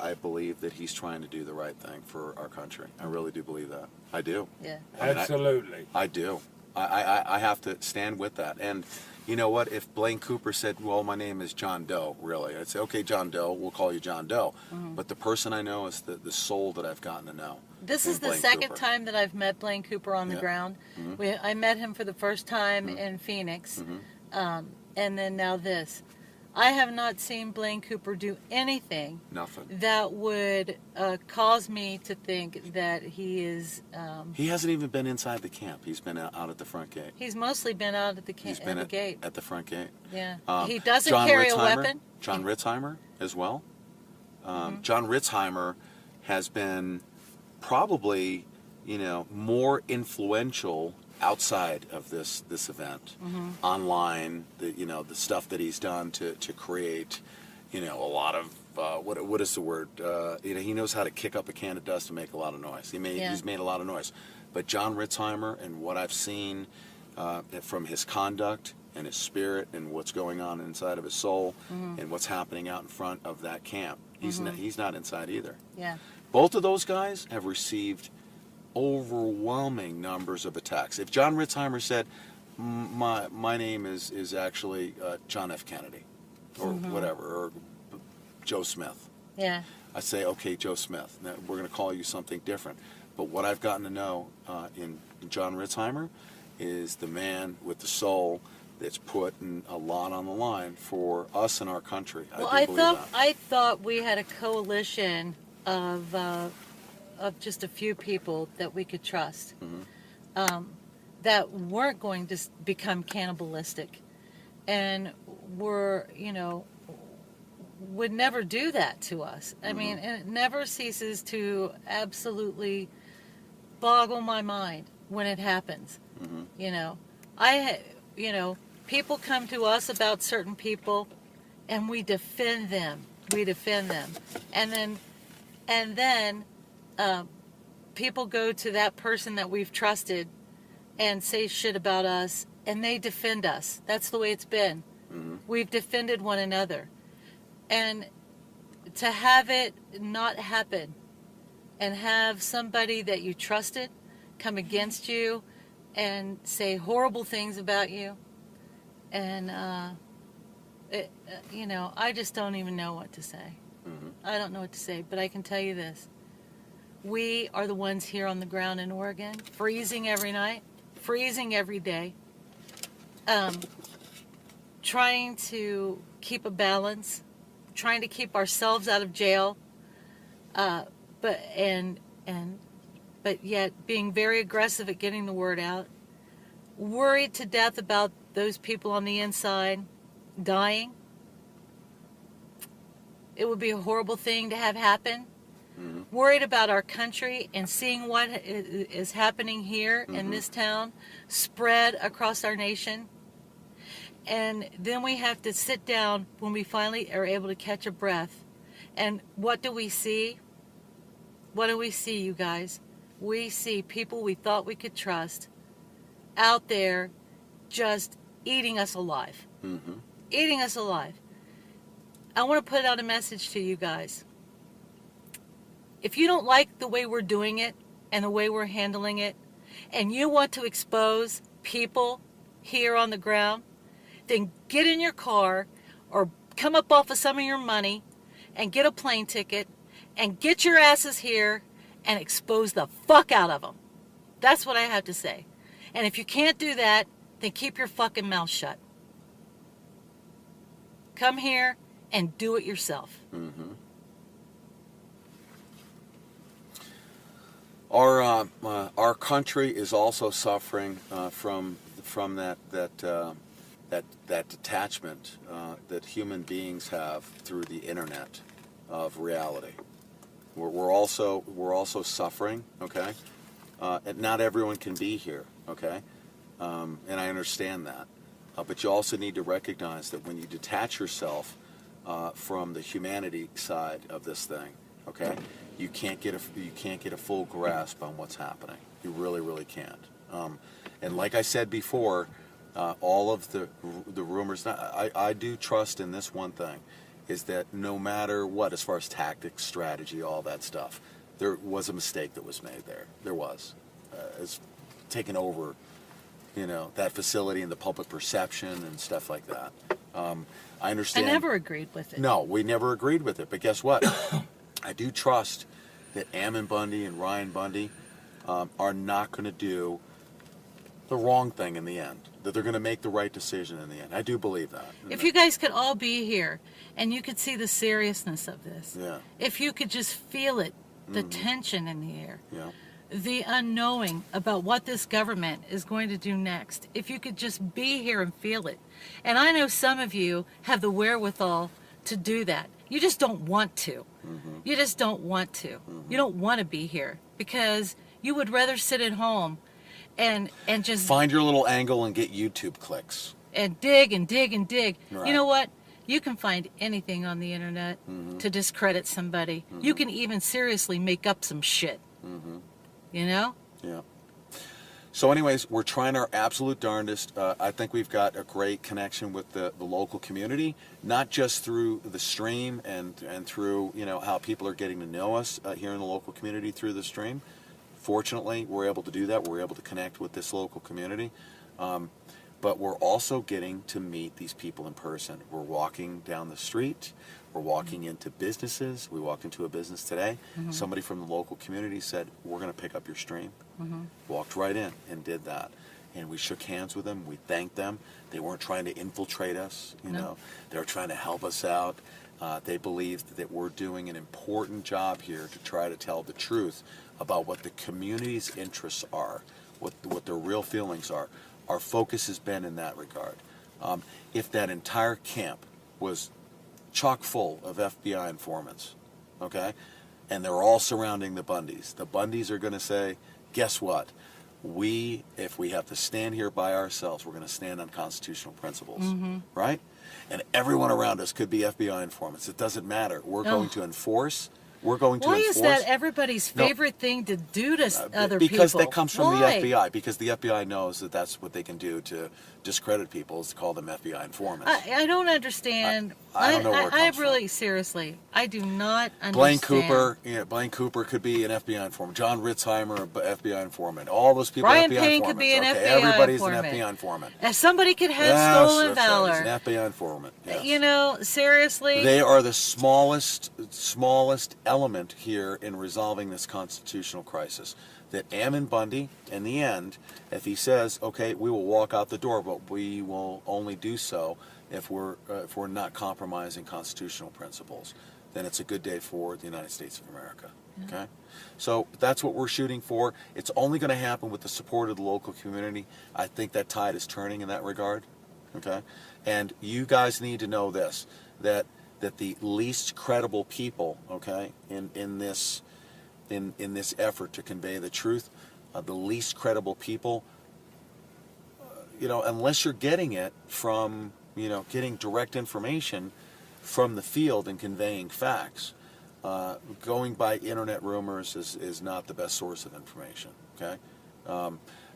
I believe that he's trying to do the right thing for our country. I really do believe that. I do. Yeah. Absolutely. I do. I have to stand with that. And you know what? If Blaine Cooper said, well, my name is John Doe, really, I'd say, okay, John Doe, we'll call you John Doe. But the person I know is the soul that I've gotten to know. This is the second time that I've met Blaine Cooper on the ground. I met him for the first time in Phoenix, and then now this. I have not seen Blaine Cooper do anything that would cause me to think that he is... he hasn't even been inside the camp. He's been out at the front gate. He's mostly been out at the gate. At the front gate. Yeah. He doesn't carry a weapon. John Ritzheimer as well. John Ritzheimer has been probably, more influential outside of this event, online, the stuff that he's done to create, a lot of what is the word? He knows how to kick up a can of dust and make a lot of noise. He's made a lot of noise. But John Ritzheimer and what I've seen from his conduct and his spirit and what's going on inside of his soul and what's happening out in front of that camp, he's not inside either. Yeah. Both of those guys have received overwhelming numbers of attacks. If John Ritzheimer said, my name is actually John F. Kennedy, or whatever, or Joe Smith. Yeah. I say, okay, Joe Smith. Now, we're going to call you something different. But what I've gotten to know in John Ritzheimer is the man with the soul that's putting a lot on the line for us and our country. Well, I thought we had a coalition of just a few people that we could trust, that weren't going to become cannibalistic, and would never do that to us. I mean, and it never ceases to absolutely boggle my mind when it happens. People come to us about certain people, and we defend them. And then people go to that person that we've trusted and say shit about us, and they defend us. That's the way it's been. We've defended one another. And to have it not happen and have somebody that you trusted come against you and say horrible things about you. And, you know, I just don't even know what to say. I don't know what to say, but I can tell you this. We are the ones here on the ground in Oregon, freezing every night, freezing every day, trying to keep a balance, trying to keep ourselves out of jail, but yet being very aggressive at getting the word out, worried to death about those people on the inside dying. It would be a horrible thing to have happen. Worried about our country and seeing what is happening here in this town spread across our nation. And then we have to sit down when we finally are able to catch a breath. And what do we see? What do we see, you guys? We see people we thought we could trust out there just eating us alive. Eating us alive. I want to put out a message to you guys. If you don't like the way we're doing it and the way we're handling it, and you want to expose people here on the ground, then get in your car or come up off of some of your money and get a plane ticket and get your asses here and expose the fuck out of them. That's what I have to say. And if you can't do that, then keep your fucking mouth shut. Come here and do it yourself. Our country is also suffering from that detachment that human beings have through the internet of reality. We're also suffering. Okay, and not everyone can be here. Okay, and I understand that, but you also need to recognize that when you detach yourself from the humanity side of this thing, okay, you can't get a full grasp on what's happening. You really can't. And like I said before, all of the rumors. I do trust in this one thing, is that no matter what, as far as tactics, strategy, all that stuff, there was a mistake that was made there. There was. It's taken over, you know, that facility and the public perception and stuff like that. I understand. I never agreed with it. No, we never agreed with it. But guess what? I do trust that Ammon Bundy and Ryan Bundy are not going to do the wrong thing in the end. That they're going to make the right decision in the end. I do believe that. If you guys could all be here and you could see the seriousness of this. Yeah. If you could just feel it, the tension in the air. Yeah. The unknowing about what this government is going to do next. If you could just be here and feel it. And I know some of you have the wherewithal to do that. You just don't want to. You just don't want to. You don't want to be here because you would rather sit at home and just find your little angle and get YouTube clicks. And dig and dig and dig. Right. You know what? You can find anything on the internet to discredit somebody. You can even seriously make up some shit. You know? Yeah. So anyways, we're trying our absolute darndest. I think we've got a great connection with the local community, not just through the stream and through, you know, how people are getting to know us here in the local community through the stream. Fortunately, we're able to do that. We're able to connect with this local community. But we're also getting to meet these people in person. We're walking down the street. We're walking into businesses. We walked into a business today. Somebody from the local community said, we're going to pick up your stream. Walked right in and did that. And we shook hands with them. We thanked them. They weren't trying to infiltrate us. You know, they were trying to help us out. They believed that we're doing an important job here to try to tell the truth about what the community's interests are, what their real feelings are. Our focus has been in that regard. If that entire camp was chock full of FBI informants, okay, and they're all surrounding the Bundys are going to say, guess what? If we have to stand here by ourselves, we're going to stand on constitutional principles, right? And everyone around us could be FBI informants. It doesn't matter. We're going to enforce We're going to Why enforce. is that everybody's favorite thing to do to other people? Because that comes from Why? the FBI. Because the FBI knows that that's what they can do to discredit people, is to call them FBI informants. I don't understand. I don't know where it comes really, seriously, I do not understand. Blaine Cooper could be an FBI informant. John Ritzheimer, an FBI informant. All those people Brian are FBI Payne informants. could be an FBI Everybody's informant. an FBI informant. If somebody could have stolen That's right. valor. He's an FBI informant. Yes. You know, seriously. They are the smallest element here in resolving this constitutional crisis. That Ammon Bundy, in the end, if he says, okay, we will walk out the door, but we will only do so if we're not compromising constitutional principles, then it's a good day for the United States of America. Okay? So that's what we're shooting for. It's only going to happen with the support of the local community. I think that tide is turning in that regard. Okay? And you guys need to know this, that the least credible people, okay, in this effort to convey the truth, the least credible people, unless you're getting it from, getting direct information from the field and conveying facts, going by internet rumors is not the best source of information, okay?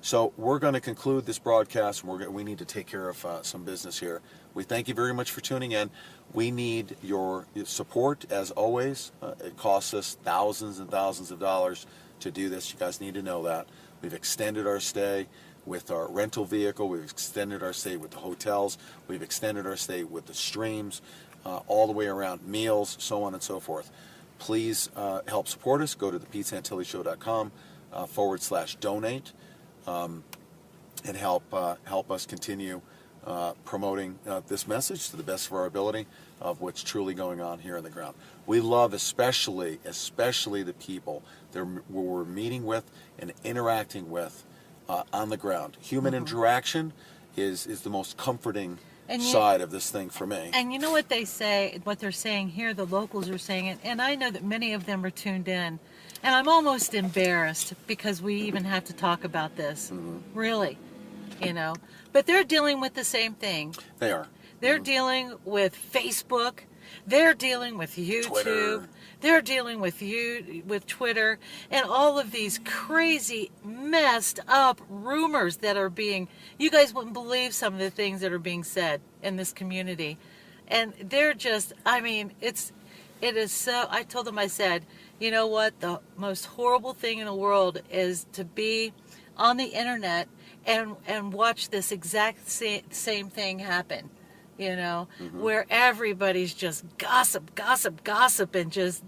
So we're going to conclude this broadcast, and we need to take care of some business here. We thank you very much for tuning in. We need your support, as always. It costs us thousands and thousands of dollars to do this. You guys need to know that. We've extended our stay with our rental vehicle. We've extended our stay with the hotels. We've extended our stay with the streams, all the way around, meals, so on and so forth. Please help support us. Go to thePeteSantilliShow.com /donate and help us continue promoting this message to the best of our ability of what's truly going on here on the ground. We love especially the people that we're meeting with and interacting with on the ground. Human interaction is the most comforting side of this thing for me. And you know what they say, what they're saying here, the locals are saying it, and I know that many of them are tuned in. And I'm almost embarrassed because we even have to talk about this. Really. But they're dealing with the same thing. They are. They're dealing with Facebook. They're dealing with YouTube. Twitter. They're dealing with Twitter, and all of these crazy, messed up rumors that are being. You guys wouldn't believe some of the things that are being said in this community, and they're just. I mean, it is so. I told them. I said, you know what? The most horrible thing in the world is to be on the internet and watch this exact same thing happen. Where everybody's just gossip, and just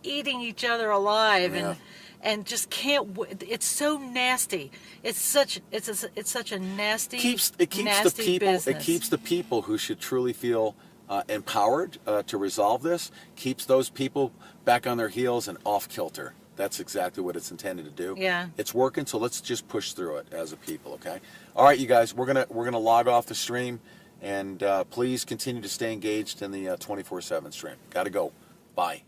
eating each other alive, and just can't. It's so nasty. It's such a nasty. It keeps the people. Business. It keeps the people who should truly feel empowered to resolve this. Keeps those people back on their heels and off kilter. That's exactly what it's intended to do. Yeah. It's working, so let's just push through it as a people, okay? All right, you guys, we're gonna log off the stream, and please continue to stay engaged in the 24/7 stream. Gotta go. Bye.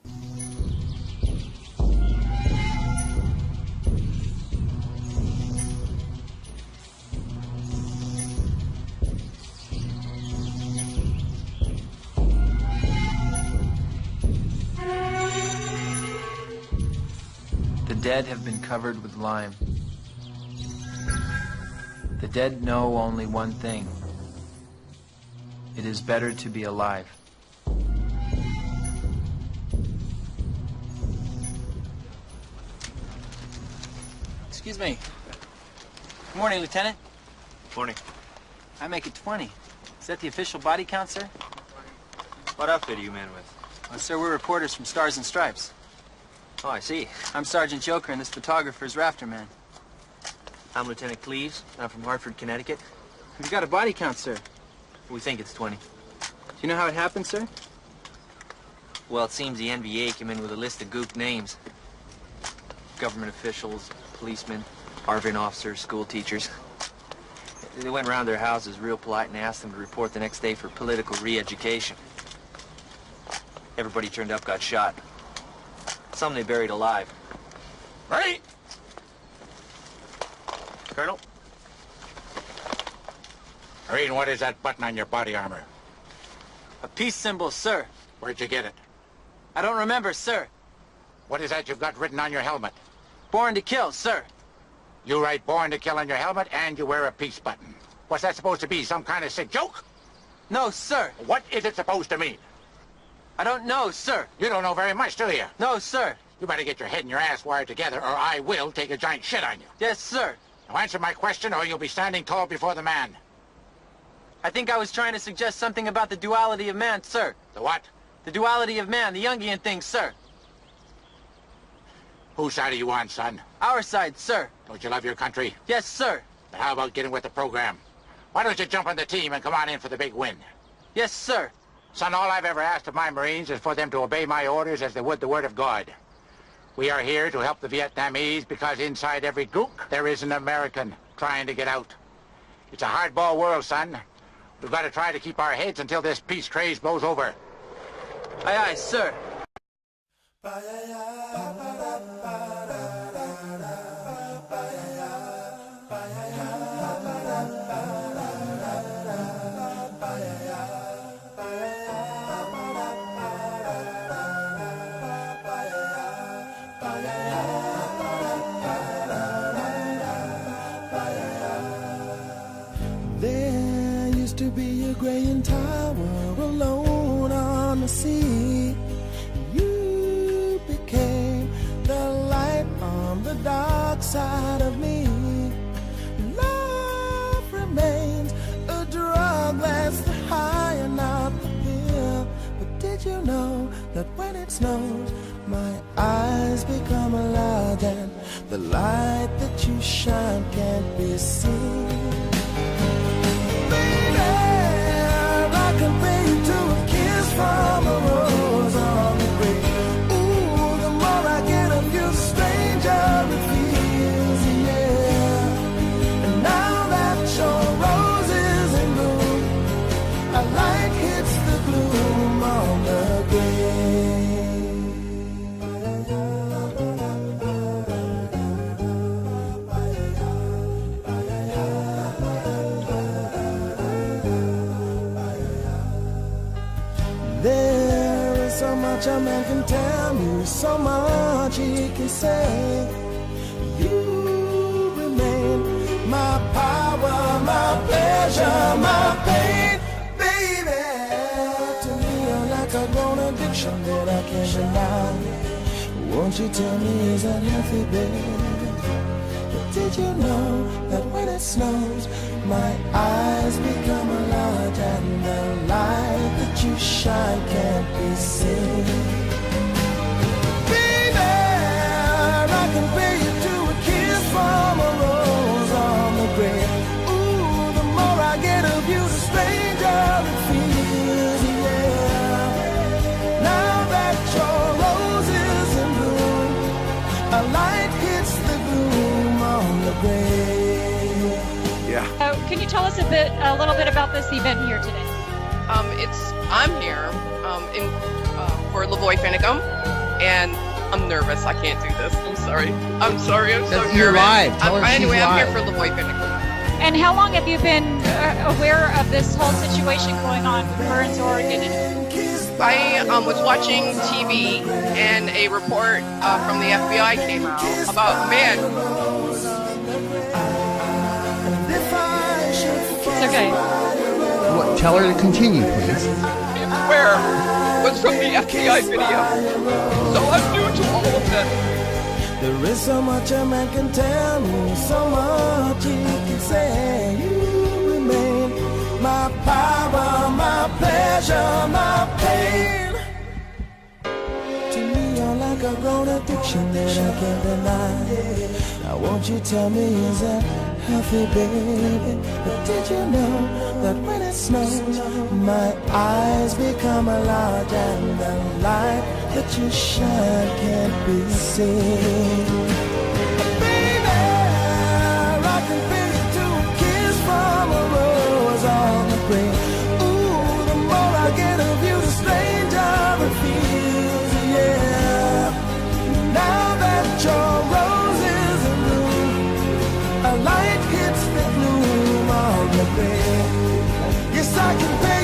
The dead have been covered with lime. The dead know only one thing. It is better to be alive. Excuse me. Good morning, Lieutenant. Morning. I make it 20. Is that the official body count, sir? What outfit are you man with? Well, sir, we're reporters from Stars and Stripes. Oh, I see. I'm Sergeant Joker, and this photographer's Rafter Man. I'm Lieutenant Cleves. I'm from Hartford, Connecticut. Have you got a body count, sir? We think it's 20. Do you know how it happened, sir? Well, it seems the NVA came in with a list of goofed names. Government officials, policemen, RV officers, school teachers. They went around their houses real polite and asked them to report the next day for political re-education. Everybody turned up got shot. Some they buried alive. Right? Colonel? Marine, what is that button on your body armor? A peace symbol, sir. Where'd you get it? I don't remember, sir. What is that you've got written on your helmet? Born to kill, sir. You write born to kill on your helmet and you wear a peace button. What's that supposed to be, some kind of sick joke? No, sir. What is it supposed to mean? I don't know, sir. You don't know very much, do you? No, sir. You better get your head and your ass wired together or I will take a giant shit on you. Yes, sir. Now answer my question or you'll be standing tall before the man. I think I was trying to suggest something about the duality of man, sir. The what? The duality of man, the Jungian thing, sir. Whose side are you on, son? Our side, sir. Don't you love your country? Yes, sir. But how about getting with the program? Why don't you jump on the team and come on in for the big win? Yes, sir. Son, all I've ever asked of my Marines is for them to obey my orders as they would the word of God. We are here to help the Vietnamese because inside every gook there is an American trying to get out. It's a hardball world, son. We've got to try to keep our heads until this peace craze blows over. Aye, aye, sir. There used to be a graying tower alone on the sea. You became the light on the dark side of me. Love remains a drug that's the high and not the pill. But did you know that when it snows, my eyes become a lot, and the light that you shine can't be seen? I compare you to a kiss from a rose on the grave. Ooh, the more I get of you, the stranger it feels, yeah. And now that your rose is in bloom, a light hits the gloom on the grave. There is so much a man can tell me, so much he can say. You remain my power, my pleasure, my pain, baby. To me you're like a grown addiction that I can't deny. Won't you tell me, is that healthy, baby? But did you know that when it snows, my eyes become a lot, and the light that you shine can't be seen? Baby, I compare you to a kiss from a rose on the grave. Ooh, the more I get of you, the stranger it feels, yeah. Now that your rose is in bloom, a light hits the gloom on the grave. Can you tell us a little bit about this event here today? I'm here for LaVoy Finicum, and I'm nervous. I can't do this. I'm sorry. I'm so nervous. You're live. Tell her anyway, she's I'm live. here for LaVoy Finicum. And how long have you been aware of this whole situation going on with Burns, Oregon? I was watching TV, and a report from the FBI came out about a man. It's okay. What, tell her to continue, please. Where was from the FBI video. So I'm new to all of this. There is so much a man can tell me, so much he can say. You remain my power, my pleasure, my pain. To me you're like a grown addiction that I can't deny. Now won't you tell me, is that healthy, baby? But did you know that when it snows, my eyes become a large, and the light that you shine can't be seen? Baby, I can feel you to a kiss from a rose on the grave. Ooh, the more I get of you, the stranger it feels, yeah. Now that your rose is in bloom, a light hits the gloom on the grave. Yes, I can pay